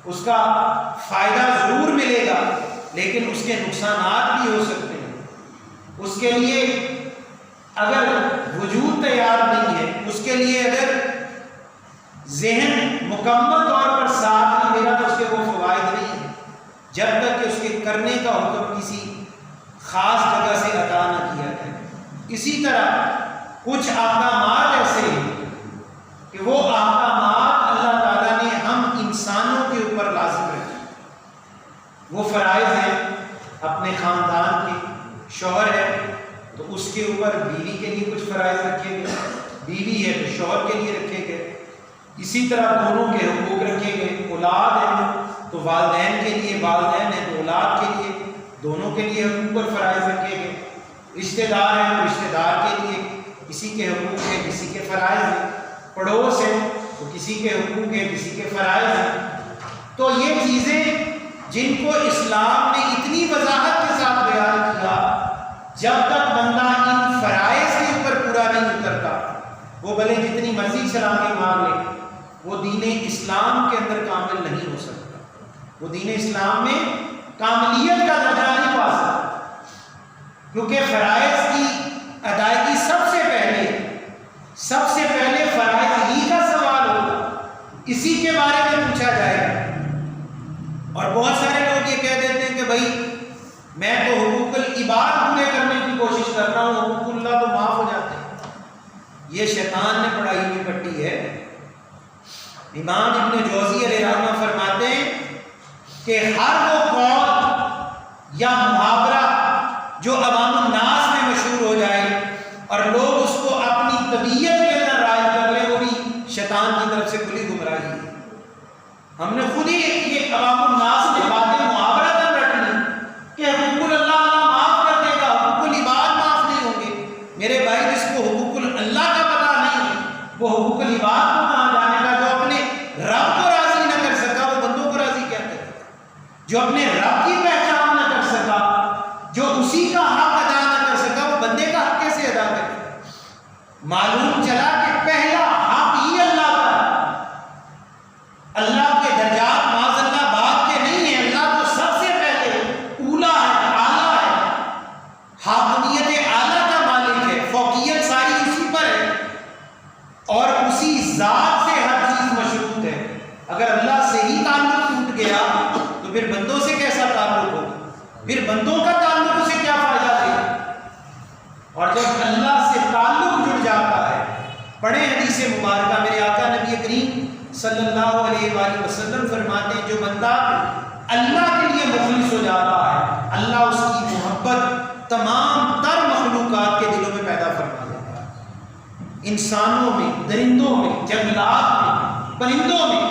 اس کا فائدہ ضرور ملے گا لیکن اس کے نقصانات بھی ہو سکتے ہیں۔ اس کے لیے اگر وجود تیار نہیں ہے، اس کے لیے اگر ذہن مکمل طور پر ساتھ نہیں دے رہا تو اس کے وہ فوائد نہیں ہیں جب تک کہ اس کے کرنے کا حکم کسی خاص جگہ سے عطا نہ کیا جائے۔ اسی طرح کچھ احکامات ایسے ہیں کہ وہ احکامات اللہ تعالیٰ نے ہم انسانوں کے اوپر لازم رکھے۔ وہ فرائض ہیں اپنے خاندان کے، شوہر ہے تو اس کے اوپر بیوی کے لیے کچھ فرائض رکھے گئے، بیوی ہے تو شوہر کے لیے رکھے گئے، اسی طرح دونوں کے حقوق رکھے گئے، اولاد ہے تو والدین کے لیے، والدین ہے تو اولاد کے لیے، دونوں کے لیے حقوق اور فرائض رکھے گئے، رشتہ دار ہیں تو رشتہ دار کے لیے کسی کے حقوق ہیں کسی کے فرائض ہیں، پڑوس ہے تو کسی کے حقوق ہیں کسی کے فرائض ہیں۔ تو یہ چیزیں جن کو اسلام نے اتنی وضاحت کے ساتھ بیان کیا، جب تک بندہ ان فرائض کے اوپر پورا نہیں اترتا، وہ بھلے جتنی مرضی سلامی مار لے، وہ دین اسلام کے اندر کامل نہیں ہو سکتا، وہ دین اسلام میں کاملیت کا درجہ نہیں پا سکتا، کیونکہ فرائض کی ادائیگی سب سے پہلے فرائض ہی کا سوال ہوگا، اسی کے بارے میں پوچھا جائے گا۔ اور بہت سارے لوگ یہ کہہ دیتے ہیں کہ بھائی میں تو حقوق العباد پورے کرنے کی کوشش کر رہا ہوں، حقوق اللہ تو معاف ہو جاتے ہیں۔ یہ شیطان نے پڑھائی ہوئی پٹی ہے۔ امام ابن جوزی علیہ رحمہ فرماتے ہیں کہ ہر وہ قول یا محاورہ جو عوام الناس میں مشہور ہو جائے اور لوگ اس کو اپنی طبیعت کے اندر رائج کر لیں، وہ بھی شیطان کی طرف سے کھلی گمراہی ہے۔ ہم نے خود ہی یہ عوام الناس میں باتیں محاورہ کر رکھ لی کہ حقوق اللہ معاف کر دے گا، حقوق العباد معاف نہیں ہوں گے۔ میرے بھائی، جس کو حقوق اللہ کا پتہ نہیں ہے وہ حقوق العباد کو کہاں جانے گا؟ جو اپنے رب کو راضی نہ کر سکا وہ بندوں کو راضی کیا کرے گا؟ جو اپنے رب کی پہچان نہ کر سکا، جو اسی کا حق ادا نہ کر سکا، وہ بندے کا حق کیسے ادا کرے گا؟ معلوم چلا کہ پہلا حق ہی اللہ کا ہے۔ اللہ کے درجات معاذ اللہ بات کے نہیں ہیں، اللہ تو سب سے پہلے اولا ہے، اعلیٰ ہے، حاکمیت اعلیٰ کا مالک ہے، فوقیت ساری اسی پر ہے اور اسی ذات سے ہر چیز مشروط ہے۔ اگر اللہ سے ہی تعلق ٹوٹ گیا تو پھر بندوں سے کیسا تعلق ہوگا؟ پھر بندوں کا تعلق اسے کیا فائدہ دے گا؟ اور جب اللہ سے تعلق جڑ جاتا ہے، پڑھیں حدیث مبارکہ، میرے آقا نبی کریم صلی اللہ علیہ وآلہ وسلم فرماتے ہیں جو بندہ اللہ کے لیے مخلص ہو جاتا ہے، اللہ اس کی محبت تمام تر مخلوقات کے دلوں میں پیدا فرما دیتا ہے۔ انسانوں میں، درندوں میں، جنگلات میں، پرندوں میں،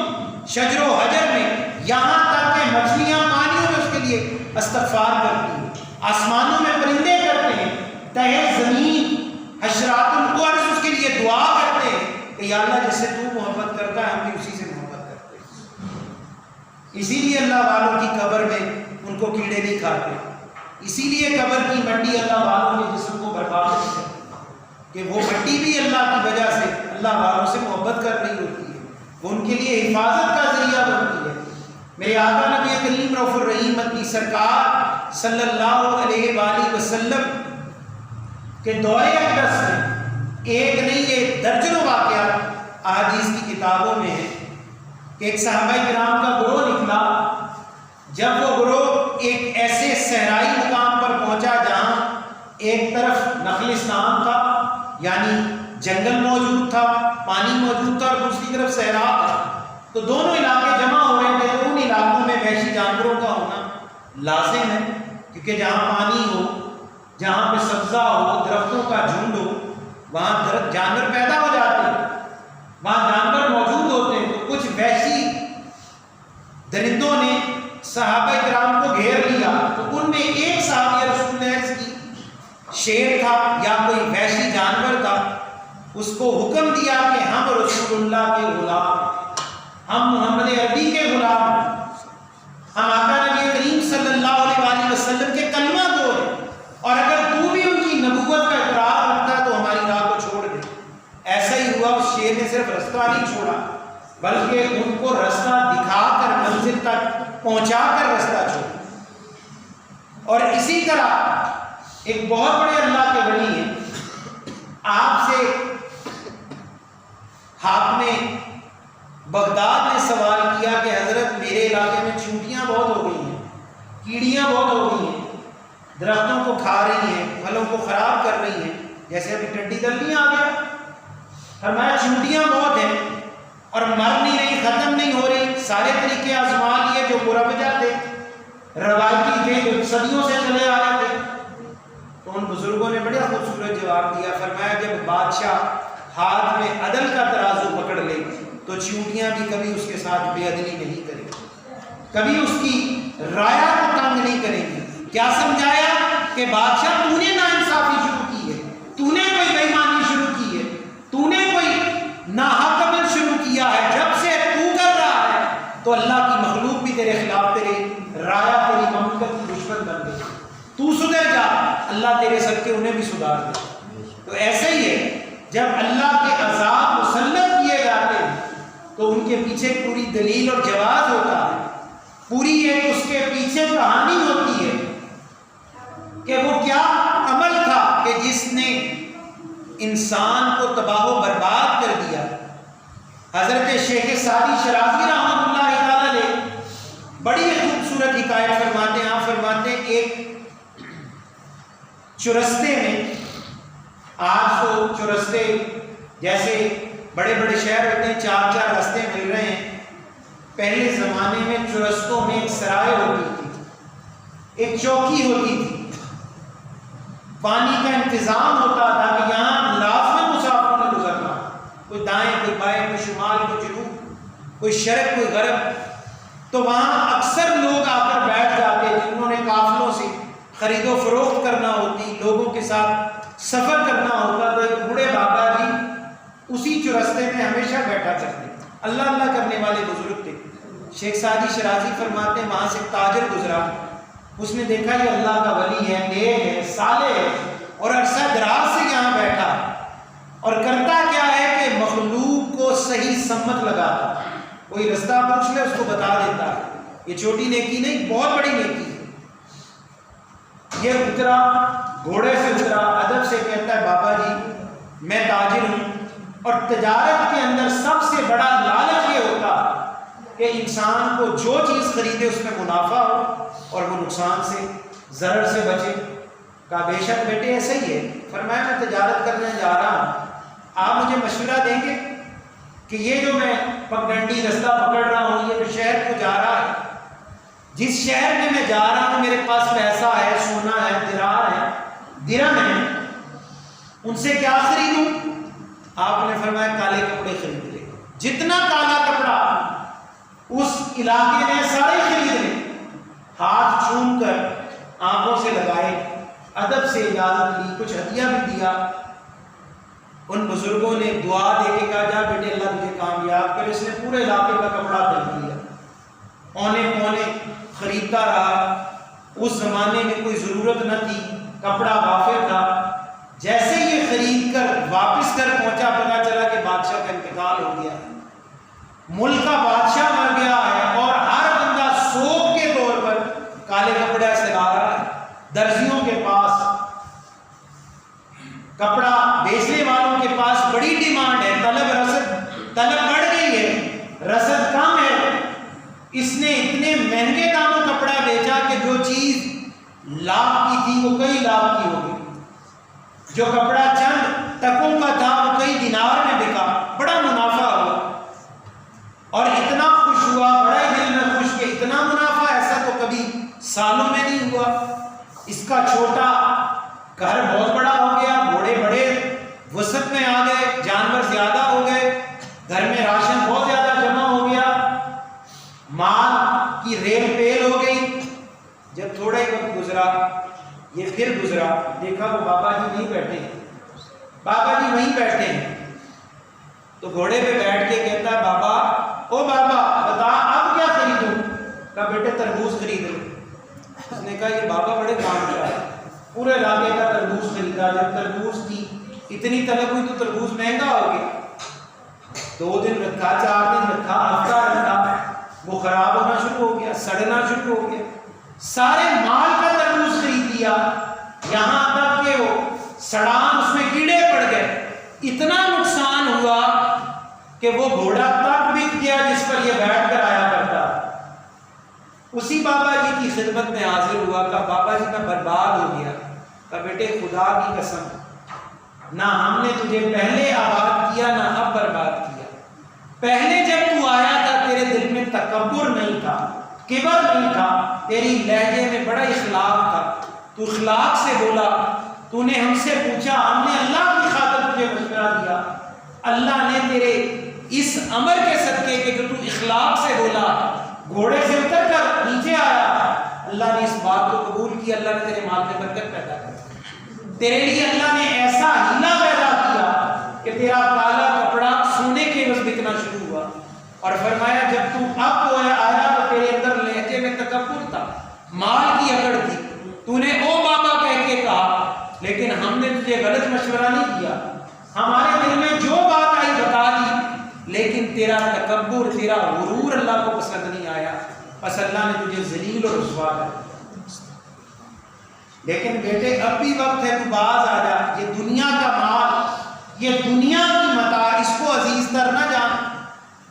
شجر و حجر میں، یہاں تک کہ مچھلیاں پانیوں میں اس کے لیے استغفار کرتی ہیں، آسمانوں میں پرندے کرتے ہیں، تہہ زمین حشرات الارض اس کے لیے دعا کرتے ہیں کہ یا اللہ جس سے تو محبت کرتا ہے ہم بھی اسی سے محبت کرتے ہیں۔ اسی لیے اللہ والوں کی قبر میں ان کو کیڑے نہیں کھاتے، اسی لیے قبر کی مٹی اللہ والوں کے جسم کو برباد نہیں کرتی، کہ وہ مٹی بھی اللہ کی وجہ سے اللہ والوں سے محبت کر رہی ہوتی ہے، وہ ان کے لیے حفاظت کا ذریعہ بنتی ہے۔ میرے آقا نبی کریم رؤوف الرحیم مدنی سرکار صلی اللہ علیہ وآلہ وسلم کہ دور اقدس میں ایک نہیں یہ درجنوں واقعات احادیث کی کتابوں میں ہے کہ ایک صحابہ کرام کا گروہ نکلا، جب وہ گروہ ایک ایسے صحرائی مقام پر پہنچا جہاں ایک طرف نخلستان تھا یعنی جنگل موجود تھا، پانی موجود تھا، اور دوسری طرف صحرا تھا، تو دونوں علاقے جمع ہو رہے تھے، تو ان علاقوں میں وحشی جانوروں کا ہونا لازم ہے، کیونکہ جہاں پانی ہو، جہاں پہ سبزہ ہو، درختوں کا جھنڈ ہو، وہاں جانور پیدا ہو جاتے ہیں، وہاں جانور موجود ہوتے ہیں۔ تو کچھ وحشی درندوں نے صحابہ کرام کو گھیر لیا، تو ان میں ایک صحابی رسول اللہ کی شیر تھا یا کوئی وحشی جانور تھا، اس کو حکم دیا کہ ہم رسول اللہ کے غلام ہیں، ہم محمد عربی کے غلام ہیں، ہم آقا نبی کریم صلی اللہ علیہ وآلہ وسلم کے کلمہ گو ہیں، اور اگر تو بھی ان کی نبوت کا اقرار رکھتا ہے تو ہماری راہ کو چھوڑ دے۔ ایسا ہی ہوا، اس شیر نے صرف رستہ نہیں چھوڑا بلکہ ان کو رستہ دکھا کر منزل تک پہنچا کر رستہ چھوڑا۔ اور اسی طرح ایک بہت بڑے اللہ کے ولی ہیں، آپ سے حاکم بغداد نے سوال کیا کہ حضرت میرے علاقے میں چونٹیاں بہت ہو گئی ہیں، کیڑیاں بہت ہو گئی ہیں، درختوں کو کھا رہی ہیں، پھلوں کو خراب کر رہی ہیں، جیسے ابھی ٹڈی دل نہیں آ گیا. فرمایا چونٹیاں بہت ہیں اور مر نہیں رہی، ختم نہیں ہو رہی. سارے طریقے آزما لیے جو مروجہ تھے، روایتی تھے، جو صدیوں سے چلے آ رہے تھے. تو ان بزرگوں نے بڑا خوبصورت جواب دیا. فرمایا جب بادشاہ ہاتھ میں عدل کا ترازو پکڑ لے تو چونٹیاں بھی کبھی اس کے ساتھ بے عدلی نہیں کریں گی، کبھی اس کی رایا کو تنگ نہیں کریں گی. کیا سمجھایا کہ بادشاہ تو نے ناانصافی شروع کی ہے، تو نے کوئی بے ایمانی شروع کی ہے، تو نے کوئی ناحق عمل شروع کیا ہے. جب سے تو کر رہا ہے تو اللہ کی مخلوق بھی تیرے خلاف، تیرے رایا، تیری مملکت کی دشمن بن گئی. تو سدھر جا، اللہ تیرے صدقے انہیں بھی سدھار دے. تو ایسے ہی ہے، جب اللہ کے عذاب مسلط کیے جاتے ہیں تو ان کے پیچھے پوری دلیل اور جواز ہوتا ہے، پوری ایک اس کے پیچھے کہانی ہوتی ہے کہ وہ کیا عمل تھا کہ جس نے انسان کو تباہ و برباد کر دیا. حضرت شیخ سعدی شرازی رحمۃ اللہ تعالی علیہ بڑی خوبصورت حکایت فرماتے ہیں. آپ فرماتے ہیں ایک چرستے میں، آج تو چرستے جیسے بڑے بڑے شہر ہوتے ہیں، چار چار رستے مل رہے ہیں. پہلے زمانے میں چرستوں میں ایک سرائے ہوتی تھی، ایک چوکی ہوتی تھی، پانی کا انتظام ہوتا تھا کہ یہاں لازم مسافروں نے گزرنا، کوئی دائیں، کوئی بائیں، کوئی شمال، کوئی جنوب، کوئی شرق، کوئی غرب. تو وہاں اکثر لوگ آ کر بیٹھ جاتے جنہوں نے قافلوں سے خرید و فروخت کرنا ہوتی، لوگوں کے ساتھ سفر کرنا ہوتا. تو ایک بوڑھے بابا جی اسی چرستے میں ہمیشہ بیٹھا کرتے، اللہ اللہ کرنے والے بزرگ تھے. شیخ سعدی شرازی فرماتے ہیں وہاں سے ایک تاجر گزرا، اس نے دیکھا یہ اللہ کا ولی ہے، نیک ہے، صالح ہے، اور عرصہ دراز سے یہاں بیٹھا، اور کرتا کیا ہے کہ مخلوق کو صحیح سمت لگاتا. کوئی رستہ پوچھ لے اس کو بتا دیتا. یہ چھوٹی نیکی نہیں، بہت بڑی نیکی ہے. یہ اترا، گھوڑے سے اترا، ادب سے کہتا ہے بابا جی میں تاجر ہوں، اور تجارت کے اندر سب سے بڑا لالچ یہ ہوتا کہ انسان کو جو چیز خریدے اس میں منافع ہو اور وہ نقصان سے، ضرر سے بچے. کہا بے شک بیٹے ایسا ہی ہے. فرمایا میں تجارت کرنے جا رہا ہوں، آپ مجھے مشورہ دیں گے کہ یہ جو میں پگڈنڈی رستہ پکڑ رہا ہوں، یہ جو شہر کو جا رہا ہے، جس شہر میں میں جا رہا ہوں میرے پاس پیسہ ہے، سونا ہے، دینار ہے، درہم ہے، ان سے کیا خریدوں؟ آپ نے فرمایا کالے کپڑے خرید لے، جتنا کالا کپڑا اس علاقے میں سارے خرید لے. ہاتھ چوم کر آنکھوں سے لگائے، ادب سے اجازت لی، کچھ ہدیہ بھی دیا. ان بزرگوں نے دعا دے کے کہا جا بیٹے اللہ تجھے کامیاب کرے. اس نے پورے علاقے کا کپڑا خرید لیا، اونے پونے خریدتا رہا. اس زمانے میں کوئی ضرورت نہ تھی، کپڑا وافر تھا. جیسے یہ خرید کر واپس کر پہنچا، پتا چلا کہ بادشاہ کا انتقال ہو گیا ہے، ملک کا بادشاہ مر گیا ہے، اور ہر بندہ سوگ کے طور پر کالے کپڑے سے لا رہا ہے. درزیوں کے پاس، کپڑا بیچنے والوں کے پاس بڑی ڈیمانڈ ہے، طلب بڑھ گئی ہے، رسد کم ہے. اس نے اتنے مہنگے داموں کپڑا بیچا کہ جو چیز لاکھ کی تھی وہ کئی لاکھ کی ہو گئی، جو کپڑا چند ٹکوں کا تھا وہ کئی دینار میں بکا. بڑا منافع ہوا اور اتنا خوش ہوا، بڑا ہی دل میں خوش کہ اتنا منافع ایسا تو کبھی سالوں میں نہیں ہوا. اس کا چھوٹا گھر بہت بڑا ہو گیا، گھوڑے بڑے وسعت میں آ گئے، جانور زیادہ ہو گئے، گھر میں راشن بہت زیادہ جمع ہو گیا، مال کی ریل پیل ہو گئی. جب تھوڑا ہی وقت گزرا، یہ پھر گزرا، دیکھا وہ بابا جی نہیں بیٹھے ہیں، بابا جی وہیں بیٹھے ہیں. تو گھوڑے پہ بیٹھ کے کہتا ہے بابا، او بابا بتا اب کیا خریدوں؟ کہا بیٹے تربوز خرید لو. اس نے کہا یہ بابا بڑے کام کا ہے، پورے علاقے کا تربوز خریدا. جب تربوز کی اتنی طلب ہوئی تو تربوز مہنگا ہو گیا. 2 دن رکھا، 4 دن رکھا، ہفتہ رکھا، وہ خراب ہونا شروع ہو گیا، سڑنا شروع ہو گیا. سارے مال کا تربوز خرید لیا، یہاں تک کہ وہ سڑان اس میں کیڑے پڑ گئے. اتنا نقصان ہوا کہ وہ گھوڑا تک بک گیا جس پر یہ بیٹھ کر آیا کرتا. اسی بابا جی کی خدمت میں حاضر ہوا، کہا بابا جی میں برباد ہو گیا. کہا بیٹے خدا کی قسم نہ ہم نے تجھے پہلے آباد کیا نہ اب برباد کیا۔ پہلے جب تو آیا تھا تیرے دل میں تکبر نہیں تھا، کبر نہیں تھا، تیری لہجے میں بڑا اخلاق تھا، تو اخلاق سے بولا، تو نے ہم سے پوچھا، ہم نے اللہ کی خاطر تجھے مشورہ دیا۔ اللہ نے تیرے اس امر کے صدقے کہ جو تو اخلاق سے بولا، گھوڑے سے اتر کر نیچے آیا، اللہ نے اس بات کو قبول کیا، اللہ نے تیرے مال میں برکت پیدا کر، تیرے لیے اللہ نے ایسا ہیلا پیدا کیا کہ تیرا کالا کپڑا سونے کے عوض بکنا شروع ہوا۔ اور فرمایا جب تو اب آیا تو تیرے اندر لہجے میں تکبر تھا، مال کی اکڑ تھی، تو نے او بابا کہہ کے کہا، لیکن ہم نے تجھے غلط مشورہ نہیں کیا، ہمارے دل میں جو بات آئی بتا دی، لیکن تیرا تکبر، تیرا غرور اللہ کو پسند نہیں آیا، بس اللہ نے تجھے ذلیل اور رسوا کر دیا۔ لیکن بیٹے اب بھی وقت ہے، تو باز آ جا، یہ دنیا کا مال، یہ دنیا کی متاع، اس کو عزیز تر نہ جان،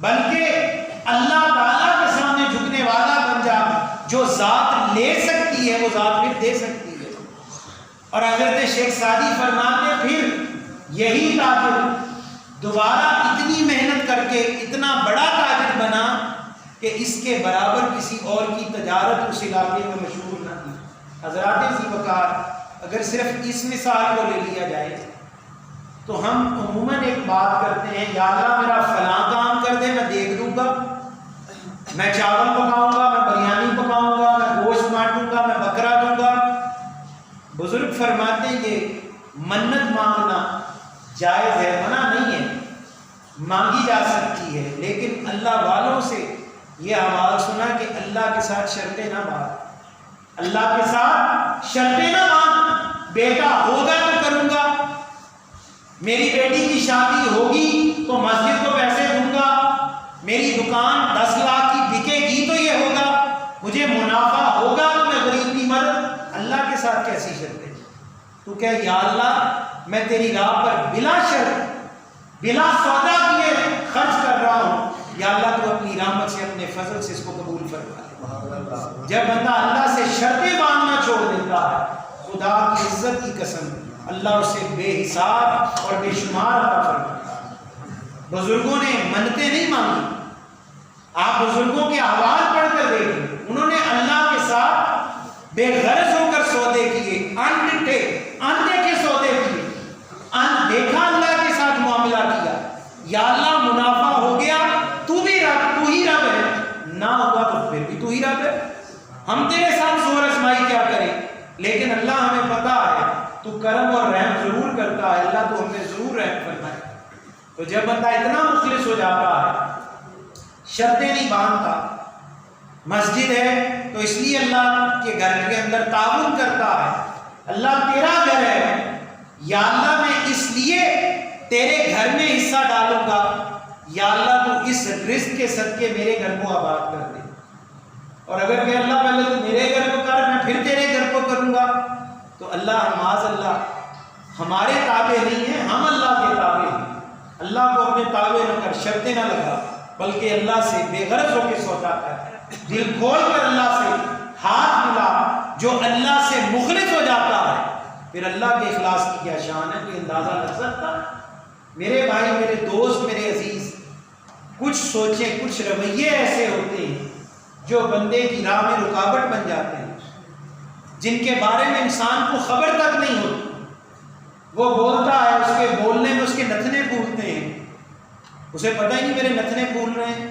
بلکہ اللہ تعالیٰ کے سامنے جھکنے والا بن جا۔ جو ذات لے سکتی ہے وہ ذات پھر دے سکتی ہے۔ اور حضرت شیخ سعدی فرماتے پھر یہی تاجر دوبارہ اتنی محنت کر کے اتنا بڑا تاجر بنا کہ اس کے برابر کسی اور کی تجارت اس علاقے میں مشہور نہ تھی۔ حضرات ذی وقار، اگر صرف اس مثال کو لے لیا جائے تو ہم عموماً ایک بات کرتے ہیں، یا اللہ میرا فلاں کام کر دے، میں دیکھ دوں گا، میں چاول پکاؤں گا، میں بریانی پکاؤں گا، میں گوشت بانٹوں گا، میں بکرا دوں گا۔ بزرگ فرماتے ہیں کہ منت مانگنا جائز ہے، منع نہیں ہے، مانگی جا سکتی ہے، لیکن اللہ والوں سے یہ حوال سنا کہ اللہ کے ساتھ شرطیں نہ باندھ، اللہ کے ساتھ شرطیں نہ باندھ۔ بیٹا ہوگا تو کروں گا، میری بیٹی کی شادی ہوگی تو مسجد کو پیسے دوں گا، میری دکان 10 لاکھ کی بکے گی تو یہ ہوگا، مجھے منافع ہوگا تو میں غریب کی مدد۔ اللہ کے ساتھ کیسی شرطیں؟ تو کہہ یا اللہ میں تیری راہ پر بلا شرط، بلا سودا کیے خرچ کر رہا ہوں، یا اللہ تو اپنی رحمت سے، اپنے فضل سے اس کو قبول فرما۔ جب بندہ اللہ سے شرطیں باندھنا چھوڑ دیتا ہے، خدا کی عزت کی قسم اللہ اسے بے حساب اور بے شمار عطا فرماتا ہے۔ بزرگوں نے منتیں نہیں مانگی، آپ بزرگوں کے احوال پڑھ کر دیکھیں، انہوں نے اللہ کے ساتھ بے غرض ہو کر سودے کیے، اندیکھے سودے کیے، دیکھا اللہ کے ساتھ معاملہ کیا، یا اللہ منافع ہو گیا تو بھی رب، تو ہی رب ہے، نہ ہوا تو پھر بھی تو ہی رب ہے، ہم تیرے ساتھ زور آزمائی کیا کریں، لیکن اللہ ہمیں پتا ہے تو کرم اور رحم ضرور کرتا ہے، اللہ تو ہمیں ضرور رحم کرنا ہے۔ تو جب بندہ اتنا مخلص ہو جاتا ہے، شرطیں نہیں باندھتا، مسجد ہے تو اس لیے اللہ کے گھر کے اندر تعاون کرتا ہے، اللہ تیرا گھر ہے، یا اللہ میں اس لیے تیرے گھر میں حصہ ڈالوں گا، یا اللہ تو اس رزق کے صدقے میرے گھر کو آباد کر دے۔ اور اگر کہ اللہ پہلے تو میرے گھر کو کر، میں پھر تیرے گھر کو کروں گا، تو اللہ معاذ اللہ ہمارے تابع نہیں ہیں، ہم اللہ کے تابع ہیں۔ اللہ کو اپنے تابع نہ کر، شرطیں نہ لگا، بلکہ اللہ سے بے غرض ہو کے سودا کر، دل کھول کر اللہ سے ہاتھ ملا۔ جو اللہ سے مخلص ہو جاتا ہے پھر اللہ کے اخلاص کی کیا شان ہے، کوئی اندازہ لگ سکتا ہے؟ میرے بھائی، میرے دوست، میرے عزیز، کچھ سوچیں، کچھ رویے ایسے ہوتے ہیں جو بندے کی راہ میں رکاوٹ بن جاتے ہیں، جن کے بارے میں انسان کو خبر تک نہیں ہوتی، وہ بولتا ہے، اس کے بولنے میں اس کے نتنے پھولتے ہیں، اسے پتہ ہی نہیں میرے نتنے پھول رہے ہیں،